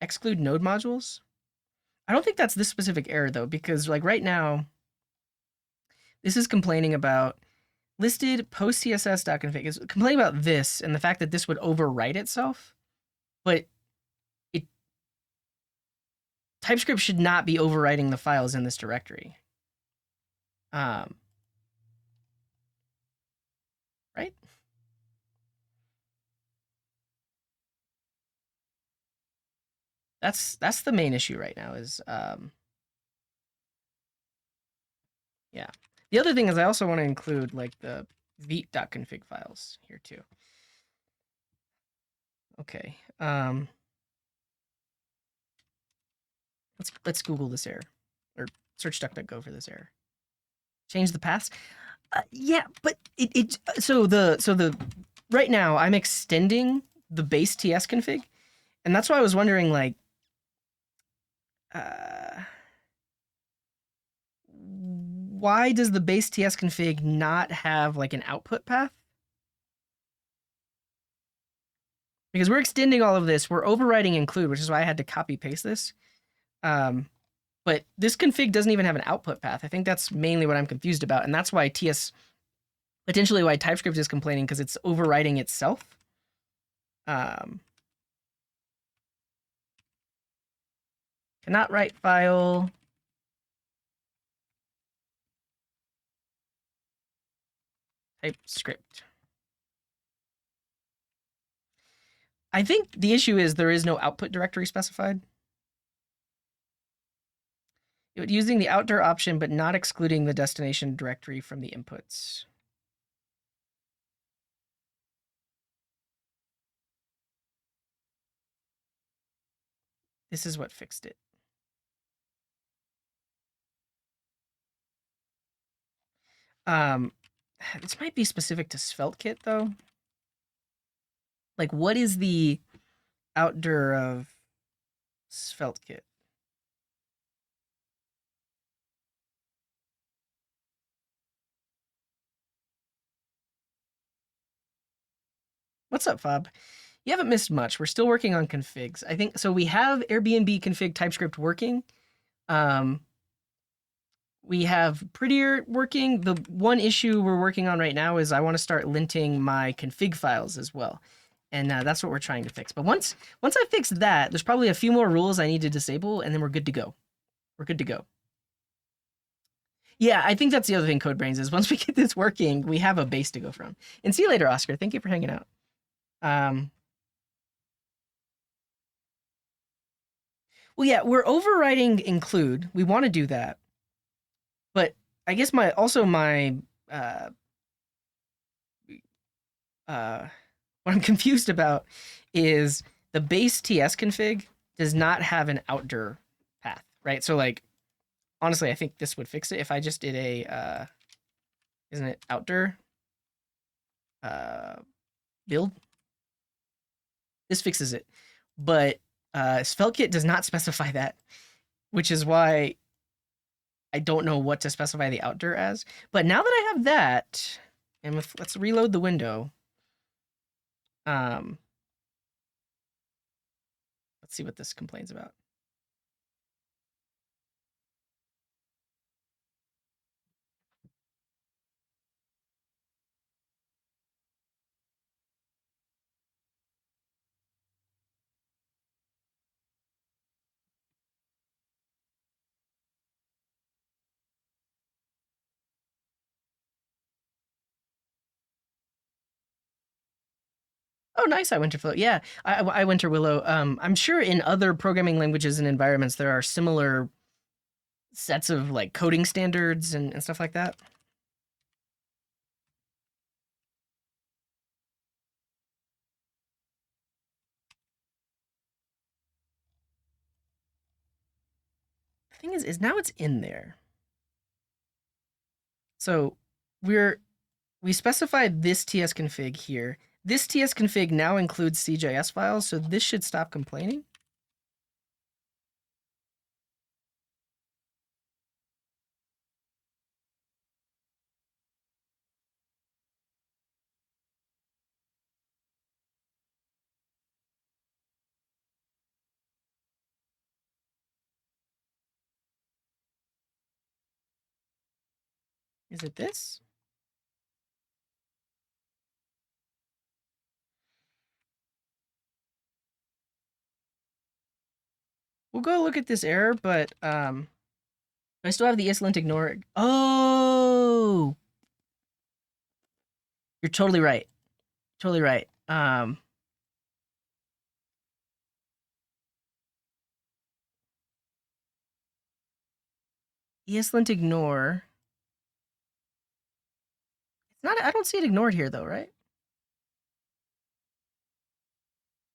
Exclude node modules. I don't think that's this specific error though, because like right now, this is complaining about listed post CSS.config. It's complaining about this and the fact that this would overwrite itself, but TypeScript should not be overwriting the files in this directory. Right? That's the main issue right now is, yeah. The other thing is I also want to include like the veet.config files here too. Okay. Let's Google this error or search DuckDuckGo for this error. Change the paths. Yeah, but so the right now I'm extending the base TS config, and that's why I was wondering like, why does the base TS config not have like an output path? Because we're extending all of this, we're overriding include, which is why I had to copy paste this. But this config doesn't even have an output path. I think that's mainly what I'm confused about, and that's why potentially why TypeScript is complaining, because it's overriding itself. Cannot write file. TypeScript. I think the issue is there is no output directory specified. Using the outdoor option, but not excluding the destination directory from the inputs. This is what fixed it. This might be specific to SvelteKit though. Like, what is the outdoor of SvelteKit? What's up, Fob? You haven't missed much. We're still working on configs. I think so. We have Airbnb config TypeScript working. We have Prettier working. The one issue we're working on right now is I want to start linting my config files as well. And that's what we're trying to fix. But once I fix that, there's probably a few more rules I need to disable, and then we're good to go. We're good to go. Yeah, I think that's the other thing, CodeBrains, is once we get this working, we have a base to go from. And see you later, Oscar. Thank you for hanging out. Well, yeah, we're overriding include. We want to do that. But I guess what I'm confused about is the base TS config does not have an outdoor path, right? So like, honestly, I think this would fix it if I just did a, isn't it outdoor? build. This fixes it. But SvelteKit does not specify that, which is why I don't know what to specify the outdir as. But now that I have that, and let's reload the window. Let's see what this complains about. Oh, nice. I Winterflow. Yeah, I Winter Willow. I'm sure in other programming languages and environments there are similar sets of like coding standards and stuff like that. The thing is now it's in there. So we specified this tsconfig here. This tsconfig now includes CJS files, so this should stop complaining. Is it this? We'll go look at this error, but I still have the eslint ignore. Oh, you're totally right. Totally right. Eslint ignore. It's not. I don't see it ignored here though, right?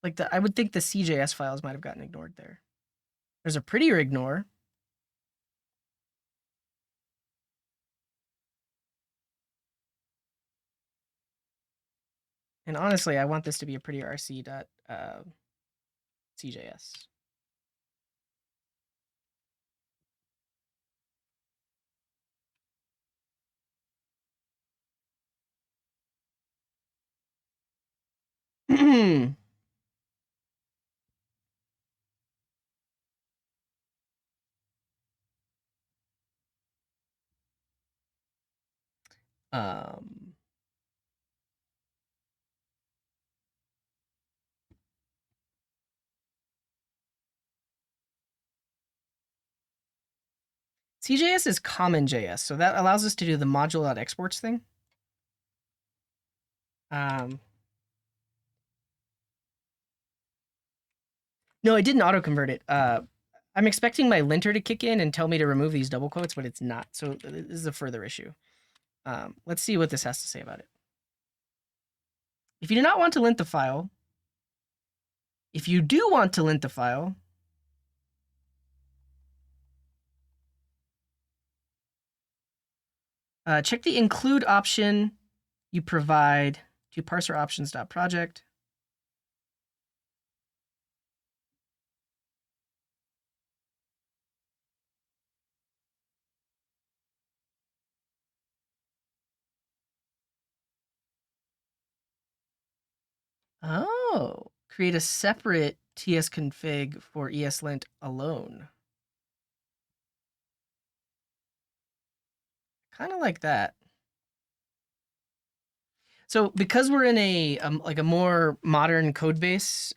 Like I would think the CJS files might have gotten ignored there. There's a prettier ignore. And honestly, I want this to be a prettier RC dot CJS. um, CJS is common JS, so that allows us to do the module.exports thing. No, it didn't auto-convert it. I'm expecting my linter to kick in and tell me to remove these double quotes, but it's not. So this is a further issue. Let's see what this has to say about it. If you do not want to lint the file, if you do want to lint the file, check the include option you provide to parser options.project. Oh, create a separate tsconfig for eslint alone. Kind of like that. So because we're in a like a more modern code base,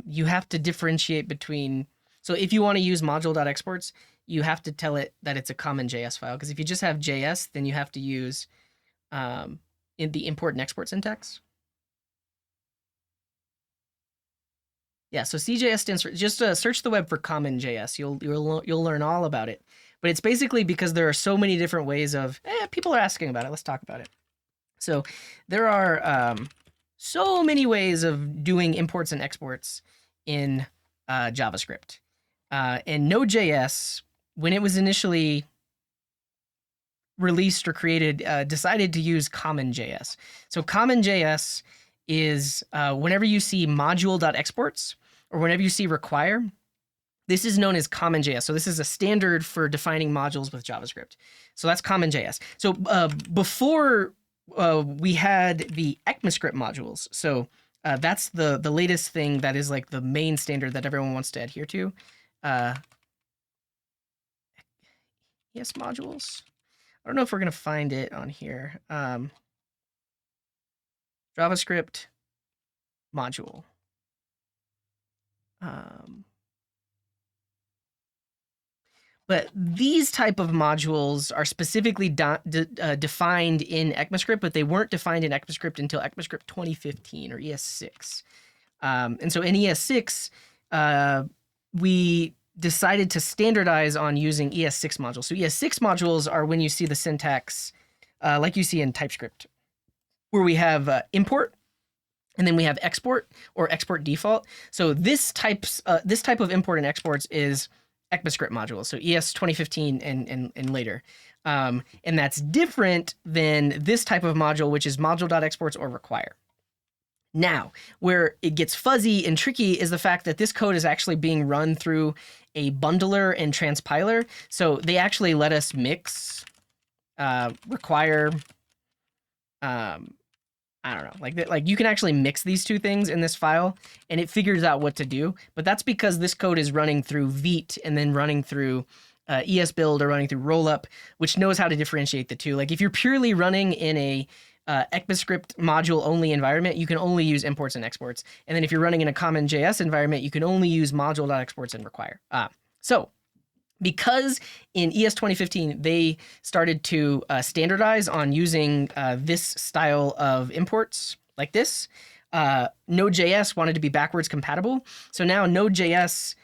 you have to differentiate between. So if you want to use module.exports, you have to tell it that it's a common JS file. Because if you just have JS, then you have to use in the import and export syntax. Yeah, so CJS stands for just search the web for common JS. You'll learn all about it. But it's basically because there are so many different ways of people are asking about it. Let's talk about it. So there are so many ways of doing imports and exports in JavaScript. And Node.js, when it was initially released or created, decided to use common JS. So common JS is whenever you see module.exports or whenever you see require, this is known as CommonJS. So this is a standard for defining modules with JavaScript. So that's CommonJS. So before we had the ECMAScript modules. So that's the latest thing that is like the main standard that everyone wants to adhere to. ES modules. I don't know if we're going to find it on here. JavaScript module. But these type of modules are specifically defined in ECMAScript, but they weren't defined in ECMAScript until ECMAScript 2015 or ES6. And so in ES6, we decided to standardize on using ES6 modules. So ES6 modules are when you see the syntax like you see in TypeScript, where we have import, and then we have export or export default. So this type of import and exports is ECMAScript modules, so ES 2015 and later. And that's different than this type of module, which is module.exports or require. Now, where it gets fuzzy and tricky is the fact that this code is actually being run through a bundler and transpiler. So they actually let us mix, require, I don't know, like you can actually mix these two things in this file and it figures out what to do. But that's because this code is running through Vite and then running through ESBuild or running through Rollup, which knows how to differentiate the two. Like if you're purely running in a ECMAScript module only environment, you can only use imports and exports. And then if you're running in a CommonJS environment, you can only use module.exports and require. So because in ES 2015, they started to standardize on using this style of imports like this, Node.js wanted to be backwards compatible. So now Node.js,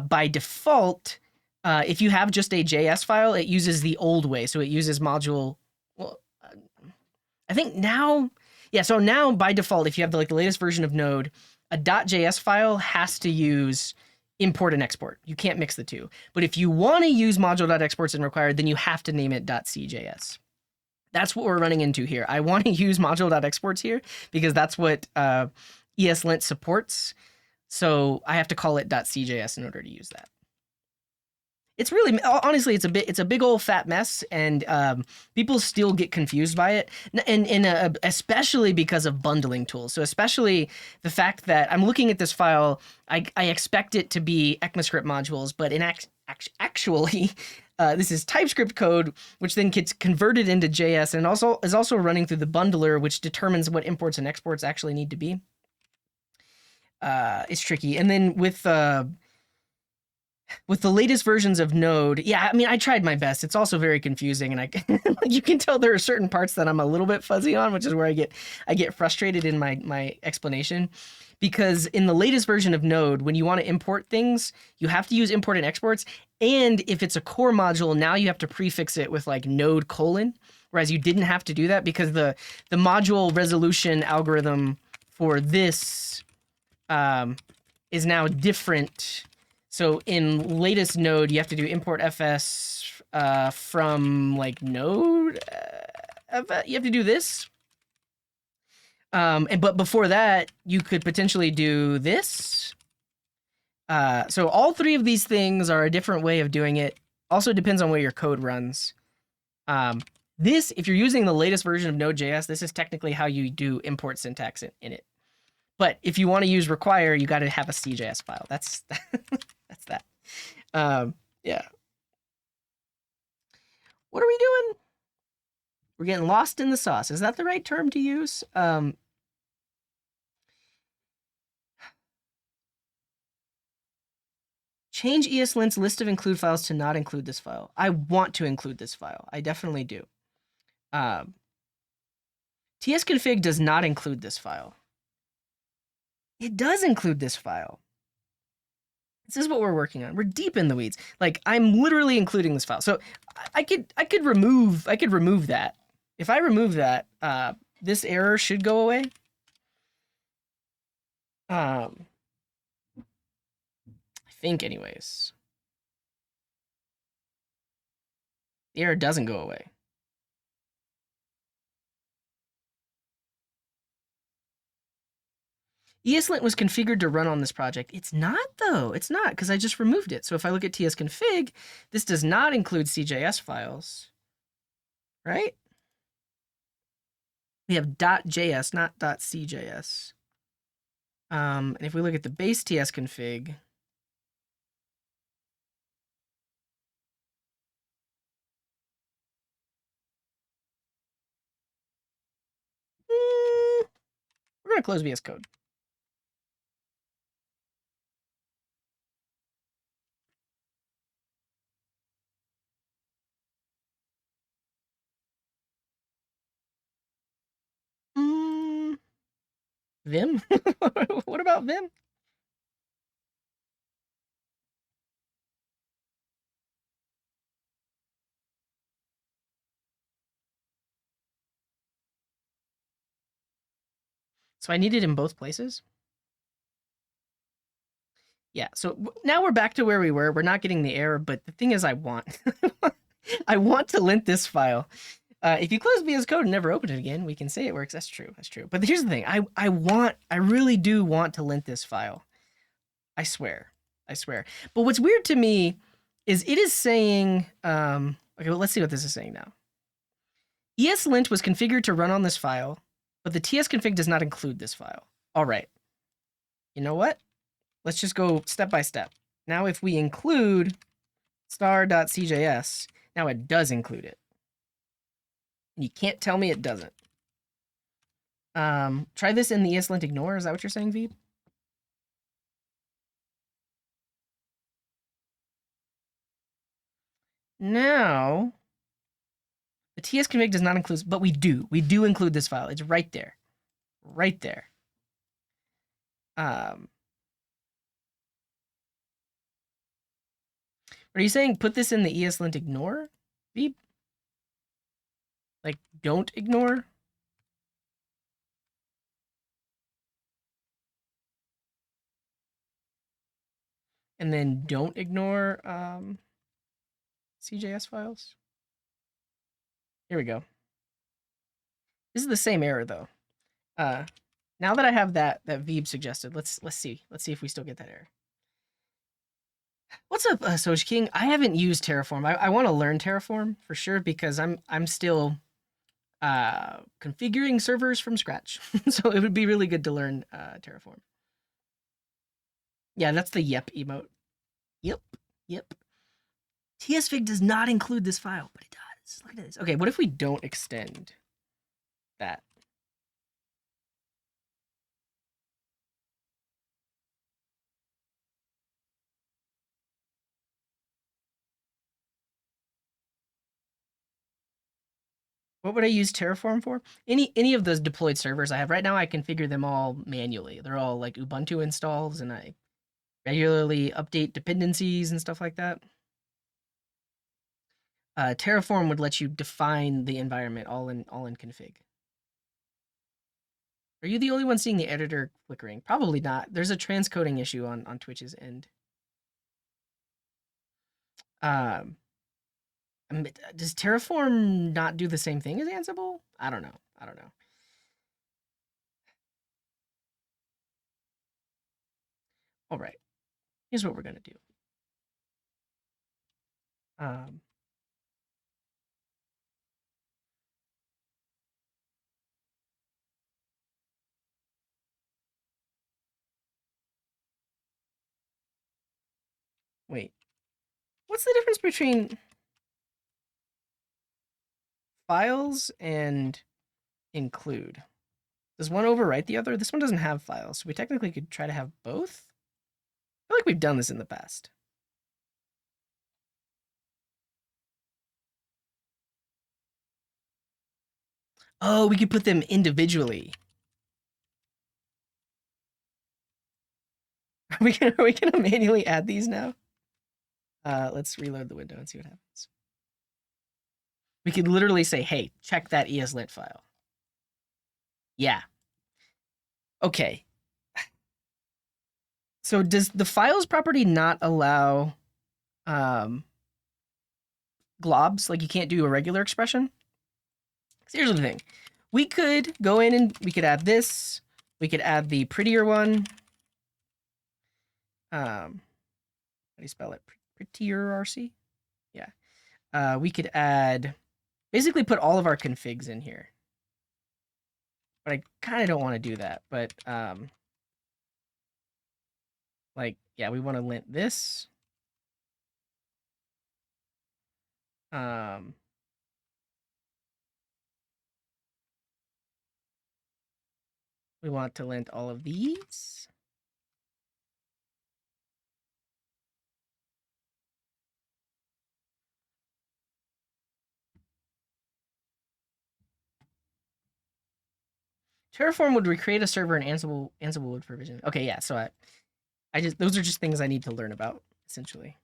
by default, if you have just a JS file, it uses the old way. So it uses module, well, I think now, yeah, so now by default, if you have the latest version of Node, a .js file has to use import and export. You can't mix the two. But if you want to use module.exports and require, then you have to name it .cjs. That's what we're running into here. I want to use module.exports here because that's what eslint supports. So I have to call it .cjs in order to use that. It's really, honestly, it's a big old fat mess, and people still get confused by it, and especially because of bundling tools. So especially the fact that I'm looking at this file, I expect it to be ECMAScript modules, but in actually, this is TypeScript code, which then gets converted into JS, and also is also running through the bundler, which determines what imports and exports actually need to be. It's tricky, and then with the latest versions of Node, yeah, I mean, I tried my best. It's also very confusing, and you can tell there are certain parts that I'm a little bit fuzzy on, which is where I get frustrated in my explanation. Because in the latest version of Node, when you want to import things, you have to use import and exports. And if it's a core module, now you have to prefix it with like node : whereas you didn't have to do that because the module resolution algorithm for this is now different. So in latest Node, you have to do import fs from like Node. You have to do this. But before that, you could potentially do this. So all three of these things are a different way of doing it. Also depends on where your code runs. This, if you're using the latest version of Node.js, this is technically how you do import syntax in it. But if you want to use require, you got to have a CJS file. That's that's that. Yeah. What are we doing? We're getting lost in the sauce. Is that the right term to use? Change eslint's list of include files to not include this file. I want to include this file. I definitely do. tsconfig does not include this file. It does include this file. This is what we're working on. We're deep in the weeds. Like I'm literally including this file. So I could remove that. If I remove that, this error should go away. I think anyways. The error doesn't go away. eslint was configured to run on this project. It's not, though. It's not, because I just removed it. So if I look at tsconfig, this does not include CJS files, right? We have .js, not .cjs. And if we look at the base tsconfig, we're going to close VS Code. Vim? What about Vim? So I need it in both places? Yeah, so now we're back to where we were. We're not getting the error, but the thing is I want I want to lint this file. If you close VS Code and never open it again, we can say it works. That's true. That's true. But here's the thing. I really do want to lint this file. I swear. I swear. But what's weird to me is it is saying, okay, well, let's see what this is saying now. eslint was configured to run on this file, but the tsconfig does not include this file. All right. You know what? Let's just go step by step. Now, if we include star.cjs, now it does include it. And you can't tell me it doesn't. Try this in the eslint ignore. Is that what you're saying, Veeb? Now, the tsconfig does not include, but we do. We do include this file. It's right there. Right there. Are you saying put this in the eslint ignore, Veeb? Like, don't ignore? And then don't ignore CJS files? Here we go. This is the same error, though. Now that I have that Veeb suggested, let's see. Let's see if we still get that error. What's up, Soj King? I haven't used Terraform. I want to learn Terraform for sure because I'm still configuring servers from scratch. So it would be really good to learn Terraform. Yeah, that's the yep emote. Yep. tsfig does not include this file, but it does. Look at this. Okay, what if we don't extend that? What would I use Terraform for? Any of those deployed servers I have right now, I configure them all manually. They're all like Ubuntu installs, and I regularly update dependencies and stuff like that. Terraform would let you define the environment all in config. Are you the only one seeing the editor flickering? Probably not. There's a transcoding issue on Twitch's end. Does Terraform not do the same thing as Ansible? I don't know. All right. Here's what we're gonna do. Wait. What's the difference between files and include? Does one overwrite the other? This one doesn't have files, so we technically could try to have both. I feel like we've done this in the past. Oh, we could put them individually. Are we gonna manually add these now? Let's reload the window and see what happens. We could literally say, hey, check that eslint file. Yeah. Okay. So does the files property not allow globs? Like you can't do a regular expression? So here's the thing. We could go in and we could add this, We could add the prettier one. How do you spell it? Prettier RC? Yeah. We could add, basically put all of our configs in here. But I kind of don't want to do that. But, like, yeah, we want to lint this. We want to lint all of these. Terraform would recreate a server in Ansible would provision. Okay, yeah. So I just, those are just things I need to learn about essentially.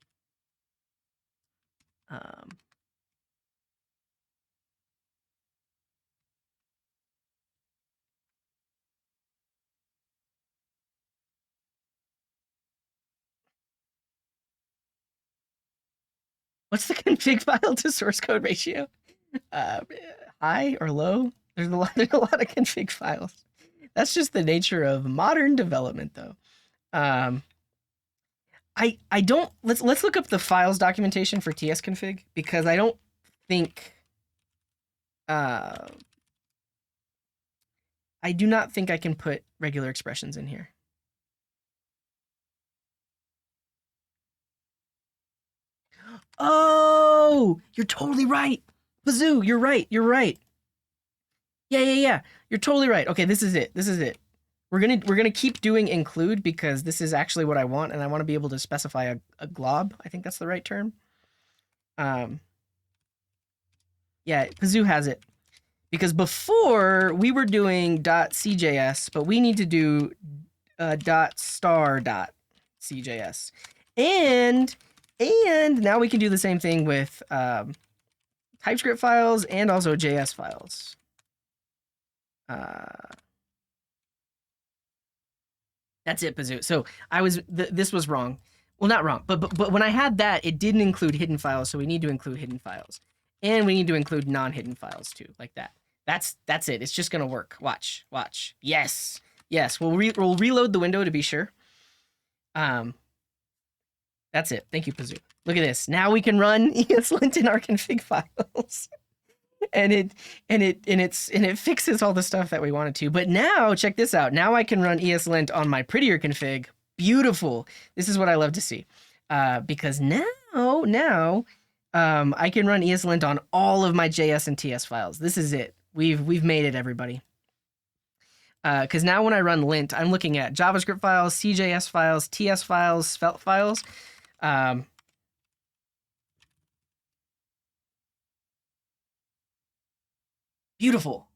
What's the config file to source code ratio? High or low? There's a lot of config files. That's just the nature of modern development, though. I don't, let's look up the files documentation for tsconfig, because I don't think I do not think I can put regular expressions in here. Oh, you're totally right. Bazoo, you're right. You're right. Yeah. You're totally right. Okay, this is it. We're gonna keep doing include, because this is actually what I want, and I want to be able to specify a glob. I think that's the right term. Yeah, Bazoo has it. Because before we were doing .cjs, but we need to do .star.cjs. And now we can do the same thing with TypeScript files and also JS files. That's it, Bazoo. So I was this was wrong. Well, not wrong, but when I had that, it didn't include hidden files, so we need to include hidden files, and we need to include non-hidden files too, like that. That's it. It's just gonna work. Watch. Yes. We'll reload the window to be sure. That's it. Thank you, Bazoo. Look at this. Now we can run eslint in our config files. and it fixes all the stuff that we wanted to. But now, check this out. Now I can run eslint on my prettier config. Beautiful. This is what I love to see. Because now I can run eslint on all of my JS and TS files. This is it. We've made it, everybody. Because now when I run lint, I'm looking at JavaScript files, CJS files, TS files, Svelte files. Beautiful.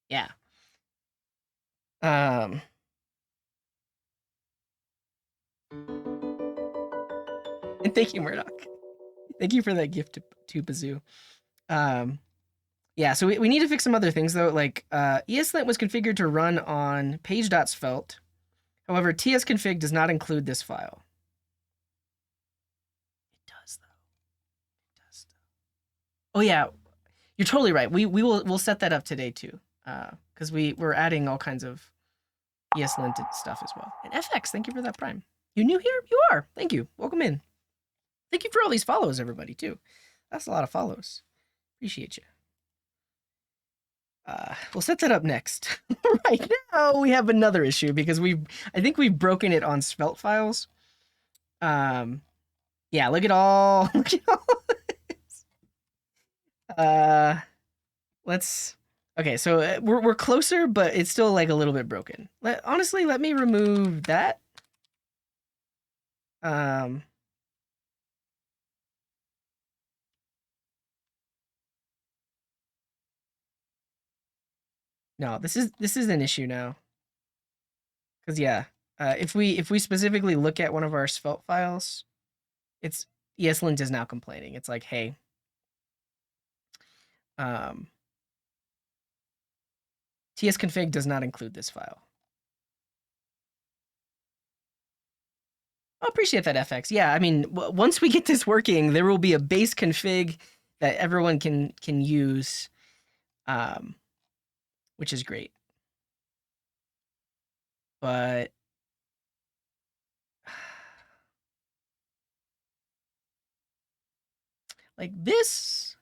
Yeah. And thank you, Murdoch. Thank you for that gift to Bazoo. Yeah, so we need to fix some other things, though. Like, eslint was configured to run on page.svelte. However, tsconfig does not include this file. It does, though. Oh, yeah. You're totally right. We'll set that up today, too. Because we're adding all kinds of eslint stuff as well. And FX, thank you for that prime. You new here? You are. Thank you. Welcome in. Thank you for all these follows, everybody, too. That's a lot of follows. Appreciate you. We'll set that up next. Right now, we have another issue because I think we've broken it on Svelte files. Yeah, look at all this. Okay, so we're closer, but it's still like a little bit broken. Honestly, let me remove that. No, this is an issue now. Because yeah, if we specifically look at one of our Svelte files, it's eslint is now complaining. It's like, hey, tsconfig does not include this file. I appreciate that, FX. Yeah, I mean, once we get this working, there will be a base config that everyone can use, which is great. but like this.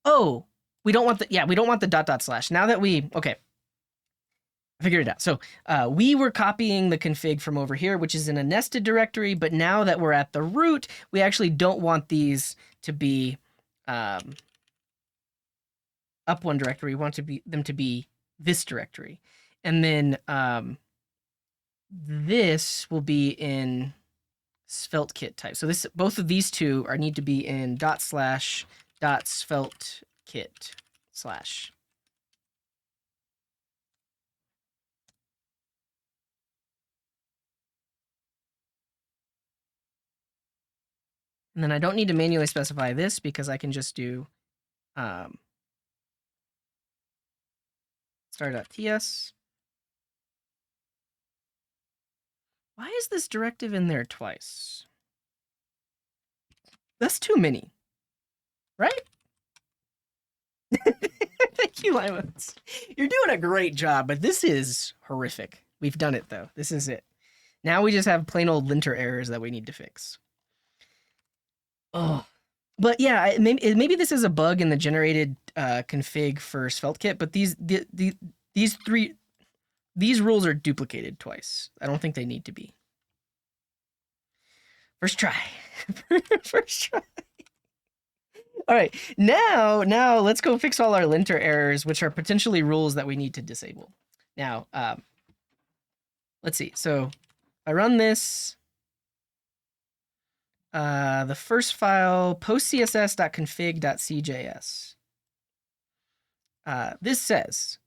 Oh, we don't want we don't want the dot dot slash. Now that okay, I figured it out. So we were copying the config from over here, which is in a nested directory, but now that we're at the root, we actually don't want these to be up one directory. We want them to be this directory. And then this will be in SvelteKit type. So both of these two need to be in ./.SvelteKit/. And then I don't need to manually specify this because I can just do star.ts. Why is this directive in there twice? That's too many, right? Thank you, Limos. You're doing a great job, but this is horrific. We've done it, though. This is it. Now we just have plain old linter errors that we need to fix. Oh. But yeah, maybe this is a bug in the generated config for SvelteKit, but these rules are duplicated twice. I don't think they need to be. First try. First try. All right, now let's go fix all our linter errors, which are potentially rules that we need to disable. Now, let's see. So I run this. The first file, postcss.config.cjs. This says,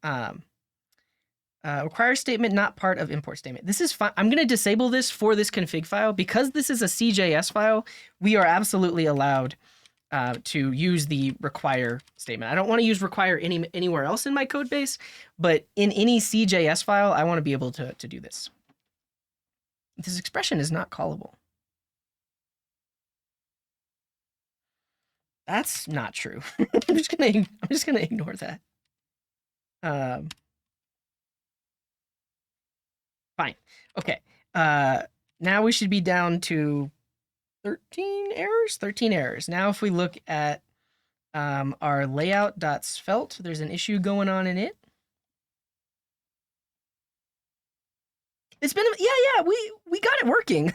require statement not part of import statement. This is fine. I'm going to disable this for this config file. Because this is a CJS file, we are absolutely allowed to use the require statement. I don't want to use require anywhere else in my code base, but in any CJS file, I want to be able to do this. This expression is not callable. That's not true. I'm just gonna ignore that. Fine. Okay. Now we should be down to 13 errors. 13 errors. Now, if we look at our layout.svelte, there's an issue going on in it. It's been we got it working.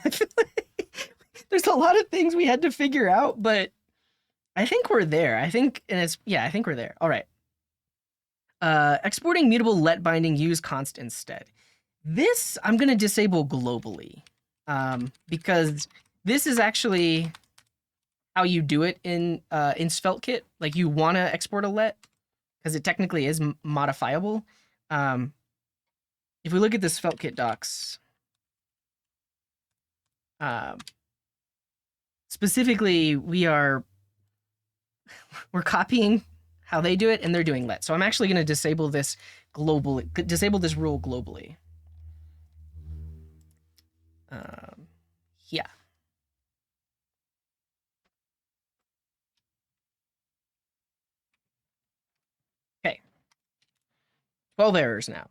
There's a lot of things we had to figure out, but I think we're there. I think we're there. All right. Exporting mutable let binding, use const instead. This I'm going to disable globally because this is actually how you do it in SvelteKit. Like, you want to export a let because it technically is modifiable. If we look at the SvelteKit docs, specifically, we're copying how they do it, and they're doing let. So I'm actually going to disable this globally. Disable this rule globally. Yeah. Okay. 12 errors now.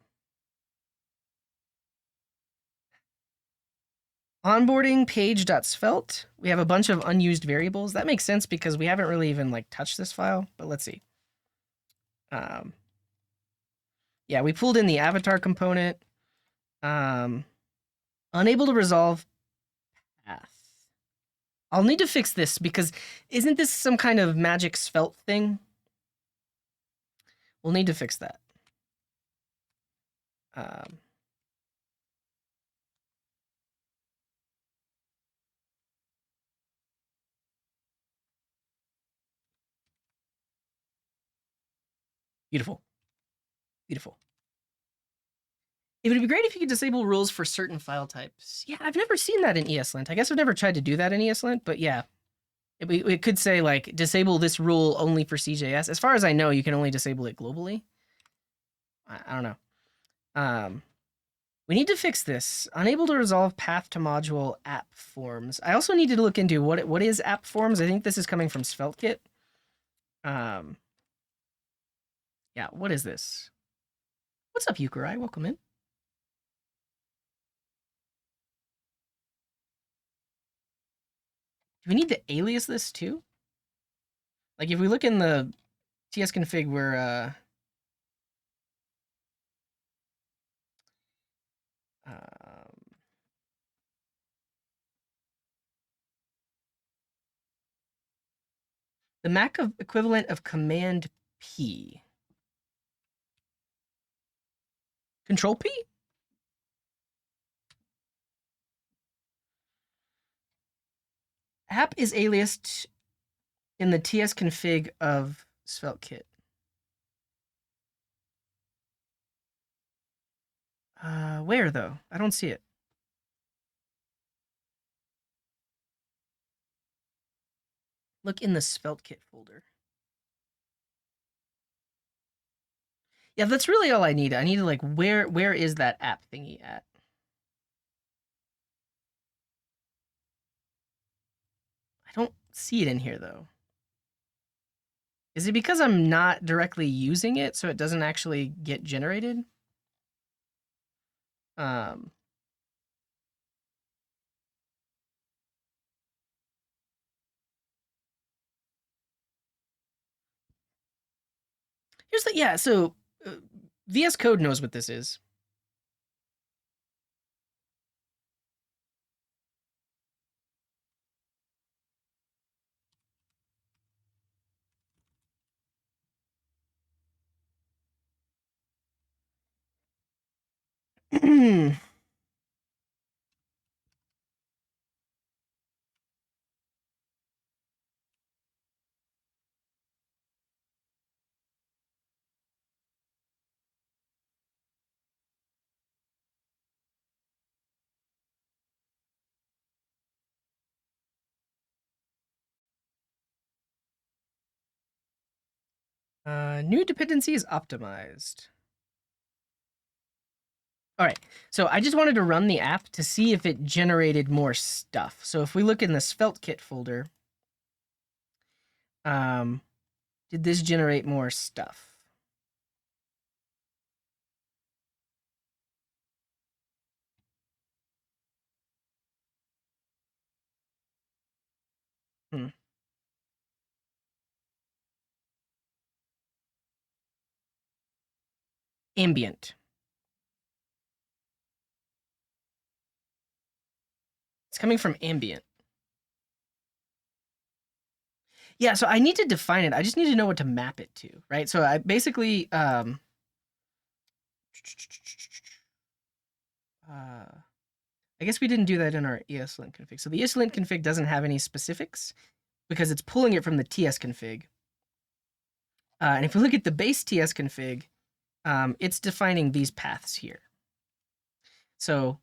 Onboarding page.svelte. We have a bunch of unused variables. That makes sense because we haven't really even touched this file, but let's see. Yeah, we pulled in the avatar component. Unable to resolve path. I'll need to fix this because isn't this some kind of magic svelte thing? We'll need to fix that. Beautiful. Beautiful. It would be great if you could disable rules for certain file types. Yeah, I've never seen that in eslint. I guess I've never tried to do that in eslint, but yeah. It could say, disable this rule only for CJS. As far as I know, you can only disable it globally. I don't know. We need to fix this. Unable to resolve path to module app forms. I also need to look into what is app forms. I think this is coming from SvelteKit. Yeah, what is this? What's up, Yukurai? Welcome in. Do we need to alias this too? Like if we look in the TS config where um, the Mac equivalent of Command P. Control P? App is aliased in the TS config of SvelteKit. Where though? I don't see it. Look in the SvelteKit folder. Yeah, that's really all I need. I need to like where is that app thingy at? I don't see it in here though. Is it because I'm not directly using it so it doesn't actually get generated? Um Here's the yeah, so VS Code knows what this is. New dependency is optimized. All right, so I just wanted to run the app to see if it generated more stuff. So if we look in the SvelteKit folder, did this generate more stuff? Hmm. Ambient. It's coming from ambient. Yeah, so I need to define it. I just need to know what to map it to, right? So I basically I guess we didn't do that in our eslint config. So the eslint config doesn't have any specifics because it's pulling it from the TS config. And if we look at the base TS config, it's defining these paths here. So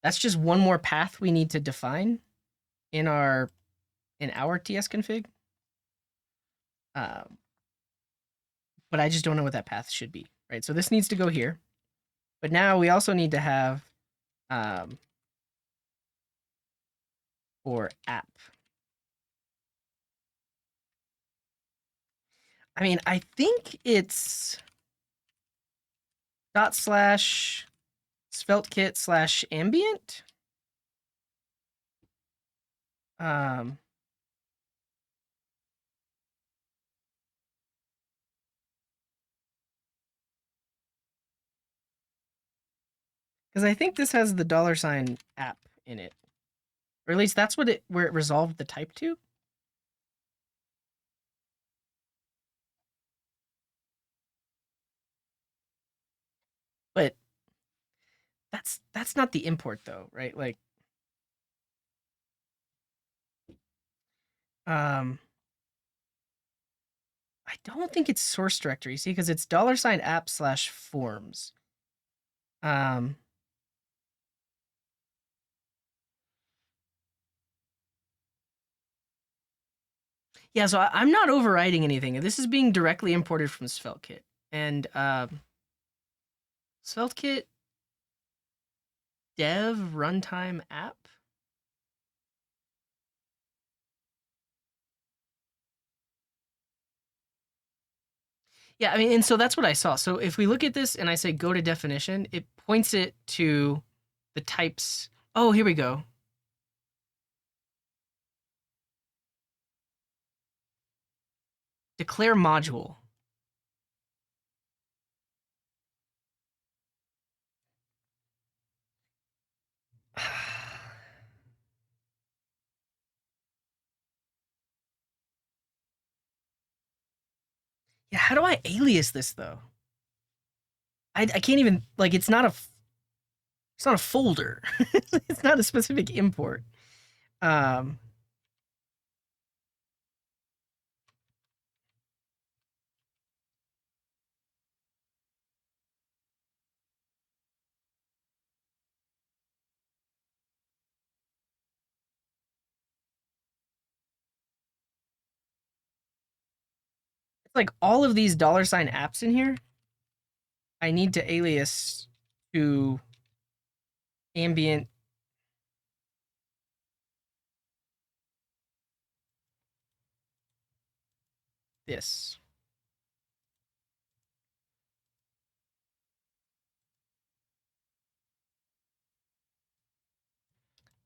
that's just one more path we need to define in our TS config. But I just don't know what that path should be, right? So this needs to go here. But now we also need to have for app. I mean, I think it's dot slash SvelteKit slash ambient. Because I think this has the $ app in it, or at least that's what where it resolved the type to. But that's not the import though, right? Like, I don't think it's source directory. See, because it's $app slash forms. Yeah, so I'm not overriding anything. This is being directly imported from SvelteKit. And SvelteKit dev runtime app. Yeah, I mean, and so that's what I saw. So if we look at this and I say go to definition, it points it to the types. Oh, here we go. Declare module. Yeah, how do I alias this though? I can't even like it's not a folder. It's not a specific import. Um, it's like all of these $ apps in here. I need to alias to ambient this.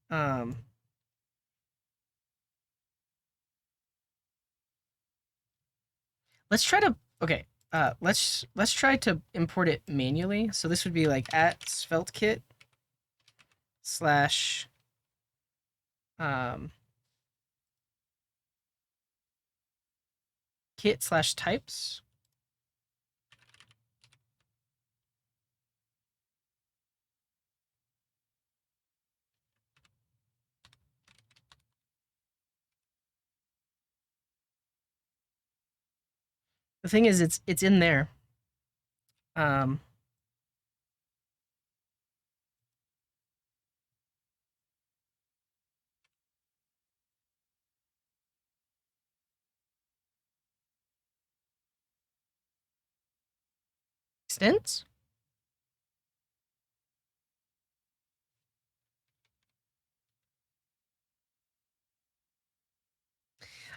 Um, let's try to okay. Let's try to import it manually. So this would be like at sveltekit slash um, kit slash types. The thing is, it's in there. Um, extents.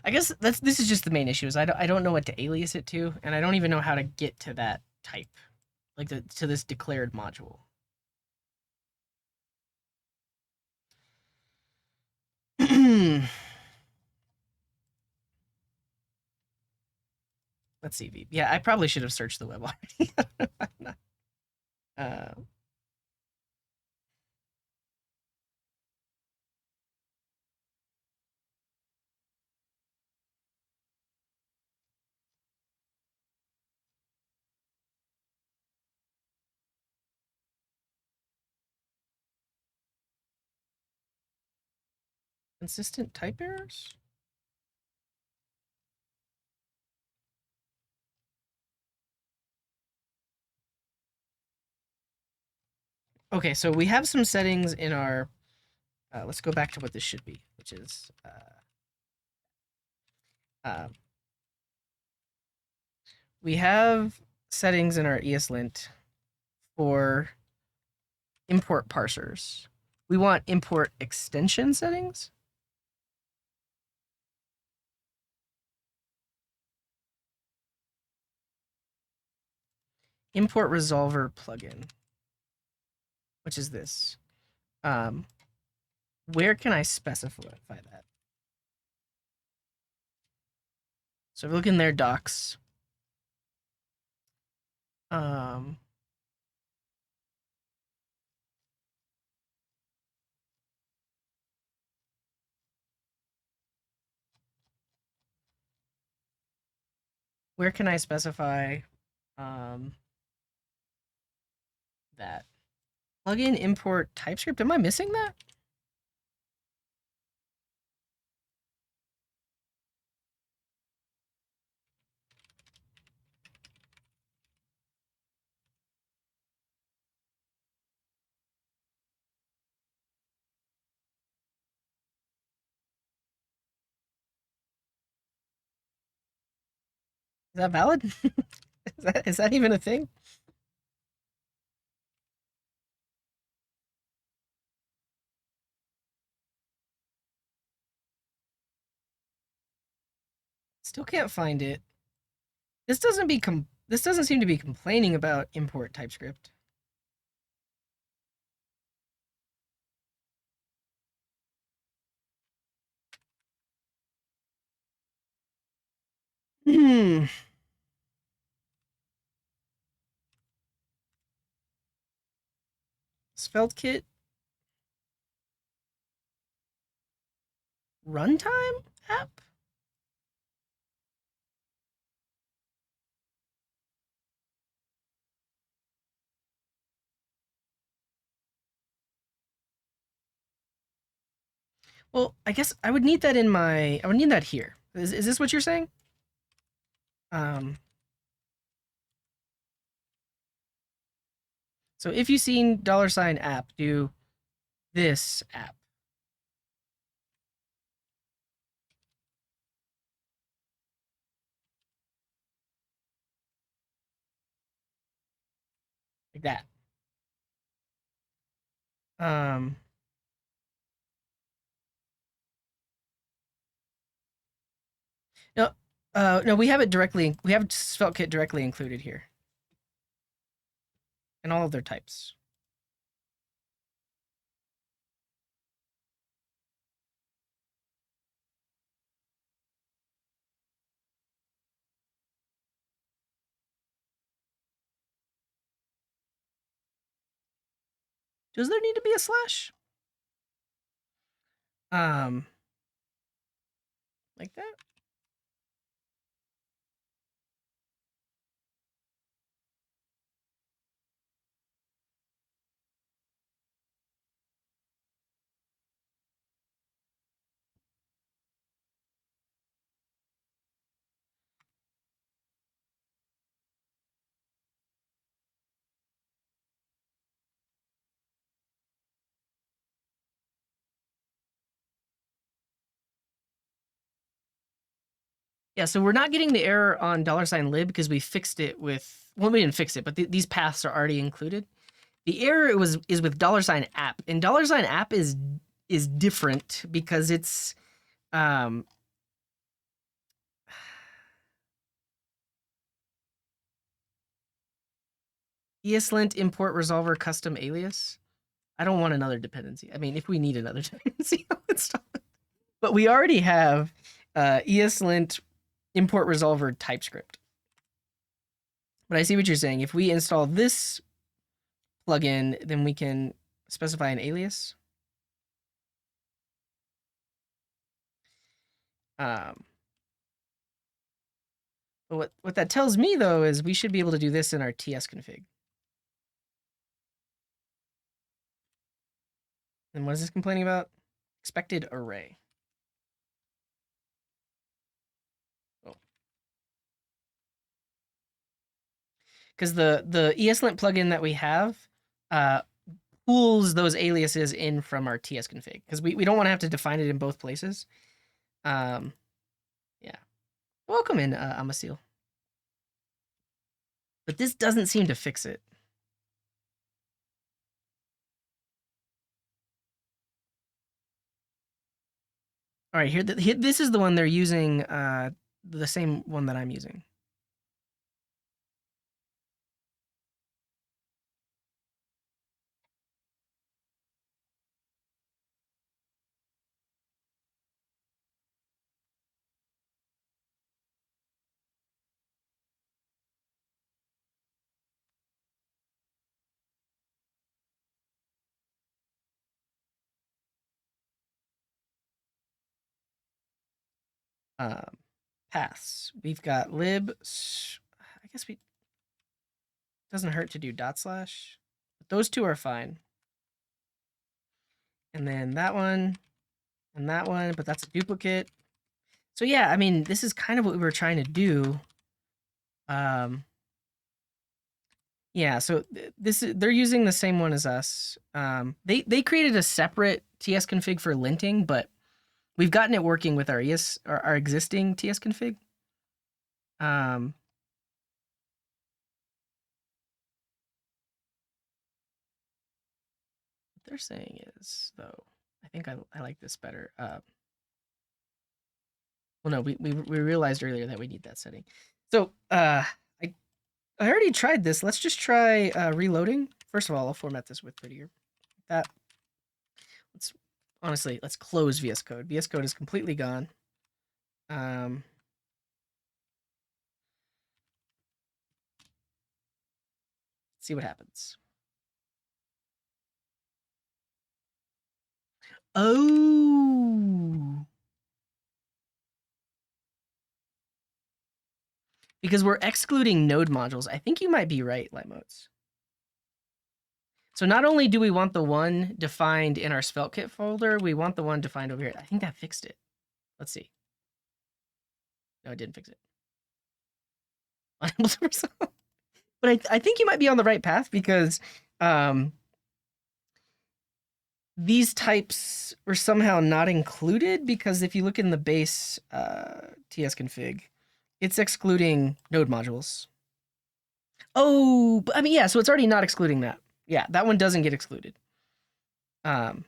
I guess this is just the main issue. Is I don't know what to alias it to, and I don't even know how to get to that type, like to this declared module. Let's see. Yeah, I probably should have searched the web already. uh, consistent type errors. Okay, so we have some settings in our. Let's go back to what this should be, which is uh, we have settings in our eslint for import parsers. We want import extension settings. Import resolver plugin, which is this. Um, where can I specify that? So if we look in their docs, um, where can I specify um, that? Plugin import TypeScript. Am I missing that? Is that valid? Is that even a thing? Still can't find it. This doesn't become this doesn't seem to be complaining about import TypeScript. Hmm. SvelteKit runtime app? Well, I guess I would need that in my. I would need that here. Is this what you're saying? Um. So if you've seen $app, do this app like that. Um. No. No, we have it directly. We have SvelteKit directly included here, and all of their types. Does there need to be a slash? Um. Like that. Yeah, so we're not getting the error on $lib because we fixed it with. Well, we didn't fix it, but these paths are already included. The error is with $app, and $app is different because it's eslint import resolver custom alias. I don't want another dependency. I mean, if we need another dependency, I'll install it. But we already have eslint import resolver TypeScript. But I see what you're saying. If we install this plugin, then we can specify an alias. Um, but what that tells me though is we should be able to do this in our TS config. And what is this complaining about? Expected array. Oh. Because the eslint plugin that we have pulls those aliases in from our TS config because we don't want to have to define it in both places. Yeah. Welcome in, Amasil. But this doesn't seem to fix it. All right, here, this is the one they're using, the same one that I'm using. Um, Paths. We've got lib. I guess we doesn't hurt to do dot slash. But those two are fine. And then that one and that one, but that's a duplicate. So yeah, I mean, this is kind of what we were trying to do. Yeah, so they're using the same one as us. They created a separate TS config for linting, but we've gotten it working with our our existing TS config. What they're saying is though, I think I like this better. Well, no, we realized earlier that we need that setting. So I I already tried this. Let's just try reloading. First of all, I'll format this with prettier. That. Let's honestly, let's close VS Code. VS Code is completely gone. Um, see what happens. Oh, because we're excluding node modules. I think you might be right, Lightmotes. So not only do we want the one defined in our SvelteKit folder, we want the one defined over here. I think that fixed it. Let's see. No, it didn't fix it. Unable to resolve. But I think you might be on the right path because these types were somehow not included because if you look in the base tsconfig, it's excluding node modules. Oh, I mean, yeah, so it's already not excluding that. Yeah, that one doesn't get excluded. That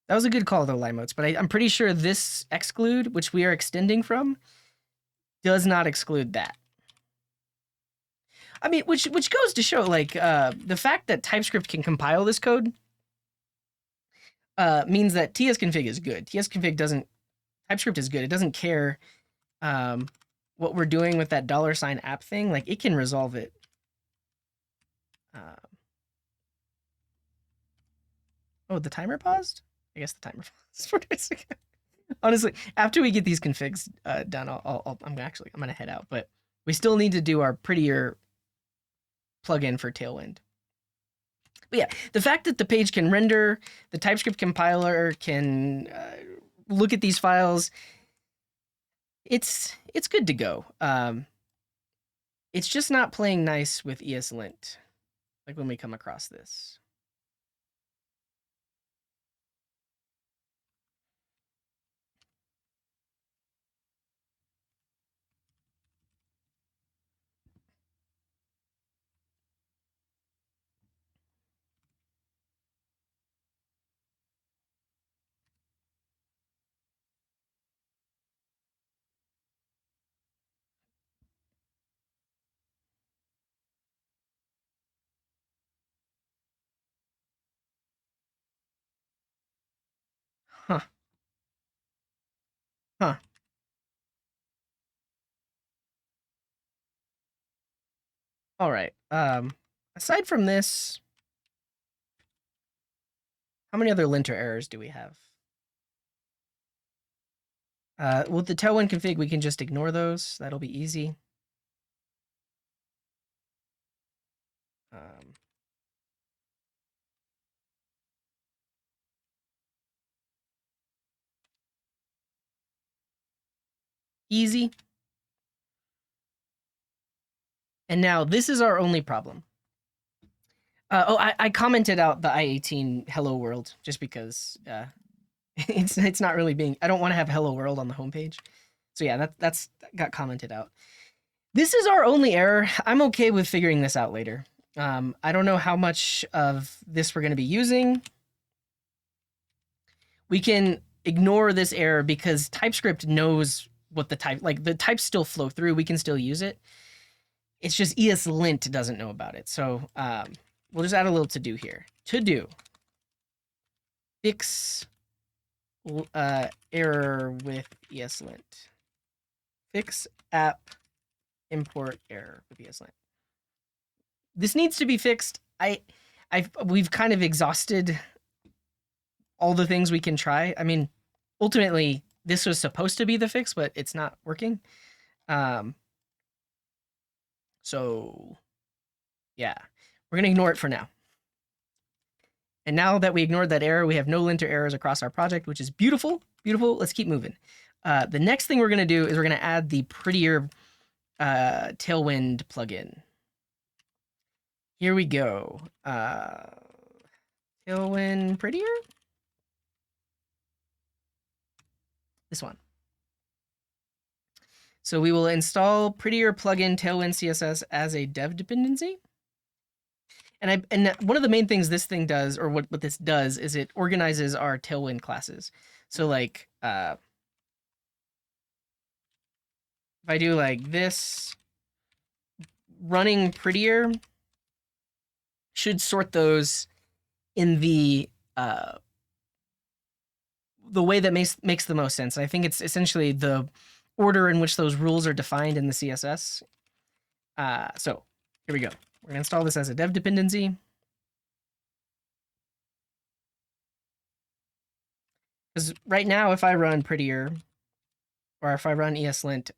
was a good call though, Limotes, but I'm pretty sure this exclude, which we are extending from, does not exclude that. I mean, which goes to show, like, the fact that TypeScript can compile this code means that tsconfig is good. Tsconfig doesn't, TypeScript is good. It doesn't care what we're doing with that $app thing. Like, it can resolve it. Oh, the timer paused? I guess the timer paused for a second. Honestly, after we get these configs done, I'm gonna head out. But we still need to do our prettier plugin for Tailwind. But yeah, the fact that the page can render, the TypeScript compiler can look at these files, it's good to go. It's just not playing nice with eslint, like when we come across this. Huh. Huh. All right. Aside from this, how many other linter errors do we have? With the tailwind config, we can just ignore those. That'll be easy. Easy. And now this is our only problem. I commented out the I-18 Hello World just because it's not really being. I don't want to have Hello World on the homepage. So yeah, that's got commented out. This is our only error. I'm okay with figuring this out later. I don't know how much of this we're going to be using. We can ignore this error because TypeScript knows what the type, like the types still flow through. We can still use it. It's just eslint doesn't know about it. So we'll just add a little to do here. To do. Fix error with eslint. Fix app import error with eslint. This needs to be fixed. We've kind of exhausted all the things we can try. I mean, ultimately, this was supposed to be the fix, but it's not working. So, yeah, we're gonna ignore it for now. And now that we ignored that error, we have no linter errors across our project, which is beautiful. Beautiful. Let's keep moving. The next thing we're gonna do is we're gonna add the prettier Tailwind plugin. Here we go. Tailwind prettier? This one. So we will install prettier plugin Tailwind CSS as a dev dependency. And one of the main things this thing does, or what this does, is it organizes our Tailwind classes. So like, if I do like this, running prettier should sort those in the way that makes the most sense. I think it's essentially the order in which those rules are defined in the CSS. So here we go. We're gonna install this as a dev dependency. Because right now, if I run prettier, or if I run eslint,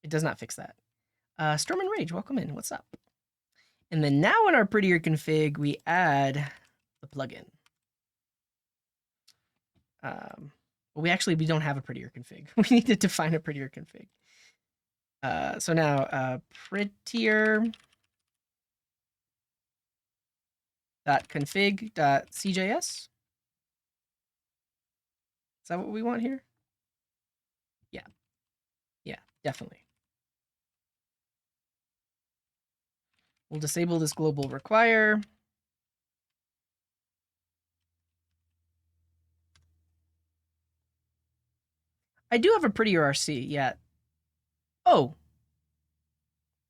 it does not fix that. Storm and Rage, welcome in. What's up? And then now in our prettier config, we add the plugin. We don't have a prettier config. We need to define a prettier config. So now prettier .config.cjs. Is that what we want here? Yeah, definitely. We'll disable this global require. I do have a prettier RC, yeah. Oh,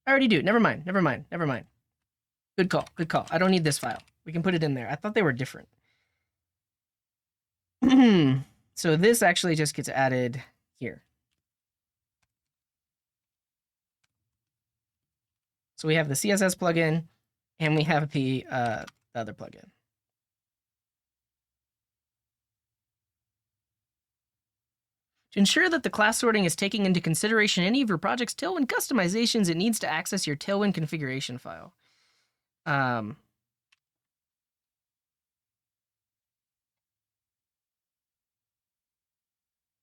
I already do. Never mind. Good call. I don't need this file. We can put it in there. I thought they were different. So this actually just gets added here. So we have the CSS plugin, and we have the other plugin. To ensure that the class sorting is taking into consideration any of your project's Tailwind customizations, it needs to access your Tailwind configuration file.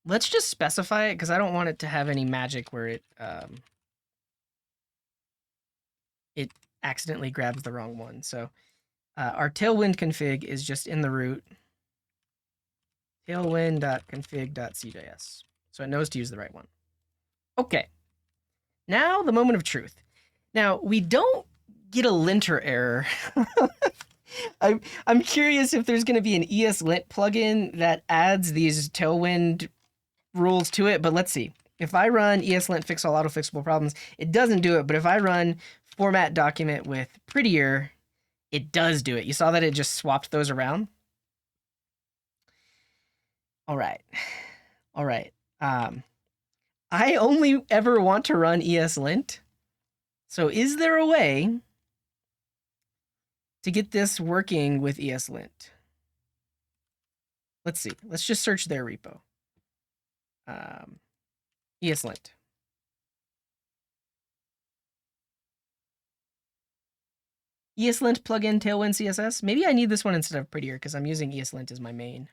Let's just specify it because I don't want it to have any magic where it accidentally grabs the wrong one. So our Tailwind config is just in the root tailwind.config.cjs. So it knows to use the right one. Okay. Now the moment of truth. Now we don't get a linter error. I'm curious if there's going to be an eslint plugin that adds these Tailwind rules to it, but let's see. If I run eslint fix all auto-fixable problems, it doesn't do it, but if I run format document with prettier, it does do it. You saw that it just swapped those around? All right. I only ever want to run eslint. So is there a way to get this working with eslint? Let's see. Let's just search their repo. Eslint. Eslint plugin Tailwind CSS. Maybe I need this one instead of prettier because I'm using eslint as my main.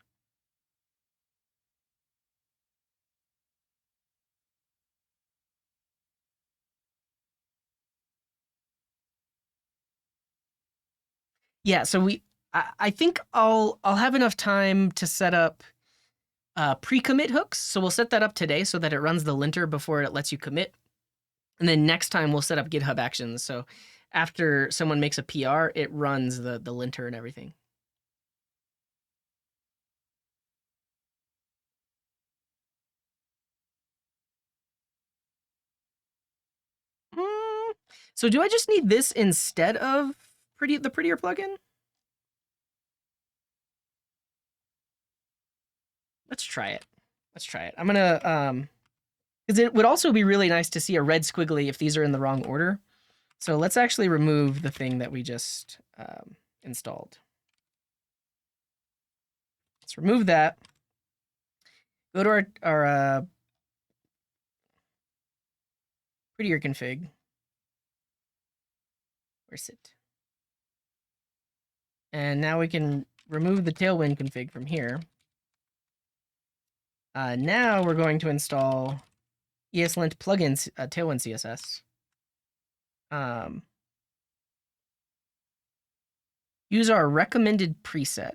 Yeah, so I think I'll have enough time to set up pre-commit hooks. So we'll set that up today so that it runs the linter before it lets you commit. And then next time we'll set up GitHub actions. So after someone makes a PR, it runs the linter and everything. So do I just need this instead of the prettier plugin? Let's try it. I'm gonna because it would also be really nice to see a red squiggly if these are in the wrong order. So let's actually remove the thing that we just installed. Let's remove that. Go to our prettier config. Where's it? And now we can remove the Tailwind config from here. Now we're going to install eslint plugins Tailwind CSS. Use our recommended preset.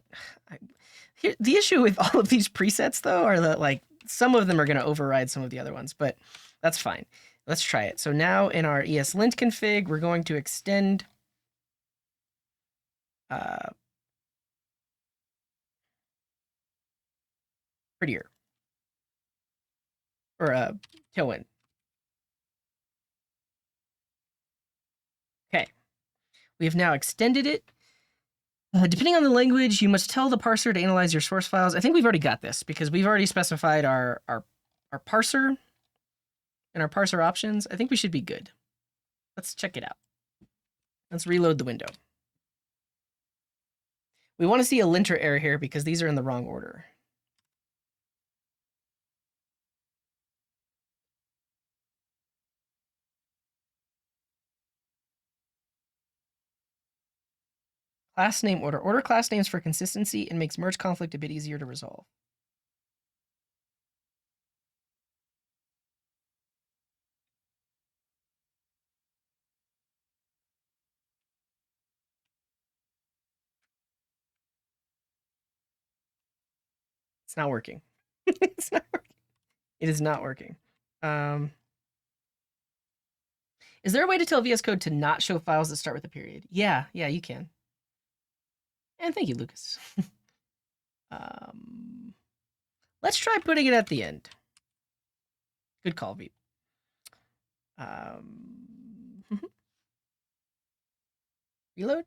The issue with all of these presets, though, are that like some of them are going to override some of the other ones, but that's fine. Let's try it. So now in our eslint config, we're going to extend prettier or Tailwind. We have now extended it. Depending on the language, you must tell the parser to analyze your source files. I think we've already got this because we've already specified our parser and our parser options. I think we should be good. Let's check it out. Let's reload the window. We want to see a linter error here because these are in the wrong order. Class name order. Order class names for consistency and makes merge conflict a bit easier to resolve. It's not working. It's not working. It is not working. Is there a way to tell VS Code to not show files that start with a period? Yeah, you can. And thank you, Lucas. Let's try putting it at the end. Good call, Veep. Reload.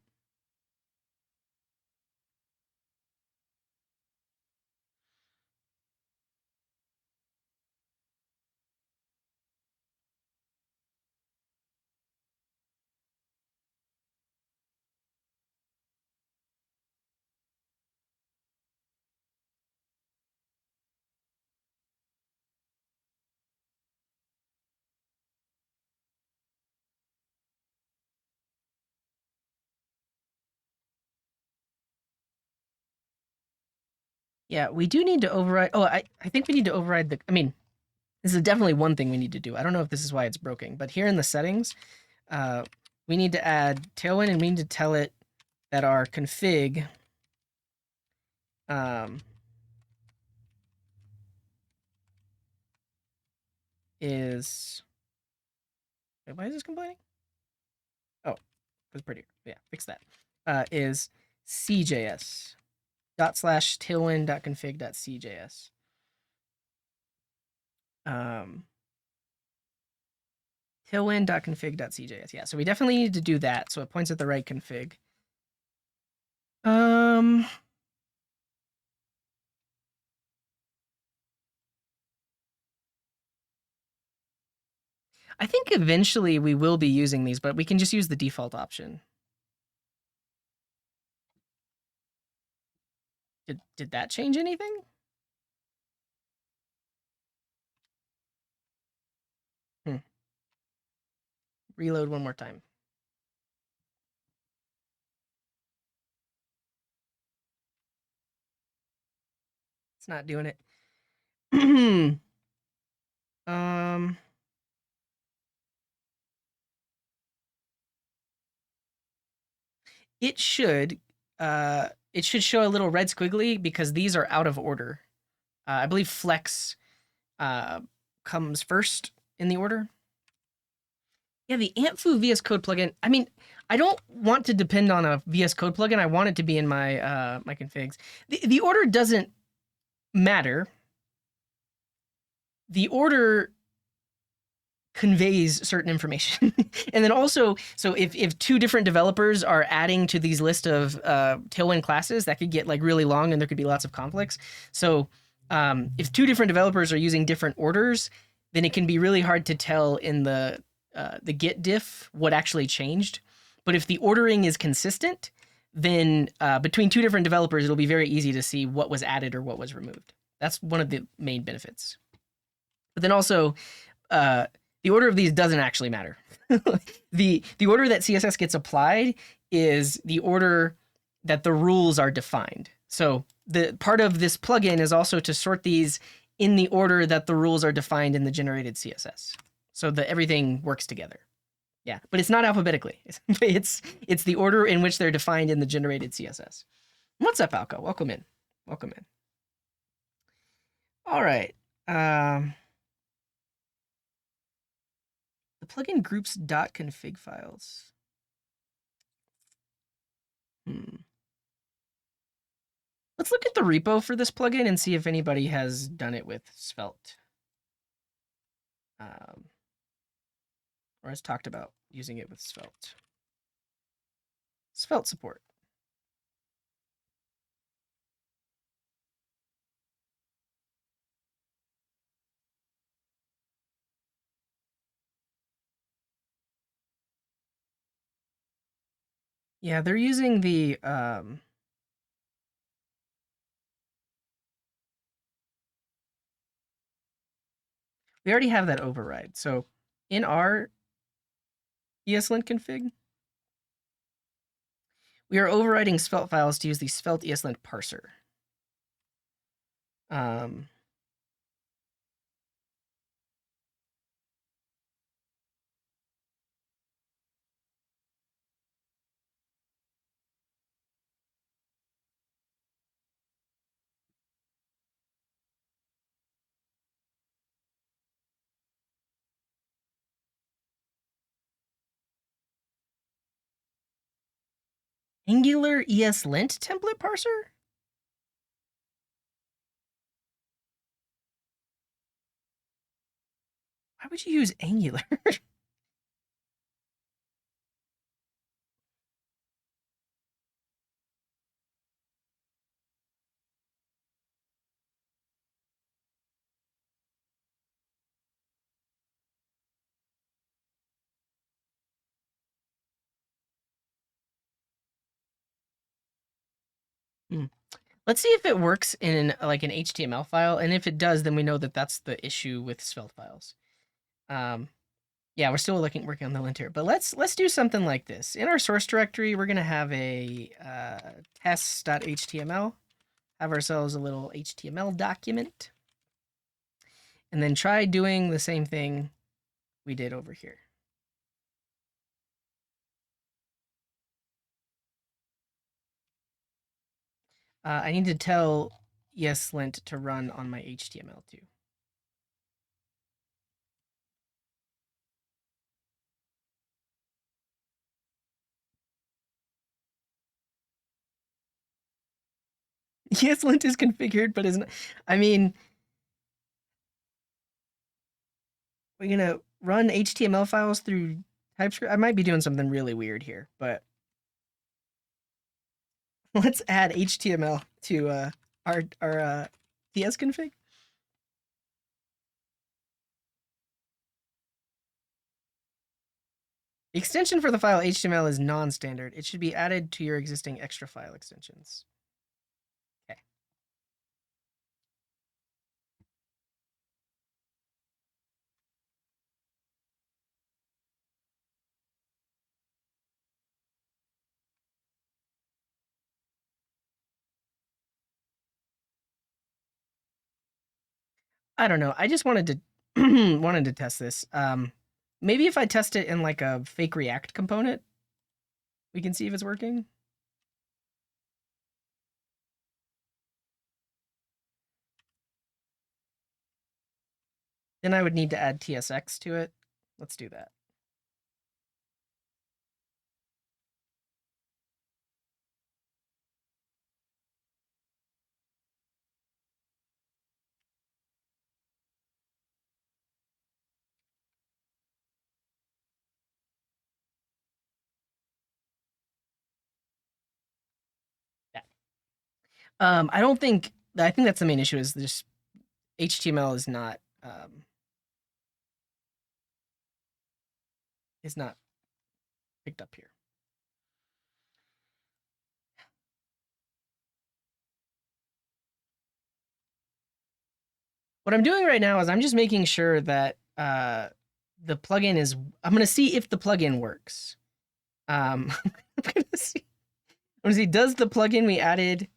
Yeah, we do need to override. Oh, I think we need to override the. I mean, this is definitely one thing we need to do. I don't know if this is why it's broken, but here in the settings, we need to add Tailwind and we need to tell it that our config is. Wait, why is this complaining? Oh, because prettier. Yeah, fix that. Is CJS /tailwind.config.cjs. Tailwind.config.cjs. Yeah, so we definitely need to do that so it points at the right config. I think eventually we will be using these, but we can just use the default option. Did that change anything? Reload one more time. It's not doing it. It should show a little red squiggly because these are out of order. I believe flex comes first in the order. Yeah, the AntFoo VS Code plugin. I mean, I don't want to depend on a VS Code plugin. I want it to be in my my configs. The order doesn't matter. The order conveys certain information. And then also, so if two different developers are adding to these list of Tailwind classes, that could get like really long and there could be lots of conflicts. So if two different developers are using different orders, then it can be really hard to tell in the Git diff what actually changed. But if the ordering is consistent, then between two different developers, it'll be very easy to see what was added or what was removed. That's one of the main benefits. But then also, the order of these doesn't actually matter. the order that CSS gets applied is the order that the rules are defined. So the part of this plugin is also to sort these in the order that the rules are defined in the generated CSS, so that everything works together. Yeah, but it's not alphabetically. It's the order in which they're defined in the generated CSS. What's up, Alco? Welcome in. Welcome in. All right. The plugin groups .config files. Let's look at the repo for this plugin and see if anybody has done it with Svelte. Or has talked about using it with Svelte. Svelte support. Yeah, they're using the we already have that override. So in our eslint config, we are overriding svelte files to use the svelte eslint parser. Um, Angular eslint template parser? Why would you use Angular? Hmm. Let's see if it works in like an HTML file, and if it does, then we know that that's the issue with svelte files. Um, yeah, we're still working on the linter, but let's do something like this. In our source directory, we're gonna have a test.html, have ourselves a little HTML document, and then try doing the same thing we did over here. I need to tell eslint to run on my HTML too. Eslint is configured, but isn't. I mean, we're gonna run HTML files through TypeScript. I might be doing something really weird here, but let's add HTML to our TS config. The extension for the file HTML is non-standard. It should be added to your existing extra file extensions. Okay. I don't know. I just wanted to wanted to test this. Maybe if I test it in like a fake React component, we can see if it's working. Then I would need to add TSX to it. Let's do that. I don't think. I think that's the main issue. Is just HTML is not picked up here. What I'm doing right now is I'm just making sure that the plugin is. I'm gonna see if the plugin works. I'm gonna see. I'm gonna see, does the plugin we added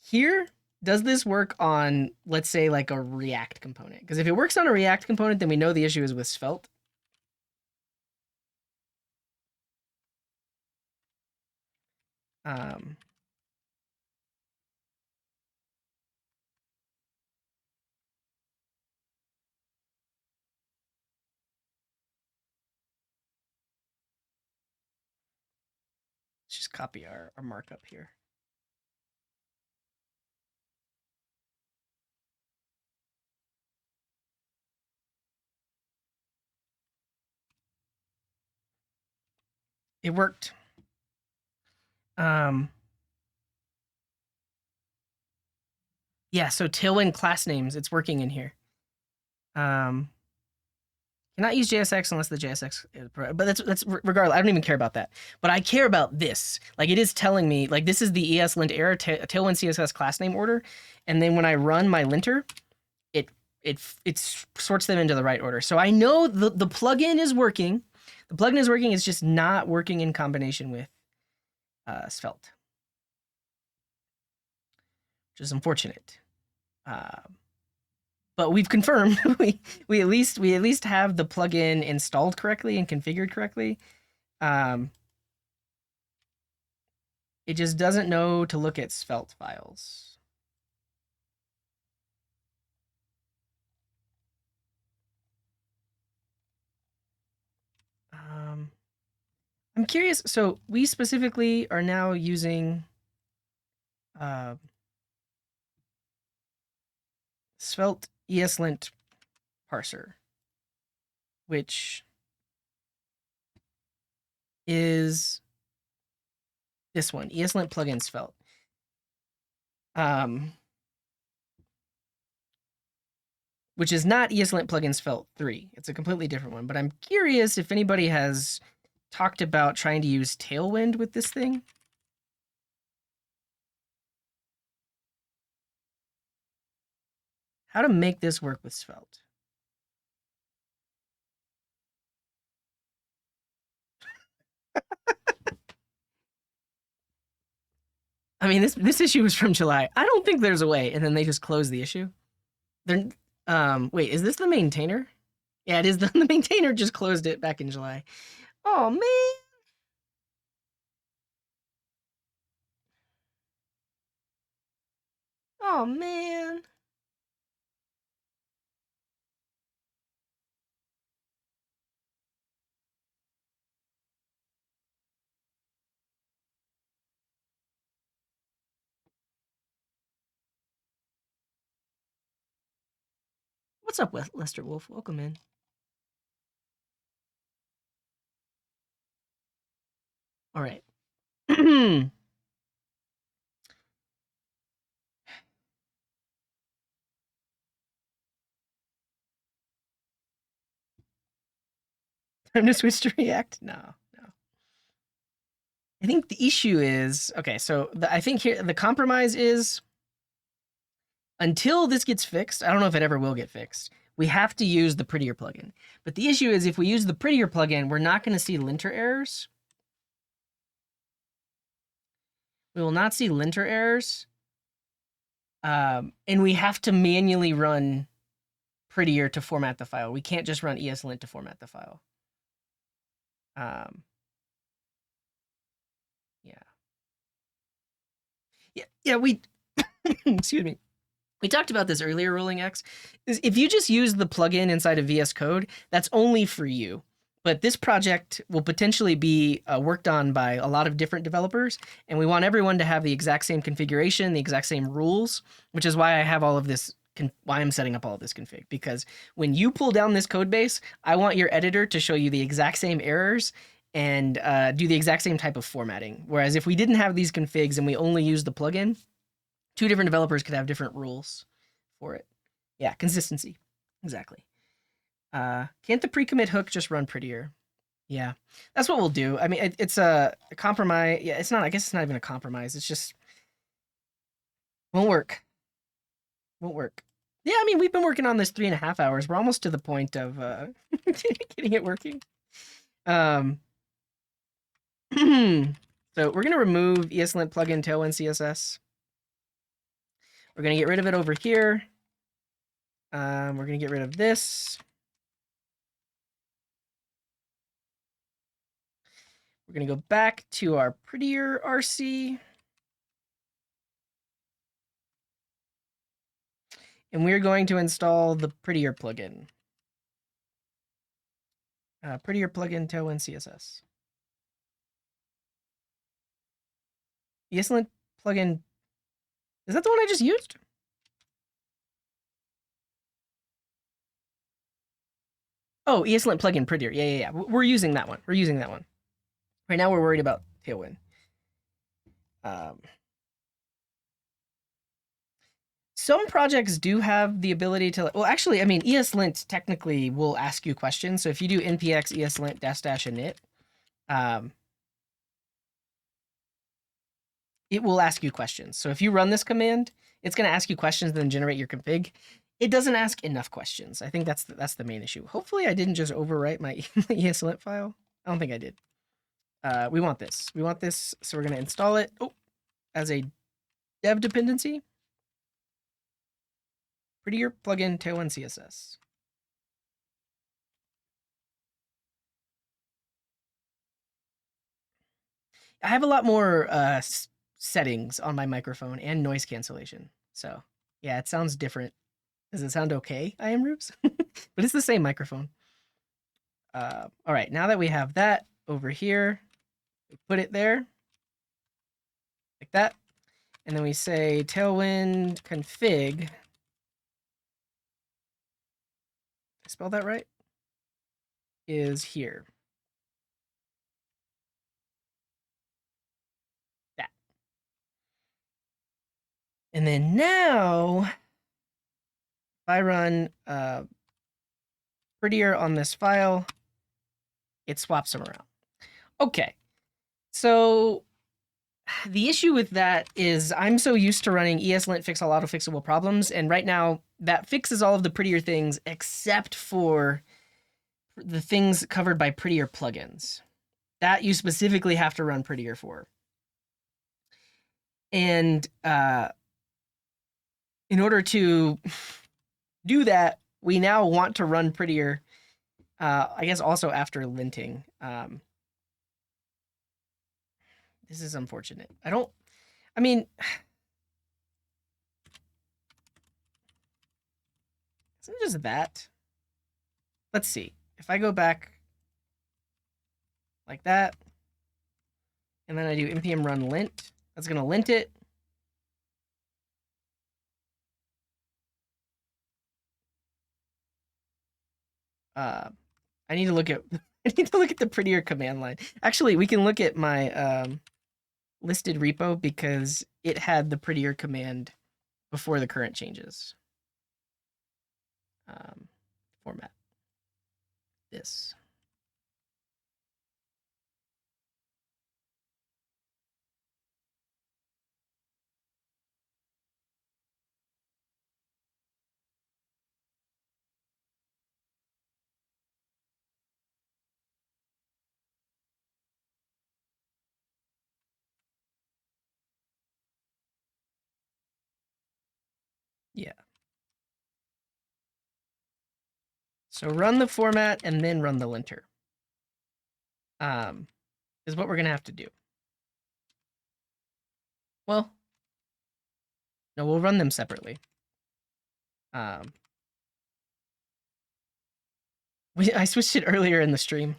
here, does this work on, let's say, like a React component? Because if it works on a React component, then we know the issue is with Svelte. Um, let's just copy our markup here. It worked. Um, yeah, so Tailwind class names, it's working in here. Cannot use JSX unless the JSX is but that's regardless. I don't even care about that. But I care about this. Like it is telling me like this is the eslint error Tailwind CSS class name order, and then when I run my linter, it it sorts them into the right order. So I know the plugin is working. The plugin is working. It's just not working in combination with Svelte, which is unfortunate. But we've confirmed we at least have the plugin installed correctly and configured correctly. It just doesn't know to look at Svelte files. I'm curious. So we specifically are now using Svelte eslint parser, which is this one, eslint plugin Svelte. Which is not eslint plugin Svelte 3. It's a completely different one. But I'm curious if anybody has talked about trying to use Tailwind with this thing. How to make this work with Svelte. I mean, this issue was from July. I don't think there's a way, and then they just closed the issue. They're wait, is this the maintainer? Yeah, it is. The maintainer just closed it back in July. Oh man. Oh man. What's up, Lester Wolf? Welcome in. All right. Time to switch to React? No, no. I think the issue is okay. So I think here the compromise is until this gets fixed. I don't know if it ever will get fixed. We have to use the prettier plugin. But the issue is if we use the prettier plugin, we're not going to see linter errors. We will not see linter errors. And we have to manually run prettier to format the file. We can't just run eslint to format the file. Yeah. Yeah, we excuse me. We talked about this earlier, Rolling X. Is if you just use the plugin inside of VS Code, that's only for you. But this project will potentially be worked on by a lot of different developers, and we want everyone to have the exact same configuration, the exact same rules, which is why I have all of this, why I'm setting up all of this config. Because when you pull down this code base, I want your editor to show you the exact same errors and do the exact same type of formatting. Whereas if we didn't have these configs and we only use the plugin, two different developers could have different rules for it. Yeah, consistency. Exactly. Can't the pre-commit hook just run prettier? Yeah, that's what we'll do. I mean, it's a compromise. Yeah, it's not. I guess it's not even a compromise. It's just won't work. Won't work. Yeah, I mean, we've been working on this 3.5 hours. We're almost to the point of getting it working. So we're gonna remove eslint plugin tailwind CSS. We're gonna get rid of it over here. We're gonna get rid of this. We're gonna go back to our prettier RC. And we're going to install the prettier plugin. Prettier plugin tailwind CSS. eslint plugin. Is that the one I just used? Oh, eslint plugin prettier. Yeah. We're using that one. We're using that one. Right now we're worried about Tailwind. Some projects do have the ability to, well, actually, I mean, eslint technically will ask you questions. So if you do npx eslint --init, it will ask you questions. So if you run this command, it's going to ask you questions, then generate your config. It doesn't ask enough questions. I think that's the main issue. Hopefully I didn't just overwrite my eslint file. I don't think I did. We want this. We want this, so we're going to install it as a dev dependency. Prettier plugin tailwind CSS. I have a lot more settings on my microphone and noise cancellation. So yeah, it sounds different. Does it sound okay, I am Rubes? But it's the same microphone. All right, now that we have that over here, we put it there like that. And then we say tailwind config. I spelled that right? Is here. That. And then now, if I run prettier on this file, it swaps them around. Okay, so the issue with that is I'm so used to running eslint fix all auto-fixable problems, and right now that fixes all of the prettier things except for the things covered by prettier plugins. That you specifically have to run prettier for. And in order to do that, we now want to run prettier, I guess also after linting. This is unfortunate. I mean, isn't it just that? Let's see. If I go back like that, and then I do npm run lint, that's going to lint it. I need to look at the prettier command line. Actually, we can look at my listed repo because it had the prettier command before the current changes. Format this. Yeah. So run the format and then run the linter. Is what we're gonna have to do. Well, no, we'll run them separately. I switched it earlier in the stream.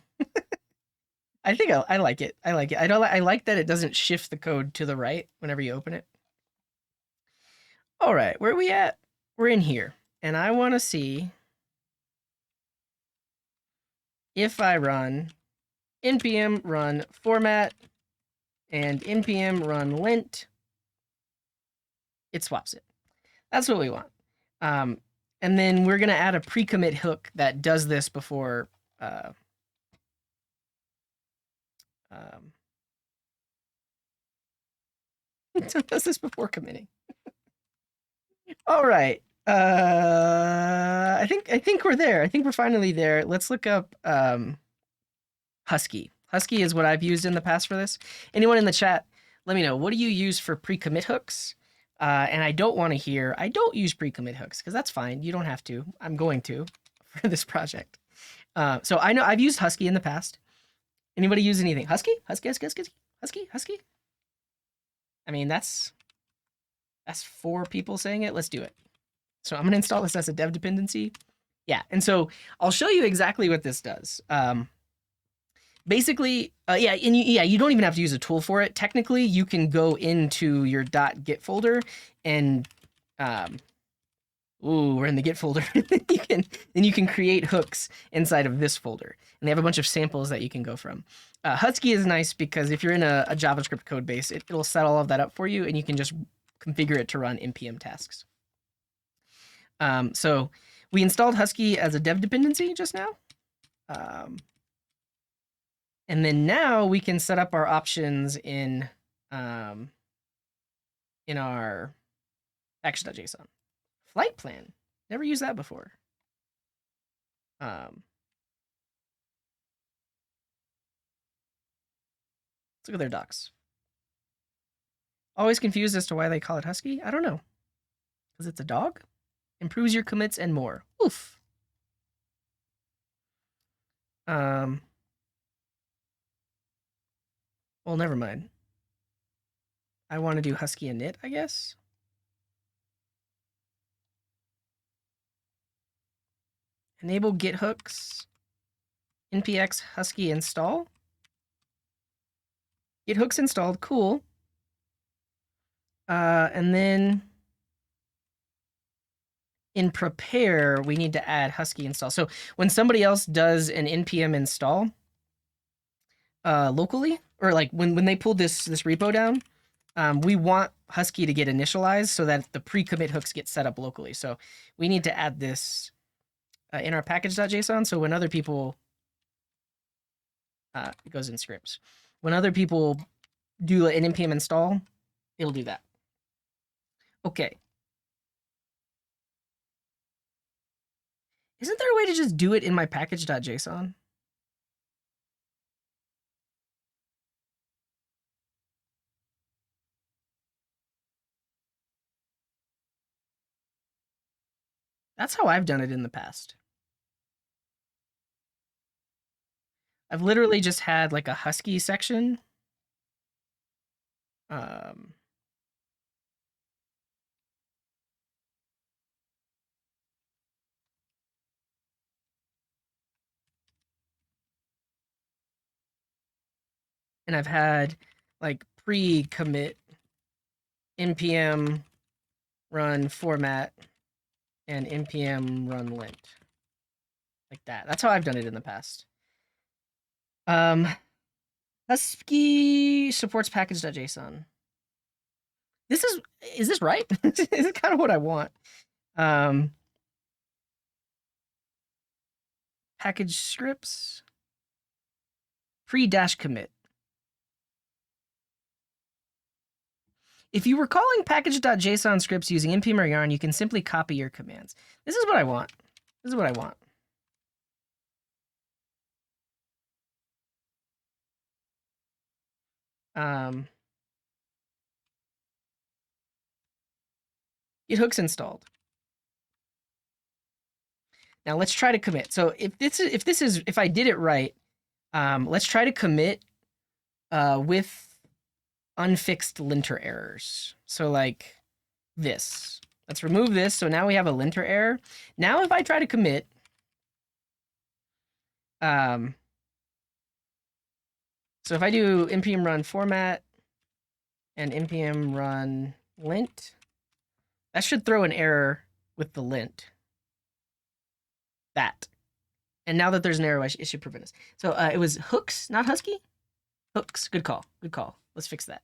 I think I like it. I like it. I like that it doesn't shift the code to the right whenever you open it. All right, where are we at? We're in here, and I want to see if I run npm run format and npm run lint, it swaps it. That's what we want. And then we're going to add a pre-commit hook that does this before does this before committing. All right. I think we're there. I think we're finally there. Let's look up Husky. Husky is what I've used in the past for this. Anyone in the chat, let me know. What do you use for pre-commit hooks? And I don't want to hear, I don't use pre-commit hooks, because that's fine. You don't have to. I'm going to for this project. So I know I've used Husky in the past. Anybody use anything? Husky? Husky? I mean, that's 4 people saying it. Let's do it. So I'm going to install this as a dev dependency. Yeah, and so I'll show you exactly what this does. Basically, you don't even have to use a tool for it. Technically, you can go into your .git folder and, we're in the Git folder. Then you can create hooks inside of this folder, and they have a bunch of samples that you can go from. Husky is nice because if you're in a JavaScript code base, it'll set all of that up for you, and you can just configure it to run npm tasks. So we installed Husky as a dev dependency just now. And then now we can set up our options in our package.json. Flight plan. Never used that before. Let's look at their docs. Always confused as to why they call it Husky. I don't know. Because it's a dog? Improves your commits and more. Oof. Well, never mind. I want to do Husky init, I guess. Enable git hooks. npx husky install. Git hooks installed. Cool. And then in prepare, we need to add Husky install. So when somebody else does an npm install locally, or like when they pull this repo down, we want Husky to get initialized so that the pre-commit hooks get set up locally. So we need to add this in our package.json. So when other people, it goes in scripts. When other people do an npm install, it'll do that. Okay. Isn't there a way to just do it in my package.json? That's how I've done it in the past. I've literally just had like a Husky section. And I've had like pre-commit npm run format and npm run lint. Like that. That's how I've done it in the past. Husky supports package.json. Is this right? This is kind of what I want. Package scripts. Pre-commit. If you were calling package.json scripts using npm or yarn, you can simply copy your commands. This is what I want. This is what I want. Git hooks installed. Now let's try to commit. So if I did it right, let's try to commit with unfixed linter errors. So like this. Let's remove this. So now we have a linter error. Now if I try to commit, so if I do npm run format and npm run lint, that should throw an error with the lint. That. And now that there's an error, it should prevent us. So it was hooks, not Husky? Hooks. Good call. Good call. Let's fix that.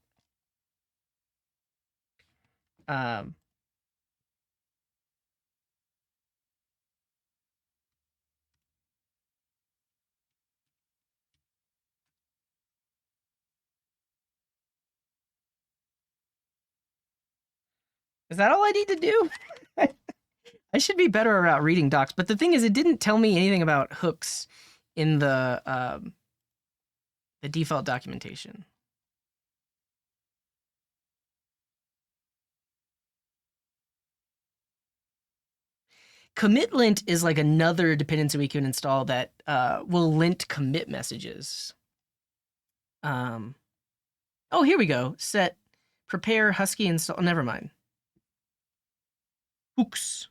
Is that all I need to do? I should be better about reading docs, but the thing is, it didn't tell me anything about hooks in the default documentation. Commit lint is like another dependency we can install that will lint commit messages. Oh, here we go. Set prepare Husky install. Never mind. Hooks.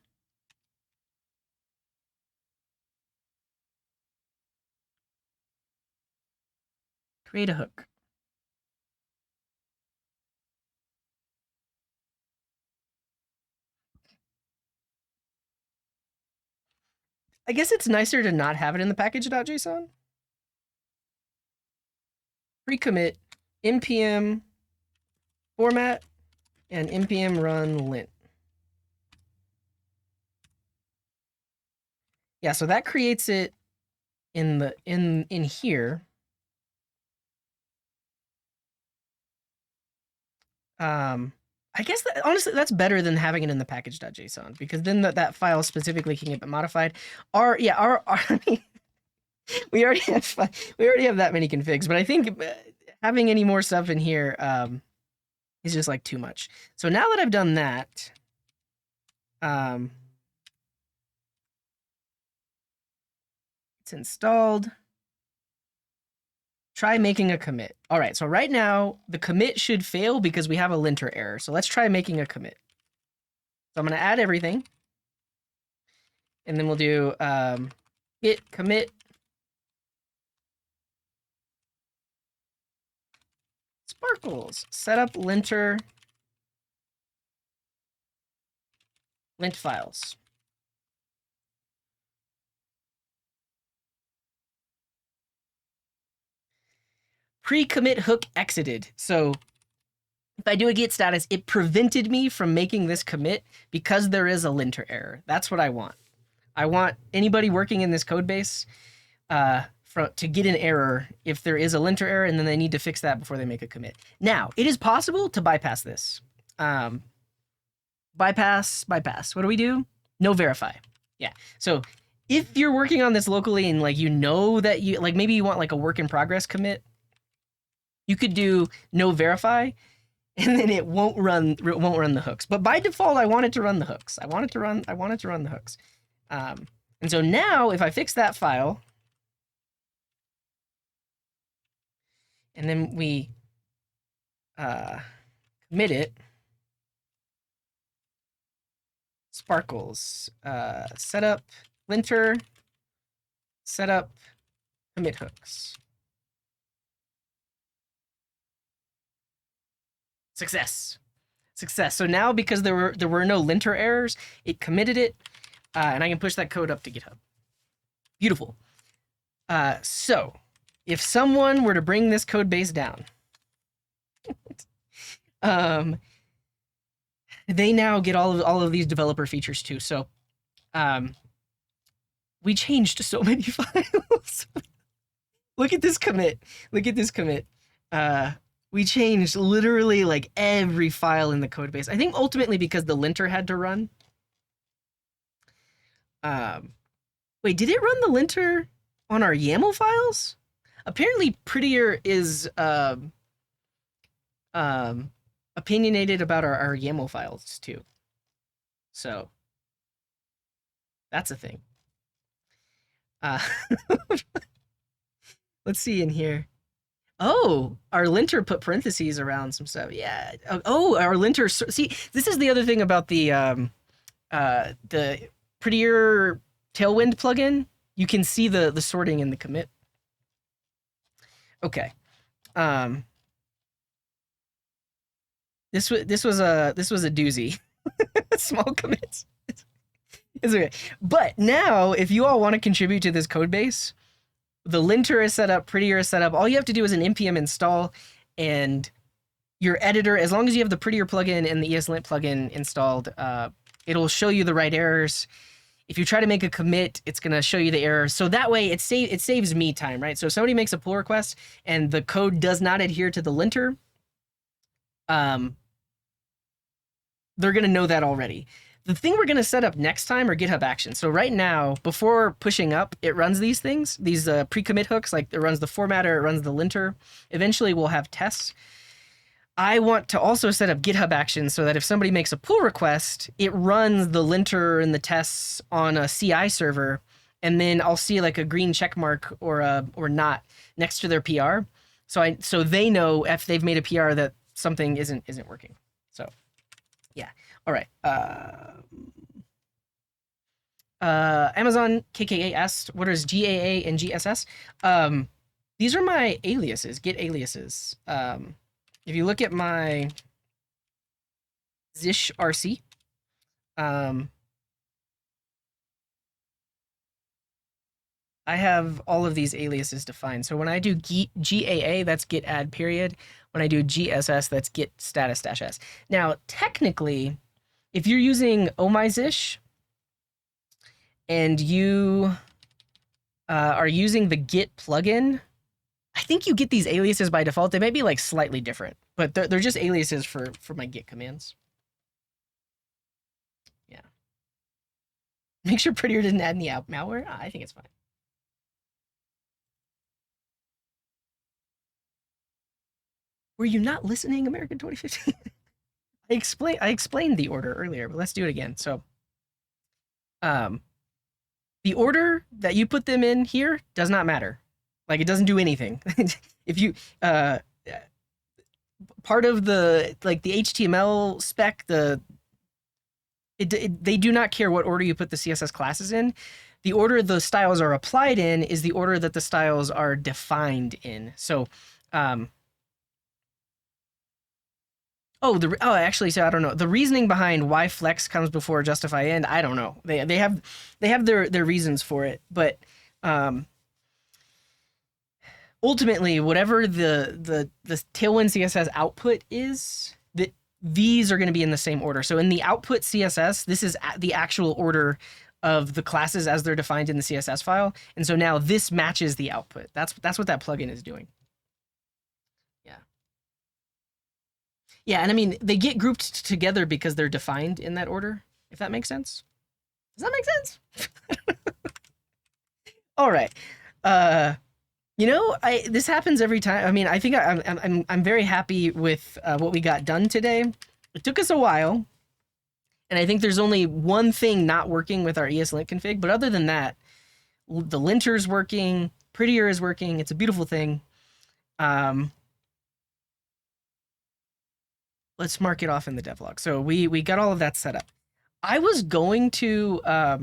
Create a hook. I guess it's nicer to not have it in the package.json. pre-commit npm format and npm run lint. Yeah, so that creates it in here. I guess that, honestly, that's better than having it in the package.json, because then that file specifically can get modified. I mean, we already have that many configs, but I think having any more stuff in here is just like too much. So now that I've done that, it's installed. Try making a commit. All right, so right now the commit should fail because we have a linter error. So let's try making a commit. So I'm going to add everything, and then we'll do git commit sparkles, set up linter lint files. Pre-commit hook exited. So if I do a git status, it prevented me from making this commit because there is a linter error. That's what I want. I want anybody working in this code base to get an error if there is a linter error, and then they need to fix that before they make a commit. Now, it is possible to bypass this. Bypass. What do we do? No verify. Yeah. So if you're working on this locally and like you know that you like maybe you want like a work in progress commit, you could do no verify, and then it won't run the hooks. But by default, I want it to run the hooks. I want it to run the hooks. And so now if I fix that file, and then we commit it, sparkles, setup linter, setup commit hooks. Success. So now because there were no linter errors, it committed it, and I can push that code up to GitHub. Beautiful. So if someone were to bring this code base down, they now get all of these developer features too. So we changed so many files. Look at this commit. We changed literally like every file in the code base. I think ultimately because the linter had to run. Wait, did it run the linter on our YAML files? Apparently Prettier is opinionated about our YAML files too. So that's a thing. Let's see in here. Oh, our linter put parentheses around some stuff. Yeah. Oh, our linter. See, this is the other thing about the Prettier Tailwind plugin. You can see the sorting in the commit. Okay. This was a doozy. Small commits. It's okay. But now, if you all want to contribute to this code base, the linter is set up, Prettier is set up. All you have to do is an npm install, and your editor, as long as you have the Prettier plugin and the eslint plugin installed, it'll show you the right errors. If you try to make a commit, it's going to show you the error. So that way it saves me time, right? So if somebody makes a pull request and the code does not adhere to the linter, they're going to know that already. The thing we're going to set up next time are GitHub Actions. So right now, before pushing up, it runs these things, these pre-commit hooks, like it runs the formatter, it runs the linter. Eventually, we'll have tests. I want to also set up GitHub Actions so that if somebody makes a pull request, it runs the linter and the tests on a CI server, and then I'll see like a green check mark or not next to their PR. So they know if they've made a PR that something isn't working. So yeah. All right. Amazon KKA asked, what is GAA and GSS? These are my aliases, Git aliases. If you look at my Zish RC, I have all of these aliases defined. So when I do GAA, that's get add period. When I do GSS, that's get status dash S. Now, technically, if you're using omyzish and you are using the git plugin, I think you get these aliases by default. They may be like slightly different, but they're just aliases for my git commands. Yeah. Make sure Prettier didn't add any malware. I think it's fine. Were you not listening, American 2015? I explained the order earlier, but let's do it again. So, the order that you put them in here does not matter. Like, it doesn't do anything. If you part of the HTML spec, they do not care what order you put the CSS classes in. The order the styles are applied in is the order that the styles are defined in. So, actually, so I don't know. The reasoning behind why flex comes before justify end, I don't know. They have their reasons for it, but ultimately, whatever the Tailwind CSS output is, these are going to be in the same order. So in the output CSS, this is the actual order of the classes as they're defined in the CSS file, and so now this matches the output. That's what that plugin is doing. Yeah, and I mean, they get grouped together because they're defined in that order, if that makes sense. Does that make sense? All right. This happens every time. I mean, I think I'm very happy with what we got done today. It took us a while, and I think there's only one thing not working with our eslint config, but other than that, the linter's working, prettier is working. It's a beautiful thing. Let's mark it off in the devlog. So we got all of that set up. I was going to try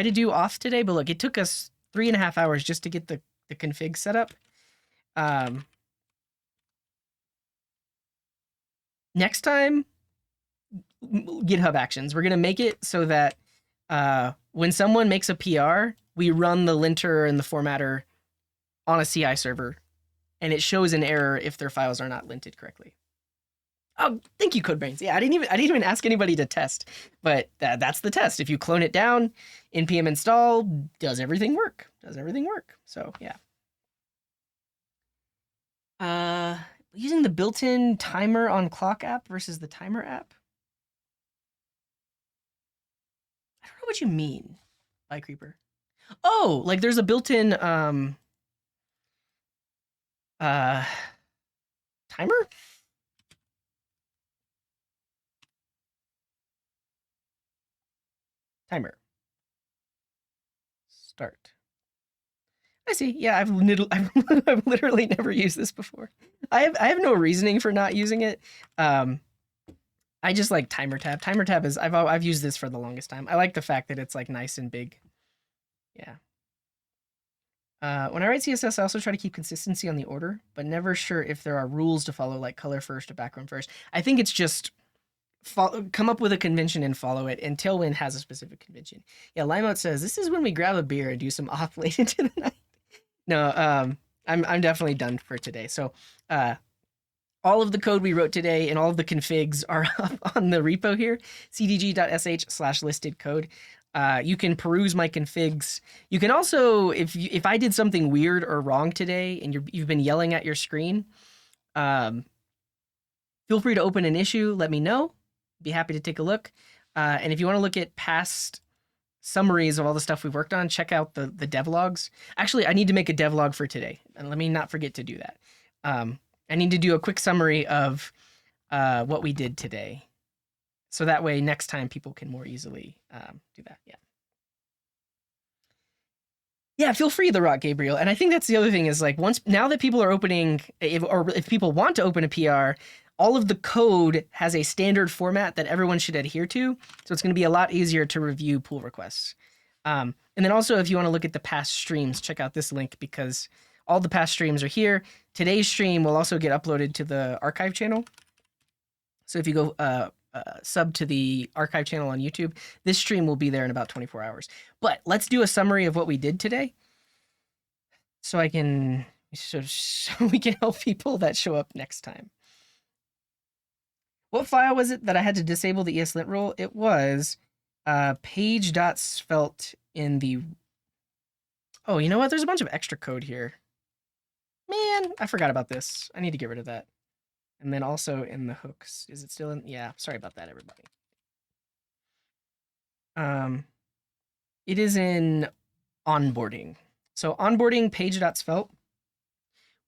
to do auth today, but look, it took us 3.5 hours just to get the config set up. Next time, GitHub Actions. We're gonna make it so that when someone makes a PR, we run the linter and the formatter on a CI server, and it shows an error if their files are not linted correctly. Oh, thank you, CodeBrains. Yeah, I didn't even ask anybody to test, but that's the test. If you clone it down, npm install, does everything work? So yeah. Using the built-in timer on clock app versus the timer app. I don't know what you mean by creeper. Oh, like there's a built-in timer? Timer. Start. I see. Yeah, I've literally never used this before. I have no reasoning for not using it. I just like timer tab. Timer tab is I've used this for the longest time. I like the fact that it's like nice and big. Yeah. When I write CSS, I also try to keep consistency on the order, but never sure if there are rules to follow, like color first or background first. I think it's just come up with a convention and follow it, and Tailwind has a specific convention. Yeah, Limeout says, this is when we grab a beer and do some off late into the night. No, I'm definitely done for today. So all of the code we wrote today and all of the configs are up on the repo here, cdg.sh/listed code. You can peruse my configs. You can also, if I did something weird or wrong today and you've been yelling at your screen, feel free to open an issue. Let me know. Be happy to take a look. And if you want to look at past summaries of all the stuff we've worked on, check out the devlogs. Actually, I need to make a devlog for today, and let me not forget to do that. I need to do a quick summary of what we did today, so that way next time people can more easily do that. Yeah, feel free, The Rock Gabriel. And I think that's the other thing is like now that people are opening, if people want to open a PR, all of the code has a standard format that everyone should adhere to. So it's going to be a lot easier to review pull requests. And then also, if you want to look at the past streams, check out this link because all the past streams are here. Today's stream will also get uploaded to the archive channel. So if you go sub to the archive channel on YouTube, this stream will be there in about 24 hours. But let's do a summary of what we did today, so we can help people that show up next time. What file was it that I had to disable the eslint rule? It was page.svelte in the... Oh, you know what? There's a bunch of extra code here. Man, I forgot about this. I need to get rid of that. And then also in the hooks. Is it still in? Yeah, sorry about that, everybody. It is in onboarding. So onboarding page.svelte,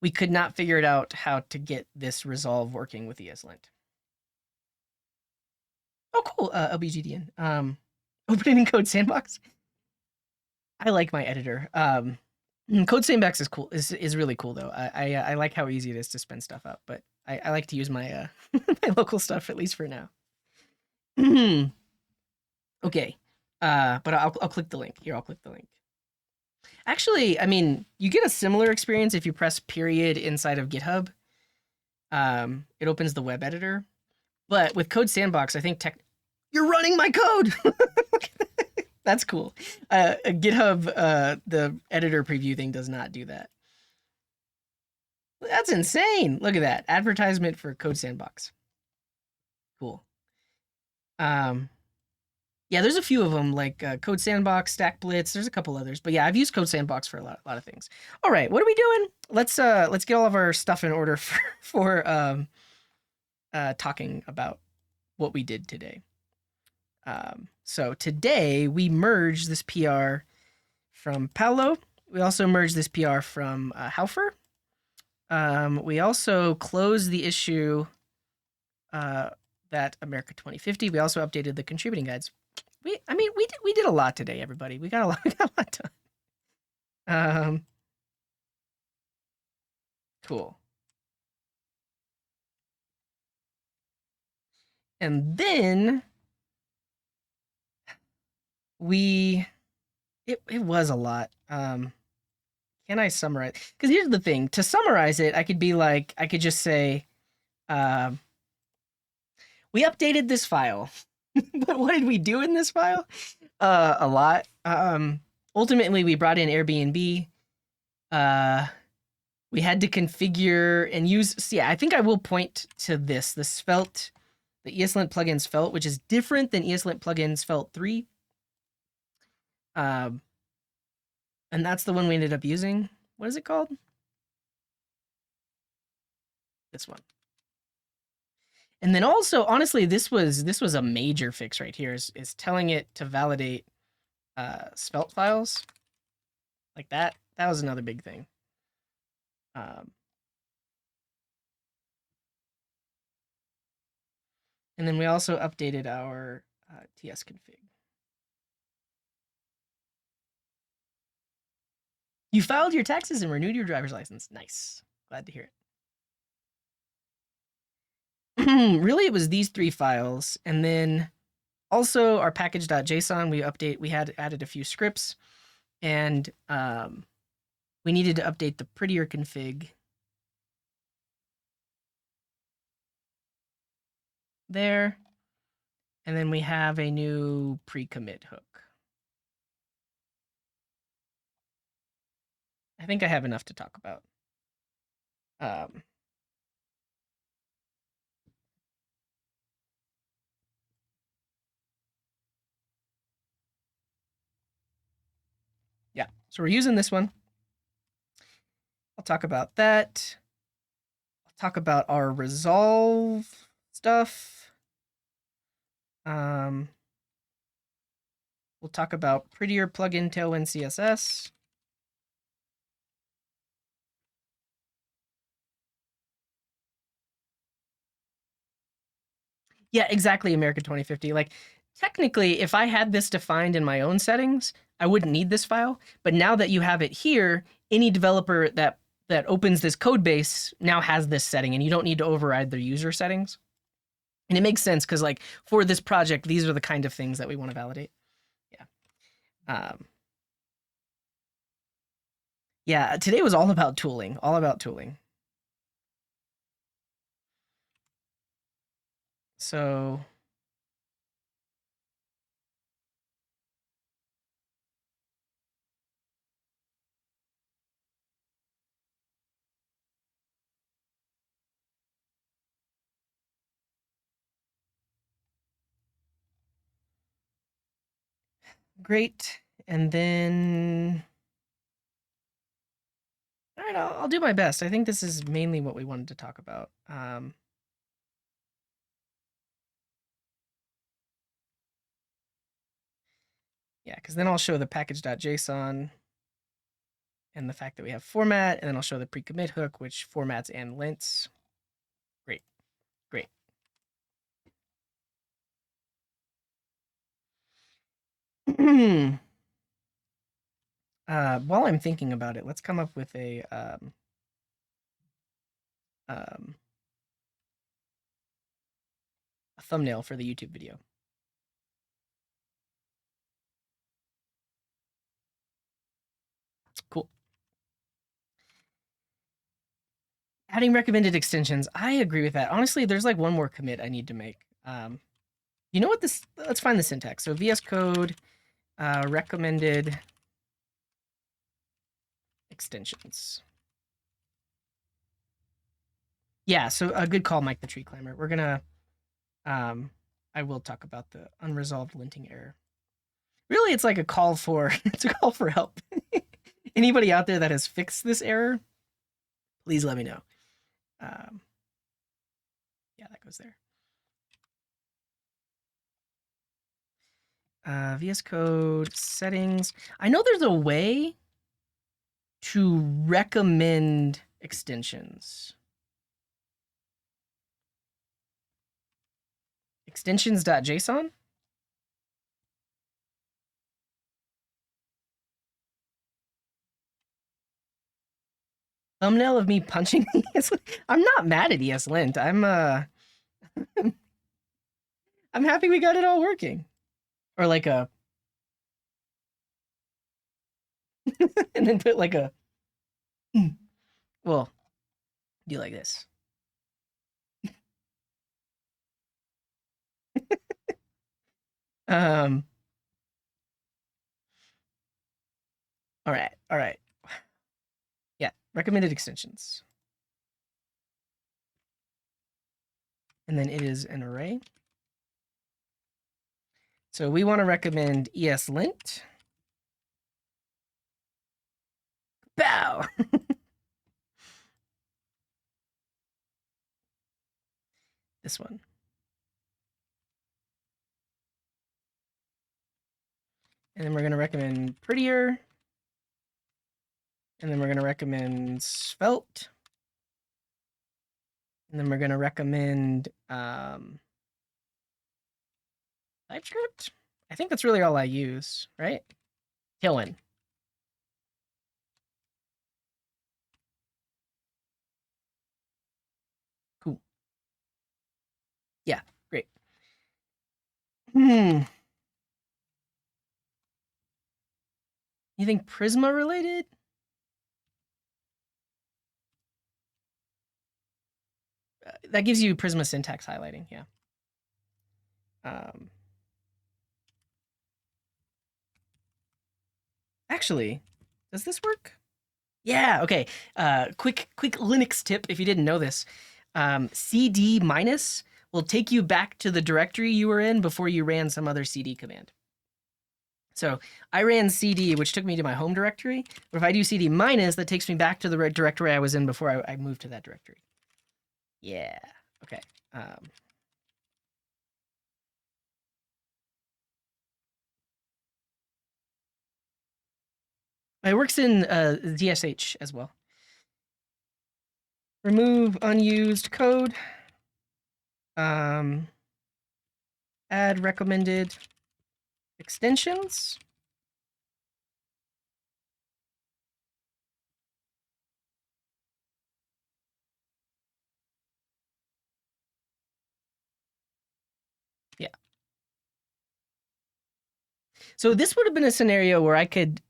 we could not figure it out how to get this resolve working with eslint. Oh, cool. LBGDN. Opening code sandbox. I like my editor. Code sandbox is cool. Is really cool though. I like how easy it is to spin stuff up, but I like to use my my local stuff at least for now. Okay. But I'll click the link. Here, I'll click the link. Actually, I mean, you get a similar experience if you press period inside of GitHub. It opens the web editor. But with Code Sandbox, I think you're running my code. That's cool. GitHub, the editor preview thing does not do that. That's insane. Look at that. Advertisement for Code Sandbox. Cool. Yeah, there's a few of them, like Code Sandbox, Stack Blitz. There's a couple others, but yeah, I've used Code Sandbox for a lot of things. All right, what are we doing? Let's get all of our stuff in order for talking about what we did today. So today we merged this PR from Paolo. We also merged this PR from Haufer. We also closed the issue that America 2050. We also updated the contributing guides. We did a lot today, everybody. We got a lot done. Cool. And then it was a lot. Can I summarize? Because here's the thing. To summarize it, I could just say, we updated this file. But what did we do in this file? A lot. Ultimately, we brought in Airbnb. We had to configure and use... See, I think I will point to this. The Svelte, the eslint plugin Svelte, which is different than eslint plugin Svelte 3. And that's the one we ended up using. What is it called? This one. And then also, honestly, this was a major fix right here, is telling it to validate Svelte files. Like that. That was another big thing. And then we also updated our TS config. You filed your taxes and renewed your driver's license. Nice. Glad to hear it. Really, it was these 3 files, and then also our package.json. We had added a few scripts, and we needed to update the prettier config there, and then we have a new pre-commit hook. I think I have enough to talk about. Yeah, so we're using this one. I'll talk about that. I'll talk about our resolve stuff. We'll talk about prettier plugin Tailwind CSS. Yeah, exactly, America 2050. Like, technically, if I had this defined in my own settings, I wouldn't need this file. But now that you have it here, any developer that opens this code base now has this setting, and you don't need to override their user settings. And it makes sense because, like, for this project, these are the kind of things that we want to validate. Yeah. Yeah, today was all about tooling. All about tooling. So Great. And then, all right, I'll do my best. I think this is mainly what we wanted to talk about. Yeah, because then I'll show the package.json and the fact that we have format, and then I'll show the pre-commit hook, which formats and lints. Great, great. While I'm thinking about it, let's come up with a thumbnail for the YouTube video. Cool. Adding recommended extensions. I agree with that. Honestly, there's like one more commit I need to make. You know what this, let's find the syntax. So VS Code recommended extensions. Yeah, so a good call, Mike the Tree Climber. We're gonna, I will talk about the unresolved linting error. Really, it's like a call for, it's a call for help. Anybody out there that has fixed this error, please let me know. Yeah, that goes there. VS Code settings. I know there's a way to recommend extensions. Extensions.json. Thumbnail of me punching I'm not mad at eslint. I'm happy we got it all working. Or like a and then put like a well, do like this. All right, all right. Yeah, recommended extensions. And then it is an array. So we want to recommend eslint. Bow. This one. And then we're going to recommend prettier. And then we're going to recommend svelte. And then we're going to recommend TypeScript. I think that's really all I use, right? Tailwind. Cool. Yeah, great. You think Prisma related? That gives you Prisma syntax highlighting, yeah. Actually, does this work? Yeah, okay. Quick Linux tip if you didn't know this. CD minus will take you back to the directory you were in before you ran some other CD command. So I ran CD, which took me to my home directory. But if I do CD minus, that takes me back to the directory I was in before I moved to that directory. Yeah, okay. It works in DSH as well. Remove unused code. Add recommended extensions. Yeah. So this would have been a scenario where I could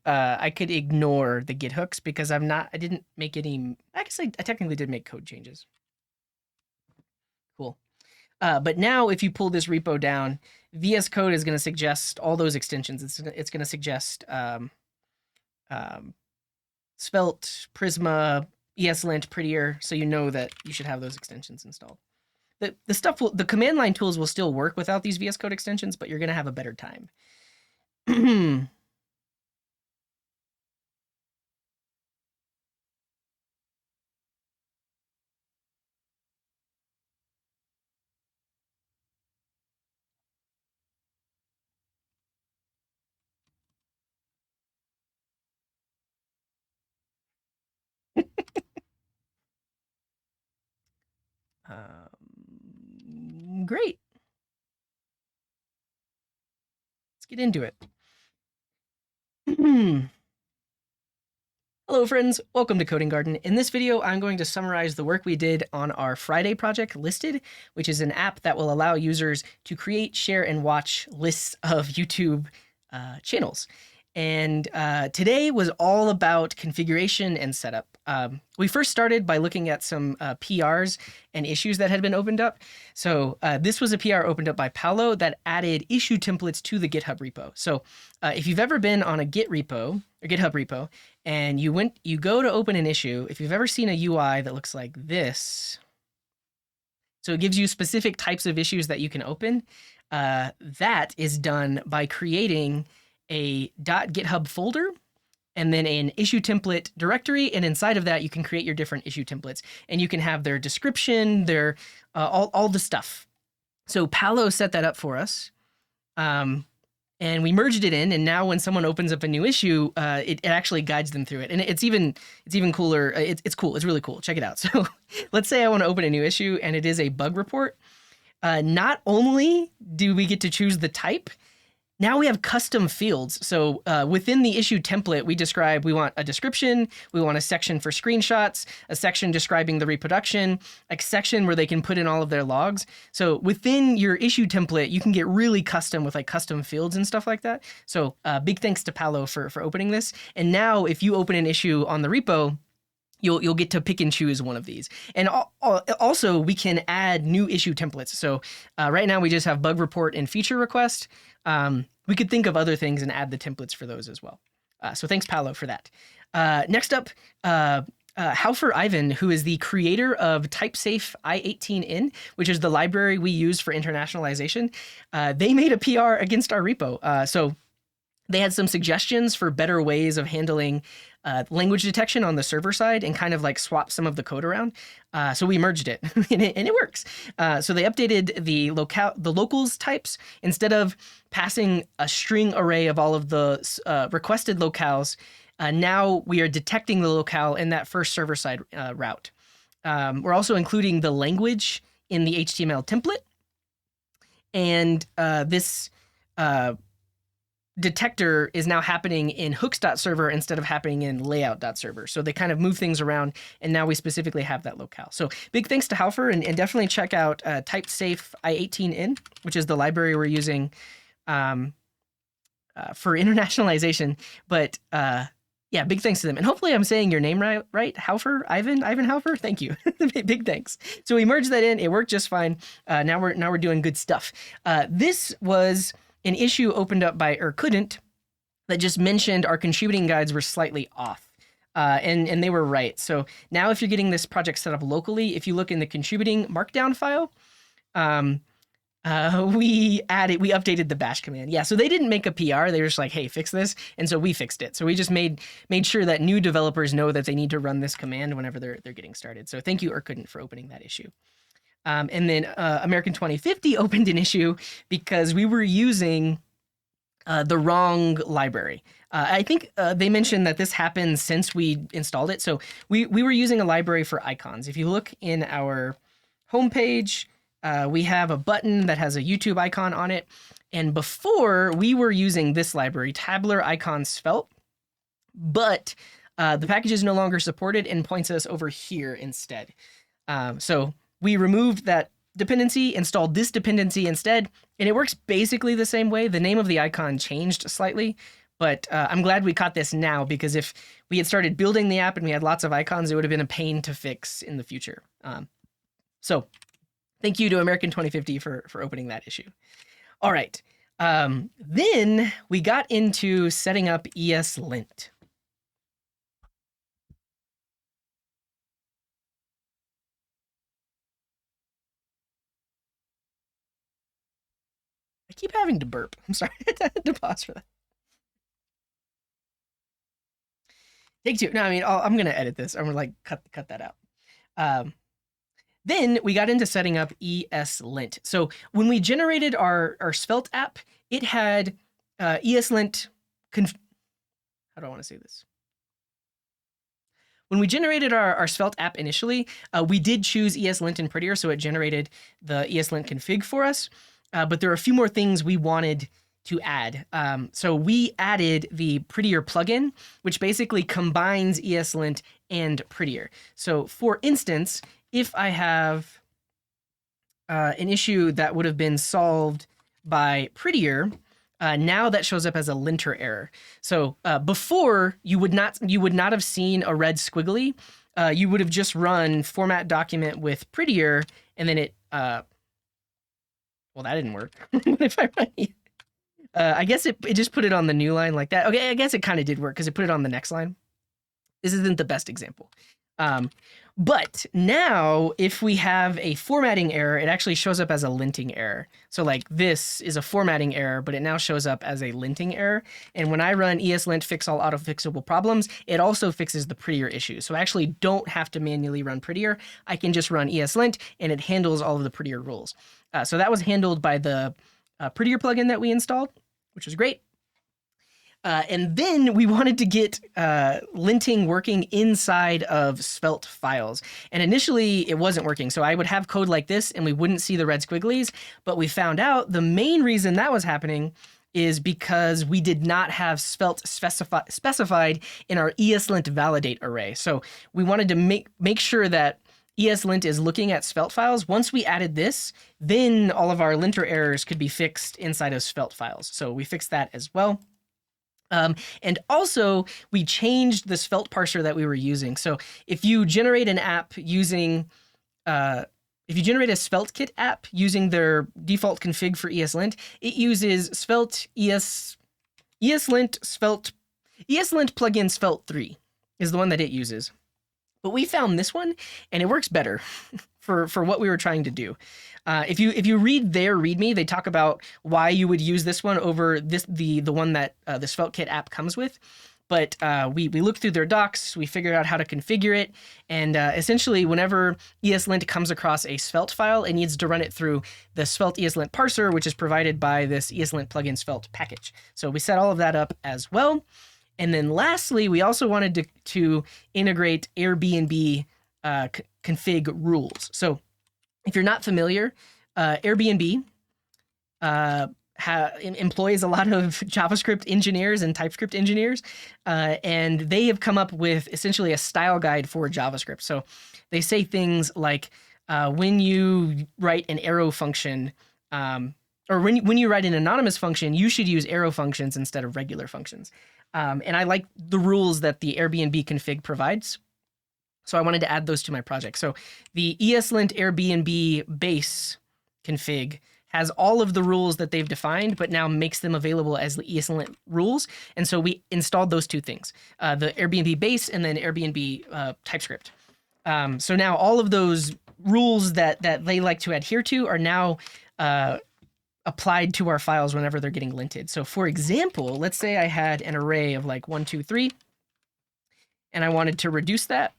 ignore the git hooks because I didn't make any. I guess I technically did make code changes. Cool. But now if you pull this repo down, VS Code is going to suggest all those extensions. It's going to suggest Svelte, Prisma, eslint, prettier, so you know that you should have those extensions installed. The command line tools will still work without these VS Code extensions, but you're going to have a better time. Great. Let's get into it. Hello friends, welcome to Coding Garden. In this video, I'm going to summarize the work we did on our Friday project, Listed, which is an app that will allow users to create, share, and watch lists of YouTube channels. And today was all about configuration and setup. We first started by looking at some PRs and issues that had been opened up. So this was a PR opened up by Paolo that added issue templates to the GitHub repo. So if you've ever been on a Git repo or GitHub repo and you go to open an issue, if you've ever seen a UI that looks like this, so it gives you specific types of issues that you can open. That is done by creating a .github folder and then an issue template directory, and inside of that you can create your different issue templates, and you can have their description, their all the stuff. So Paolo set that up for us, and we merged it in, and now when someone opens up a new issue, it actually guides them through it, and it's even cooler. It's cool. It's really cool. Check it out. So let's say I want to open a new issue, and it is a bug report. Not only do we get to choose the type, now we have custom fields. So within the issue template, we describe we want a description, we want a section for screenshots, a section describing the reproduction, a section where they can put in all of their logs. So within your issue template, you can get really custom with like custom fields and stuff like that. So big thanks to Paolo for opening this. And now if you open an issue on the repo, you'll get to pick and choose one of these. And also we can add new issue templates. So right now we just have bug report and feature request. We could think of other things and add the templates for those as well. So thanks, Paolo, for that. Next up, Haufer Ivan, who is the creator of TypeSafe i18n, which is the library we use for internationalization. They made a PR against our repo. So they had some suggestions for better ways of handling language detection on the server side and kind of like swap some of the code around. So we merged it and it works. So they updated the locals types. Instead of passing a string array of all of the requested locales, now we are detecting the locale in that first server side route. We're also including the language in the HTML template. And this detector is now happening in hooks.server instead of happening in layout.server. So they kind of move things around, and now we specifically have that locale. So big thanks to Haufer, and definitely check out TypeSafe i18n, which is the library we're using for internationalization. But yeah, big thanks to them. And hopefully I'm saying your name right? Haufer? Ivan Haufer? Thank you. Big thanks. So we merged that in. It worked just fine. Now we're doing good stuff. This was an issue opened up by couldn't that just mentioned our contributing guides were slightly off. And they were right. So now if you're getting this project set up locally, if you look in the contributing markdown file, we updated the bash command. Yeah, so they didn't make a PR. They were just like, hey, fix this. And so we fixed it. So we just made sure that new developers know that they need to run this command whenever they're getting started. So thank you, couldn't, for opening that issue. And then American 2050 opened an issue because we were using the wrong library. I think they mentioned that this happened since we installed it. So we were using a library for icons. If you look in our homepage, we have a button that has a YouTube icon on it. And before, we were using this library, Tabular Icon Svelte, but the package is no longer supported and points us over here instead. So we removed that dependency, installed this dependency instead, and it works basically the same way. The name of the icon changed slightly, but I'm glad we caught this now, because if we had started building the app and we had lots of icons, it would have been a pain to fix in the future. So thank you to American 2050 for opening that issue. All right. Then we got into setting up eslint. I keep having to burp. I'm sorry. I had to pause for that. Take two. No, I mean, I'm gonna edit this. I'm gonna like cut that out. Um, then we got into setting up eslint. So when we generated our Svelte app, it had eslint. How do I want to say this? When we generated our Svelte app initially, we did choose eslint and prettier, so it generated the eslint config for us. But there are a few more things we wanted to add. So we added the prettier plugin, which basically combines eslint and prettier. So for instance, if I have an issue that would have been solved by prettier, now that shows up as a linter error. So before you would not have seen a red squiggly. You would have just run format document with prettier, and then it. Well, that didn't work. If I run, I guess it just put it on the new line like that. Okay, I guess it kind of did work because it put it on the next line. This isn't the best example. But now, if we have a formatting error, it actually shows up as a linting error. So like this is a formatting error, but it now shows up as a linting error. And when I run eslint fix all auto-fixable problems, it also fixes the prettier issue. So I actually don't have to manually run prettier. I can just run eslint, and it handles all of the prettier rules. So that was handled by the prettier plugin that we installed, which was great. And then we wanted to get linting working inside of Svelte files. And initially, it wasn't working. So I would have code like this, and we wouldn't see the red squigglies. But we found out the main reason that was happening is because we did not have Svelte specified in our eslint validate array. So we wanted to make sure that eslint is looking at Svelte files. Once we added this, then all of our linter errors could be fixed inside of Svelte files. So we fixed that as well. And also, we changed the Svelte parser that we were using. So if you generate an app using, if you generate a SvelteKit app using their default config for eslint, it uses Svelte eslint plugin Svelte 3 is the one that it uses. But we found this one, and it works better for what we were trying to do. If you read their README, they talk about why you would use this one over the one that the SvelteKit app comes with. But we looked through their docs, we figured out how to configure it, and essentially whenever eslint comes across a Svelte file, it needs to run it through the Svelte eslint parser, which is provided by this eslint plugin Svelte package. So we set all of that up as well. And then lastly, we also wanted to integrate Airbnb config rules. So if you're not familiar, Airbnb employs a lot of JavaScript engineers and TypeScript engineers, and they have come up with essentially a style guide for JavaScript. So they say things like when you write an arrow function, or when you write an anonymous function, you should use arrow functions instead of regular functions. And I like the rules that the Airbnb config provides. So I wanted to add those to my project. So the eslint Airbnb base config has all of the rules that they've defined, but now makes them available as the eslint rules. And so we installed those two things, the Airbnb base and then Airbnb TypeScript. So now all of those rules that they like to adhere to are now applied to our files whenever they're getting linted. So for example, let's say I had an array of like 1, 2, 3, and I wanted to reduce that.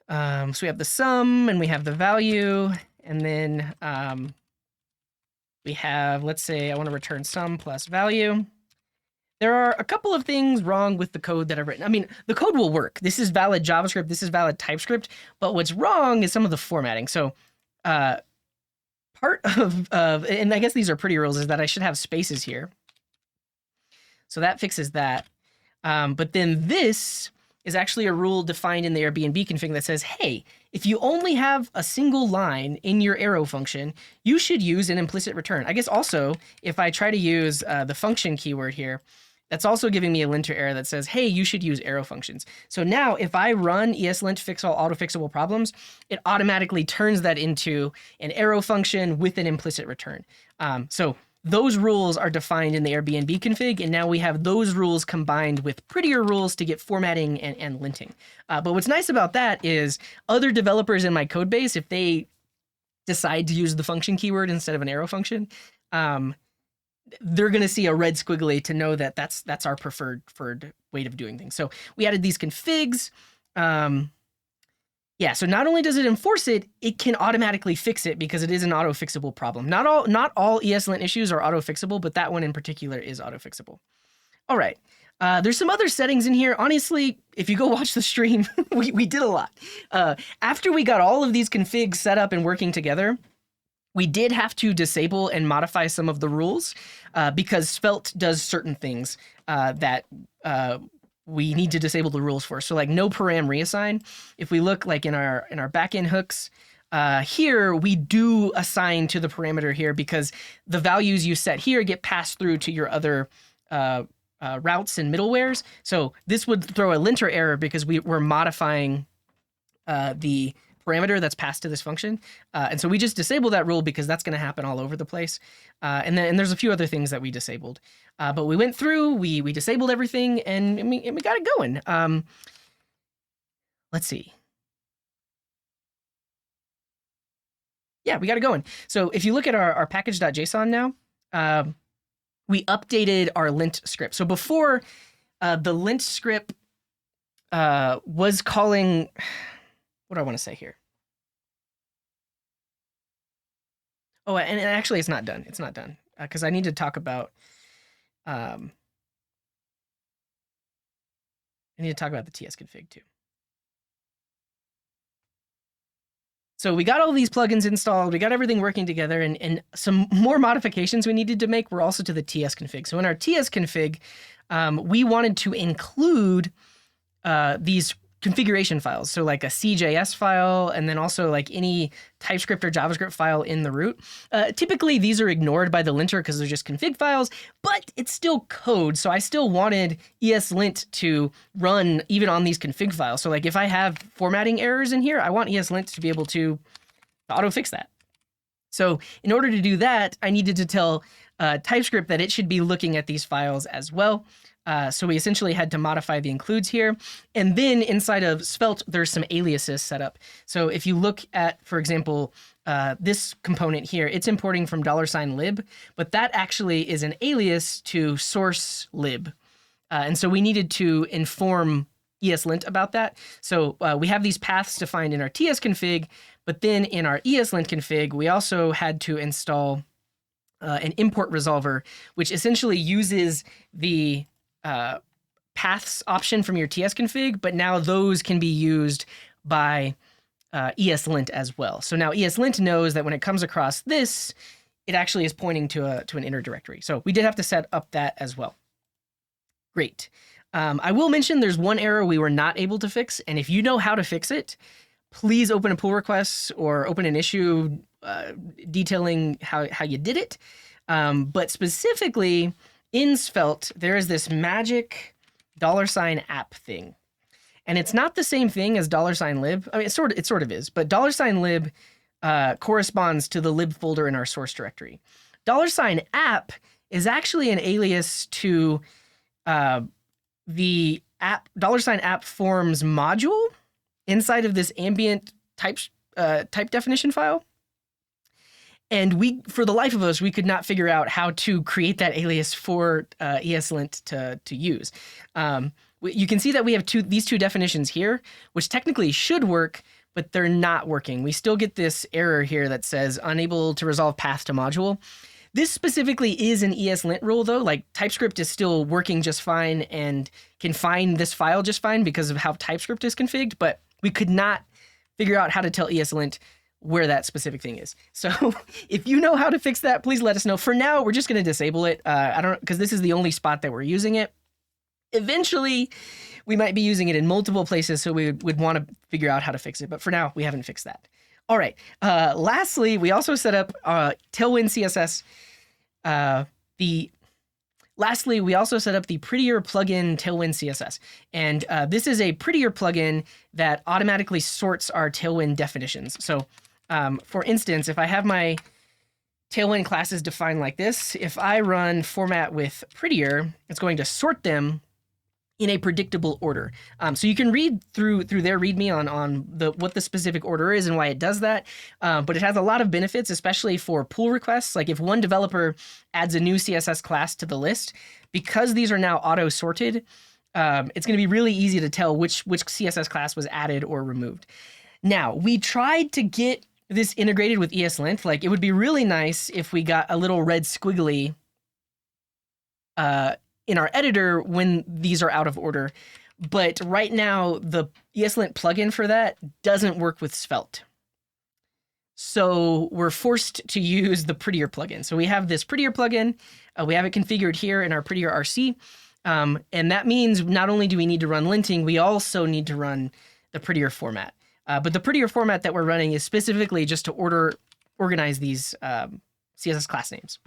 So we have the sum and we have the value, and then we have, let's say I want to return sum plus value. There are a couple of things wrong with the code that I've written. I mean, the code will work. This is valid JavaScript, this is valid TypeScript, but what's wrong is some of the formatting. So part of, and I guess these are pretty rules, is that I should have spaces here. So that fixes that. But then this is actually a rule defined in the Airbnb config that says, hey, if you only have a single line in your arrow function, you should use an implicit return. I guess also, if I try to use the function keyword here, that's also giving me a linter error that says, hey, you should use arrow functions. So now if I run eslint fix all auto-fixable problems, it automatically turns that into an arrow function with an implicit return. So those rules are defined in the Airbnb config, and now we have those rules combined with prettier rules to get formatting and linting. But what's nice about that is other developers in my code base, if they decide to use the function keyword instead of an arrow function, they're going to see a red squiggly to know that that's our preferred way of doing things. So we added these configs. Yeah, so not only does it enforce it, it can automatically fix it because it is an auto-fixable problem. Not all eslint issues are auto-fixable, but that one in particular is auto-fixable. All right. There's some other settings in here. Honestly, if you go watch the stream, we did a lot. After we got all of these configs set up and working together, we did have to disable and modify some of the rules because Svelte does certain things that we need to disable the rules for. So like no param reassign. If we look like in our backend hooks, here we do assign to the parameter here because the values you set here get passed through to your other routes and middlewares. So this would throw a linter error because we're modifying the parameter that's passed to this function. And so we just disable that rule because that's going to happen all over the place. And there's a few other things that we disabled. But we went through, we disabled everything, and we got it going. Let's see. Yeah, we got it going. So if you look at our package.json now, we updated our lint script. So before, the lint script was calling... What do I want to say here? Oh, and actually it's not done. It's not done because I need to talk about I need to talk about the TS config too. So we got all these plugins installed, we got everything working together, and some more modifications we needed to make were also to the TS config. So in our TS config, we wanted to include these configuration files. So like a CJS file, and then also like any TypeScript or JavaScript file in the root. Typically these are ignored by the linter because they're just config files, but it's still code. So I still wanted eslint to run even on these config files. So like if I have formatting errors in here, I want eslint to be able to auto fix that. So in order to do that, I needed to tell TypeScript that it should be looking at these files as well. So we essentially had to modify the includes here. And then inside of Svelte, there's some aliases set up. So if you look at, for example, this component here, it's importing from $lib, but that actually is an alias to source lib. And so we needed to inform eslint about that. So we have these paths defined in our TS config, but then in our eslint config, we also had to install an import resolver, which essentially uses the paths option from your TS config, but now those can be used by eslint as well. So now eslint knows that when it comes across this, it actually is pointing to an inner directory. So we did have to set up that as well. Great. I will mention there's one error we were not able to fix, and if you know how to fix it, please open a pull request or open an issue detailing how you did it. But specifically, in Svelte, there is this magic $app thing. And it's not the same thing as $lib. I mean, it sort of is, but $lib corresponds to the lib folder in our source directory. $app is actually an alias to the app $app forms module inside of this ambient type definition file. And we, for the life of us, we could not figure out how to create that alias for eslint to use. You can see that we have these two definitions here, which technically should work, but they're not working. We still get this error here that says unable to resolve path to module. This specifically is an eslint rule though, like TypeScript is still working just fine and can find this file just fine because of how TypeScript is configured, but we could not figure out how to tell eslint where that specific thing is. So if you know how to fix that, please let us know. For now, we're just going to disable it. Because this is the only spot that we're using it. Eventually, we might be using it in multiple places, so we would want to figure out how to fix it. But for now, we haven't fixed that. All right. Lastly, we also set up Tailwind CSS. Lastly, we also set up the Prettier plugin Tailwind CSS. And this is a Prettier plugin that automatically sorts our Tailwind definitions. So for instance, if I have my Tailwind classes defined like this, if I run format with Prettier, it's going to sort them in a predictable order. So you can read through their README on what the specific order is and why it does that. But it has a lot of benefits, especially for pull requests. Like if one developer adds a new CSS class to the list, because these are now auto-sorted, it's going to be really easy to tell which CSS class was added or removed. Now, we tried to get this integrated with eslint. Like, it would be really nice if we got a little red squiggly in our editor when these are out of order. But right now, the eslint plugin for that doesn't work with Svelte. So we're forced to use the Prettier plugin. So we have this Prettier plugin. We have it configured here in our Prettier RC. And that means not only do we need to run linting, we also need to run the Prettier format. But the Prettier format that we're running is specifically just to organize these CSS class names.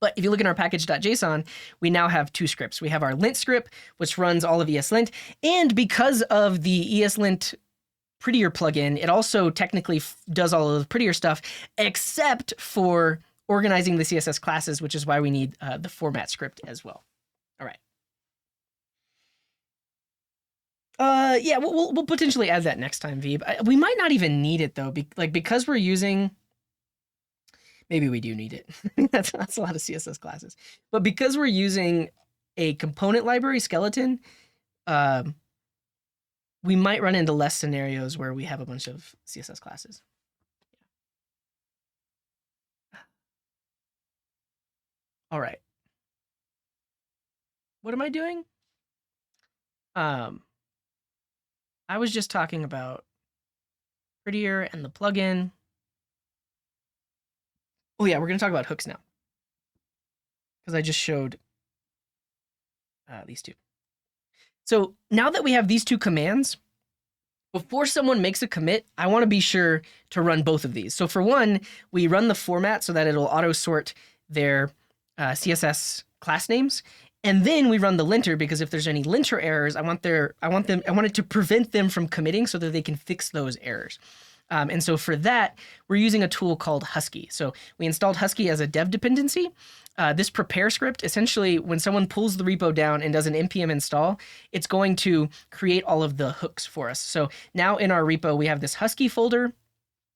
But if you look in our package.json, we now have two scripts. We have our lint script, which runs all of eslint. And because of the eslint Prettier plugin, it also technically does all of the Prettier stuff, except for organizing the CSS classes, which is why we need the format script as well. All right. Yeah, we'll potentially add that next time, Veeb. We might not even need it though, because we're using. Maybe we do need it. that's a lot of CSS classes, but because we're using a component library skeleton, we might run into less scenarios where we have a bunch of CSS classes. All right. What am I doing? I was just talking about Prettier and the plugin. Oh yeah, we're going to talk about hooks now, because I just showed these two. So now that we have these two commands, before someone makes a commit, I want to be sure to run both of these. So for one, we run the format so that it'll auto sort their CSS class names. And then we run the linter, because if there's any linter errors, I want it to prevent them from committing so that they can fix those errors. And so for that, we're using a tool called Husky. So we installed Husky as a dev dependency. This prepare script, essentially, when someone pulls the repo down and does an npm install, it's going to create all of the hooks for us. So now in our repo, we have this Husky folder,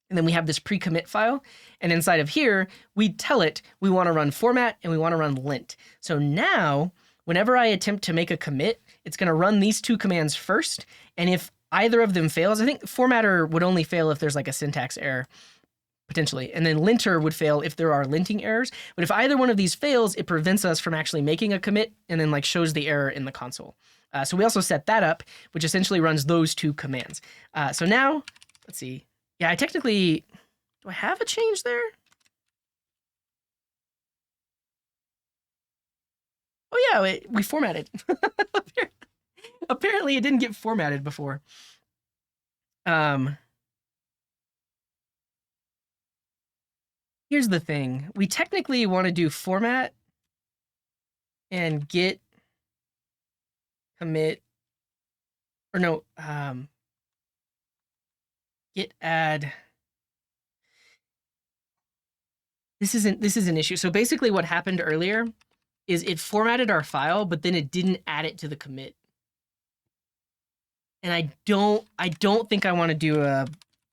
and then we have this pre-commit file. And inside of here, we tell it we want to run format and we want to run lint. So now, whenever I attempt to make a commit, it's going to run these two commands first. And if either of them fails, I think formatter would only fail if there's like a syntax error, potentially. And then linter would fail if there are linting errors. But if either one of these fails, it prevents us from actually making a commit and then like shows the error in the console. So we also set that up, which essentially runs those two commands. So now, let's see. Yeah, do I have a change there? Oh yeah, we formatted. Apparently it didn't get formatted before. Here's the thing. We technically want to do format and git commit, or no, git add. This is an issue. So basically what happened earlier is it formatted our file, but then it didn't add it to the commit. And I don't think I want to do a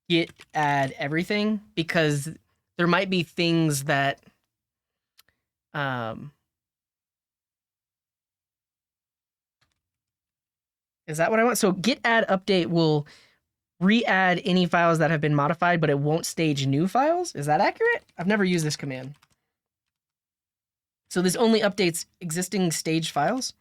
git add everything, because there might be things that is that what I want? So git add update will re-add any files that have been modified, but it won't stage new files. Is that accurate? I've never used this command. So this only updates existing staged files?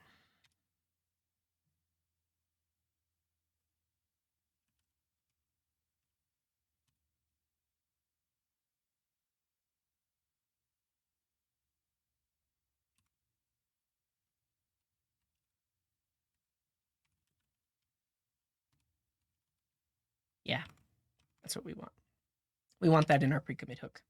Yeah, that's what we want. We want that in our pre-commit hook.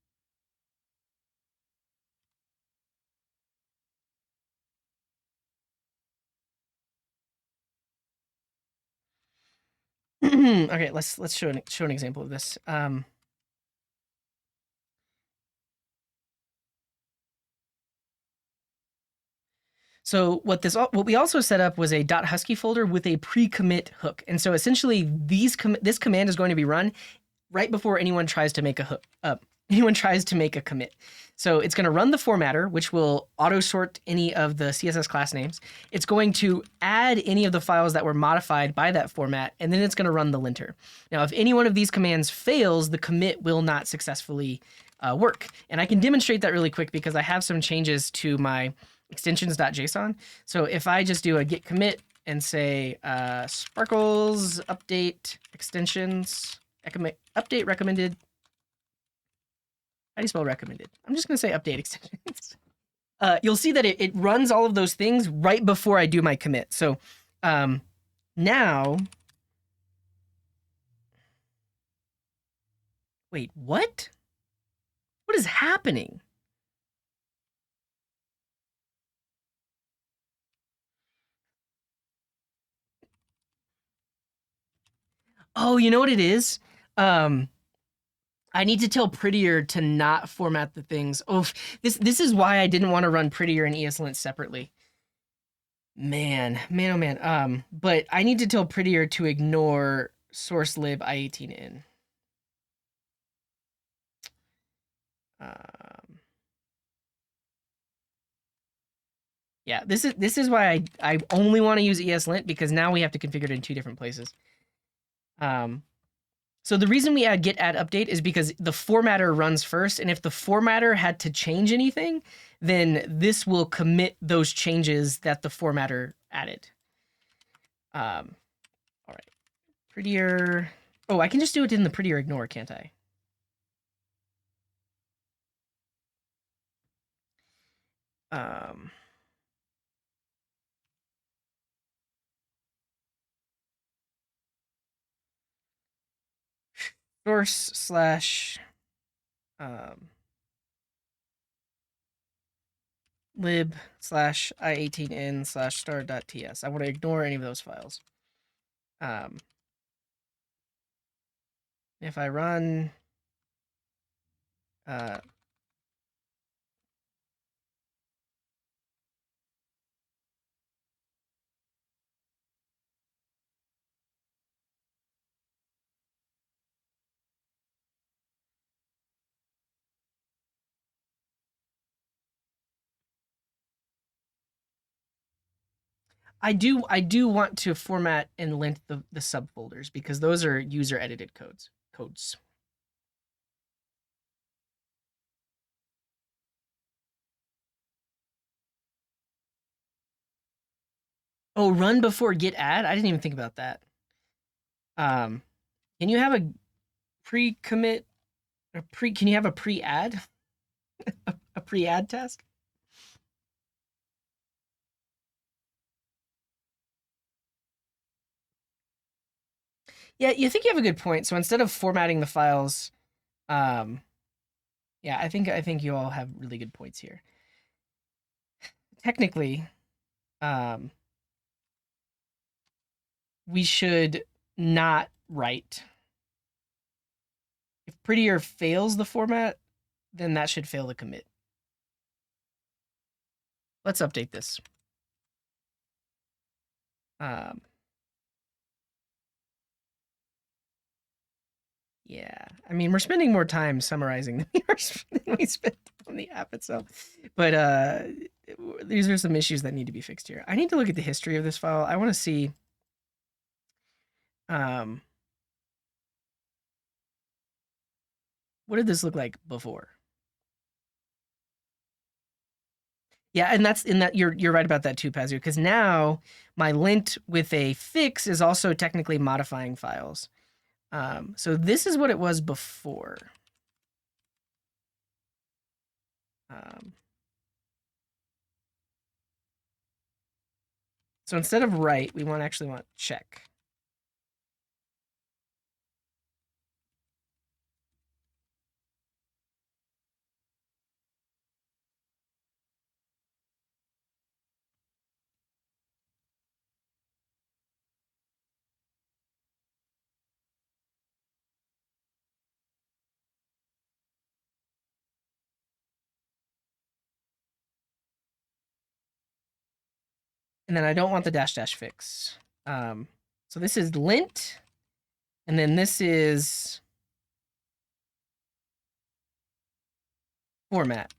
Okay, let's show an example of this. So what we also set up was a .husky folder with a pre-commit hook, and so essentially this command is going to be run right before anyone tries to make a hook. anyone tries to make a commit. So it's going to run the formatter, which will auto sort any of the CSS class names. It's going to add any of the files that were modified by that format, and then it's going to run the linter. Now, if any one of these commands fails, the commit will not successfully work. And I can demonstrate that really quick because I have some changes to my extensions.json. So if I just do a git commit and say sparkles update extensions, update recommended. How do you spell recommended? I'm just going to say update extensions. You'll see that it runs all of those things right before I do my commit. So now, wait, what? What is happening? Oh, you know what it is? I need to tell Prettier to not format the things. Oh, this is why I didn't want to run Prettier and eslint separately. Man, oh man. But I need to tell Prettier to ignore source lib i18in. Yeah, this is why I only want to use eslint, because now we have to configure it in 2 different places. So the reason we add git add update is because the formatter runs first, and if the formatter had to change anything, then this will commit those changes that the formatter added. All right, Prettier. Oh, I can just do it in the Prettier ignore, can't I? Source slash lib slash i18in slash star.ts. I want to ignore any of those files. If I run I do want to format and lint the subfolders, because those are user edited codes. Oh, run before git add? I didn't even think about that. Can you have a pre-commit or can you have a pre-add? a pre-add task? Yeah, you think you have a good point. So instead of formatting the files, yeah, I think you all have really good points here. Technically, we should not write. If Prettier fails the format, then that should fail the commit. Let's update this. Yeah, I mean, we're spending more time summarizing than we spent on the app itself. But these are some issues that need to be fixed here. I need to look at the history of this file. I want to see. What did this look like before? Yeah, and that's in that you're right about that too, Pazio, because now my lint with a fix is also technically modifying files. So this is what it was before. So instead of write, we actually want check. And then I don't want the dash dash fix. So this is lint, and then this is format.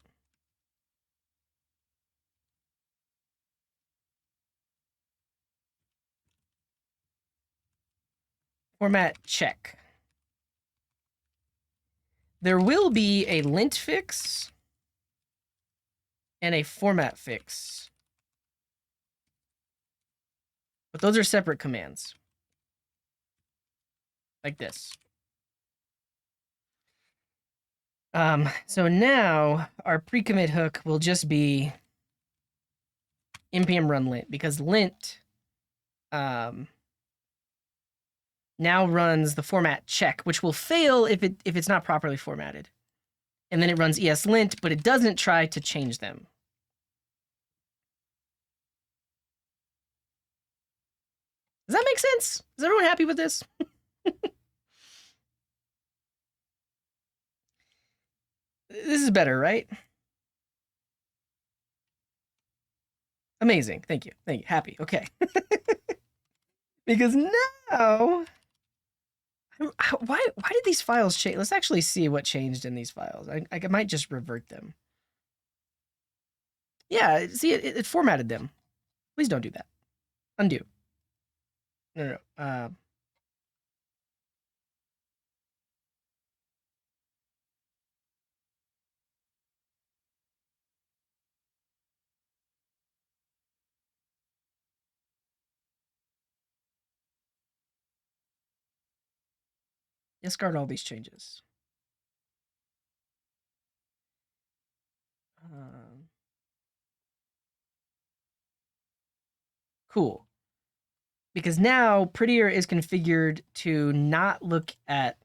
Format check. There will be a lint fix and a format fix. But those are separate commands. Like this. So now our pre-commit hook will just be npm run lint, because lint now runs the format check, which will fail if it's not properly formatted. And then it runs eslint, but it doesn't try to change them. Does that make sense? Is everyone happy with this? This is better, right? Amazing. Thank you. Thank you. Happy. Okay. Because now, why did these files change? Let's actually see what changed in these files. I might just revert them. Yeah, see, it formatted them. Please don't do that. Undo. No. Discard all these changes. Cool. Because now Prettier is configured to not look at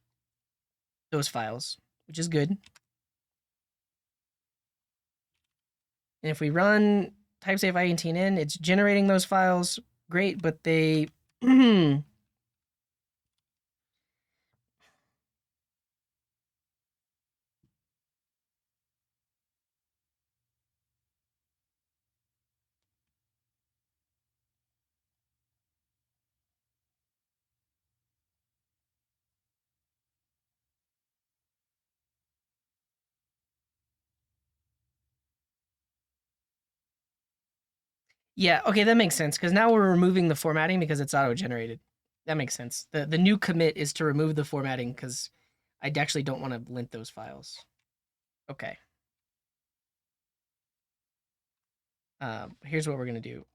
those files, which is good. And if we run typesafe INTN, it's generating those files. Great, but they yeah, okay, that makes sense, because now we're removing the formatting because it's auto-generated. That makes sense. The new commit is to remove the formatting because I actually don't want to lint those files. Okay. Here's what we're going to do.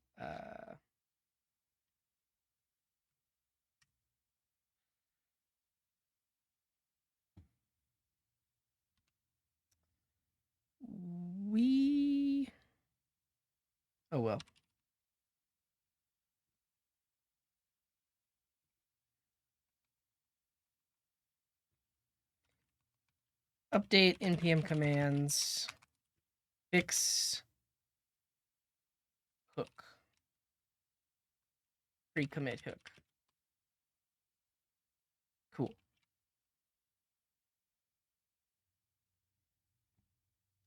Oh well. Update npm commands, fix hook, pre-commit hook. Cool.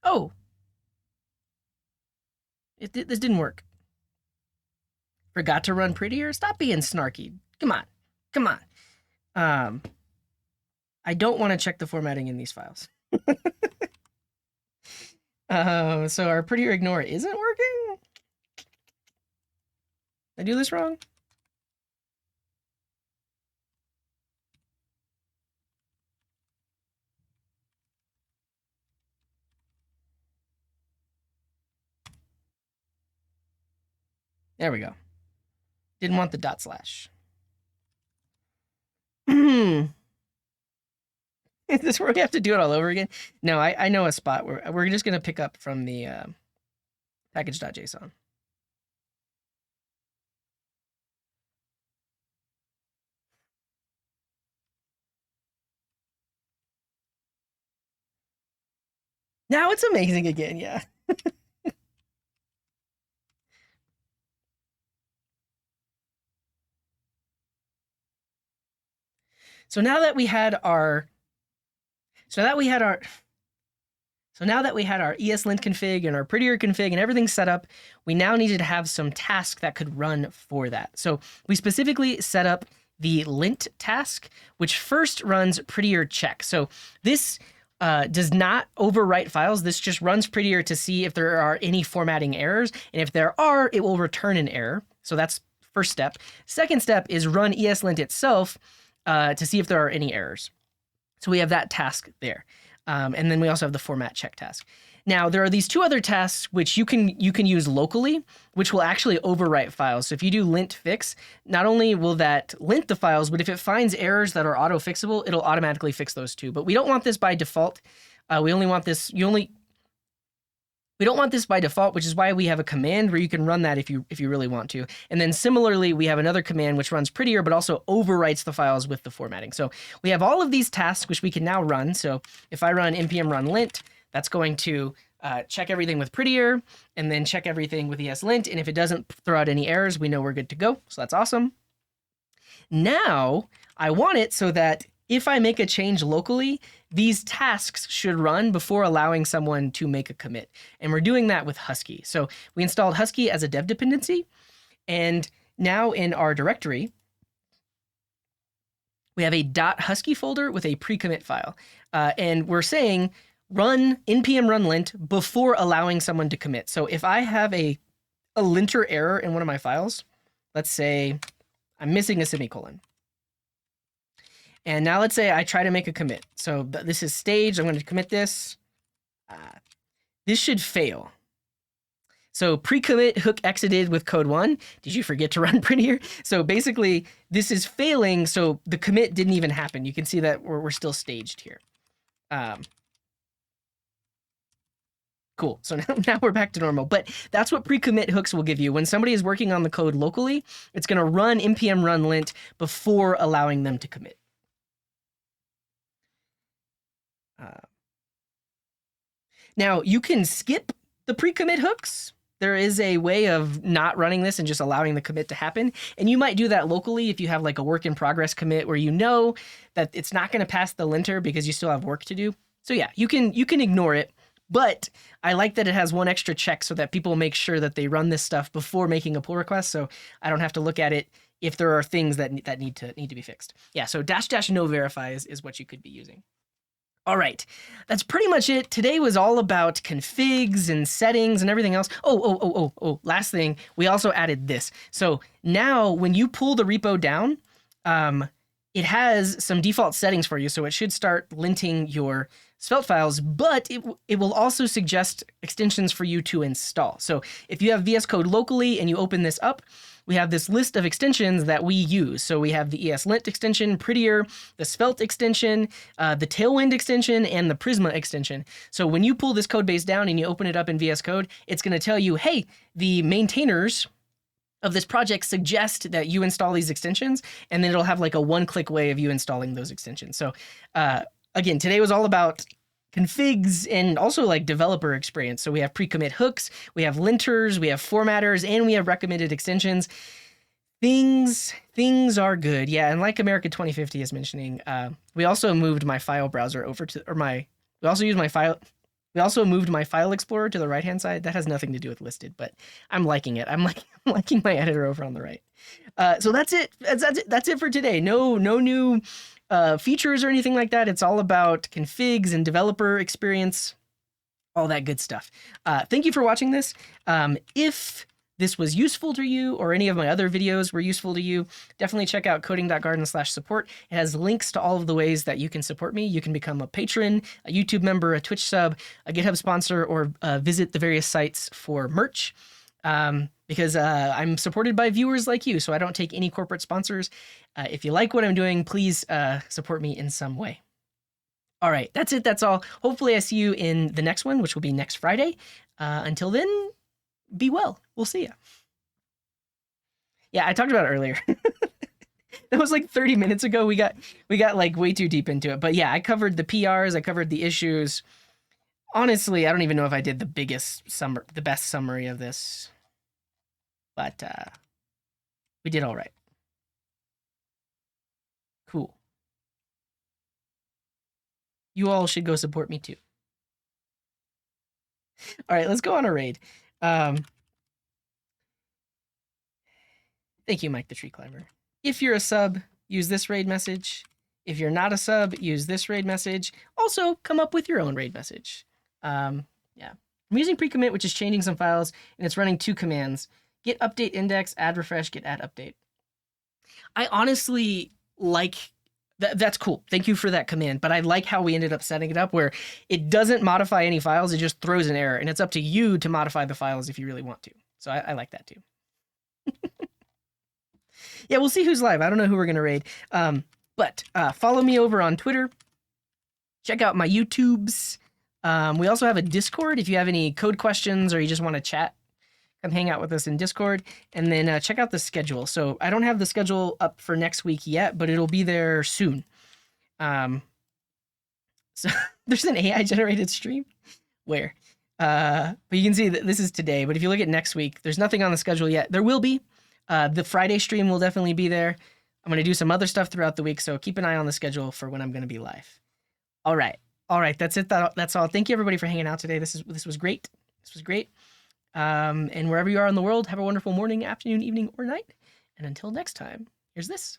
Oh, this didn't work. Forgot to run prettier. Stop being snarky. Come on. I don't want to check the formatting in these files. So our prettier ignore isn't working. Did I do this wrong? There we go. Didn't want the dot slash. Is this where we have to do it all over again? No, I know a spot where we're just going to pick up from the package.json. Now it's amazing again, yeah. So now that we had our eslint config and our prettier config and everything set up, we now needed to have some task that could run for that. So we specifically set up the lint task, which first runs prettier check. So this does not overwrite files. This just runs Prettier to see if there are any formatting errors. And if there are, it will return an error. So that's first step. Second step is run eslint itself to see if there are any errors. So we have that task there. And then we also have the format check task. Now, there are these two other tasks which you can use locally, which will actually overwrite files. So if you do lint fix, not only will that lint the files, but if it finds errors that are auto-fixable, it'll automatically fix those too. But we don't want this by default. We only want this, we don't want this by default, which is why we have a command where you can run that if you really want to. And then similarly, we have another command which runs Prettier, but also overwrites the files with the formatting. So we have all of these tasks which we can now run. So if I run npm run lint, that's going to check everything with Prettier and then check everything with eslint. And if it doesn't throw out any errors, we know we're good to go. So that's awesome. Now I want it so that if I make a change locally, these tasks should run before allowing someone to make a commit. And we're doing that with Husky. So we installed Husky as a dev dependency. And now in our directory, we have a .husky folder with a pre-commit file. And we're saying run npm run lint before allowing someone to commit. So if I have a linter error in one of my files, let's say I'm missing a semicolon. And now let's say I try to make a commit. So this is staged. I'm going to commit this. This should fail. So pre-commit hook exited with code 1. Did you forget to run Prettier? So basically, this is failing. So the commit didn't even happen. You can see that we're still staged here. Cool. So now we're back to normal. But that's what pre-commit hooks will give you. When somebody is working on the code locally, it's going to run npm run lint before allowing them to commit. Now, you can skip the pre-commit hooks. There is a way of not running this and just allowing the commit to happen. And you might do that locally if you have like a work in progress commit where you know that it's not going to pass the linter because you still have work to do. So yeah, you can ignore it. But I like that it has one extra check so that people make sure that they run this stuff before making a pull request. So I don't have to look at it if there are things that need to be fixed. Yeah, so --no verify is what you could be using. All right, that's pretty much it. Today was all about configs and settings and everything else. Oh, last thing, we also added this. So now when you pull the repo down, it has some default settings for you. So it should start linting your Svelte files, but it will also suggest extensions for you to install. So if you have VS Code locally and you open this up, we have this list of extensions that we use. So we have the eslint extension, Prettier, the Svelte extension, the Tailwind extension, and the Prisma extension. So when you pull this code base down and you open it up in VS Code, it's going to tell you, hey, the maintainers of this project suggest that you install these extensions, and then it'll have like a one-click way of you installing those extensions. So again, today was all about configs and also like developer experience. So we have pre-commit hooks, we have linters, we have formatters, and we have recommended extensions. Things are good. Yeah, and like America 2050 is mentioning, we also moved my file browser over to, we also moved my file explorer to the right-hand side. That has nothing to do with listed, but I'm liking it. I'm liking my editor over on the right. So that's it. That's it for today. No new features or anything like that. It's all about configs and developer experience, all that good stuff. Thank you for watching this. If this was useful to you or any of my other videos were useful to you, definitely check out coding.garden/support. It has links to all of the ways that you can support me. You can become a patron, a YouTube member, a Twitch sub, a GitHub sponsor, or visit the various sites for merch. Because I'm supported by viewers like you, so I don't take any corporate sponsors. If you like what I'm doing, please support me in some way. All right, that's it. That's all. Hopefully I see you in the next one, which will be next Friday. Until then, be well. We'll see ya. Yeah, I talked about it earlier. That was like 30 minutes ago. We got like way too deep into it. But yeah, I covered the PRs. I covered the issues. Honestly, I don't even know if I did the best summary of this. But we did all right. Cool. You all should go support me too. All right, let's go on a raid. Thank you, Mike the Tree Climber. If you're a sub, use this raid message. If you're not a sub, use this raid message. Also, come up with your own raid message. Yeah. I'm using pre-commit, which is changing some files, and it's running 2 commands. Get update index, add refresh, get add update. I honestly like that's cool. Thank you for that command. But I like how we ended up setting it up where it doesn't modify any files. It just throws an error. And it's up to you to modify the files if you really want to. So I like that too. Yeah, we'll see who's live. I don't know who we're going to raid. But follow me over on Twitter. Check out my YouTubes. We also have a Discord. If you have any code questions or you just want to chat, come hang out with us in Discord. And then check out the schedule. So I don't have the schedule up for next week yet, but it'll be there soon. So there's an AI generated stream where, but you can see that this is today. But if you look at next week, there's nothing on the schedule yet. There will be. The Friday stream will definitely be there. I'm going to do some other stuff throughout the week, so keep an eye on the schedule for when I'm going to be live. All right. That's it. That's all. Thank you, everybody, for hanging out today. This was great. This was great. And wherever you are in the world, have a wonderful morning, afternoon, evening, or night. And until next time, here's this.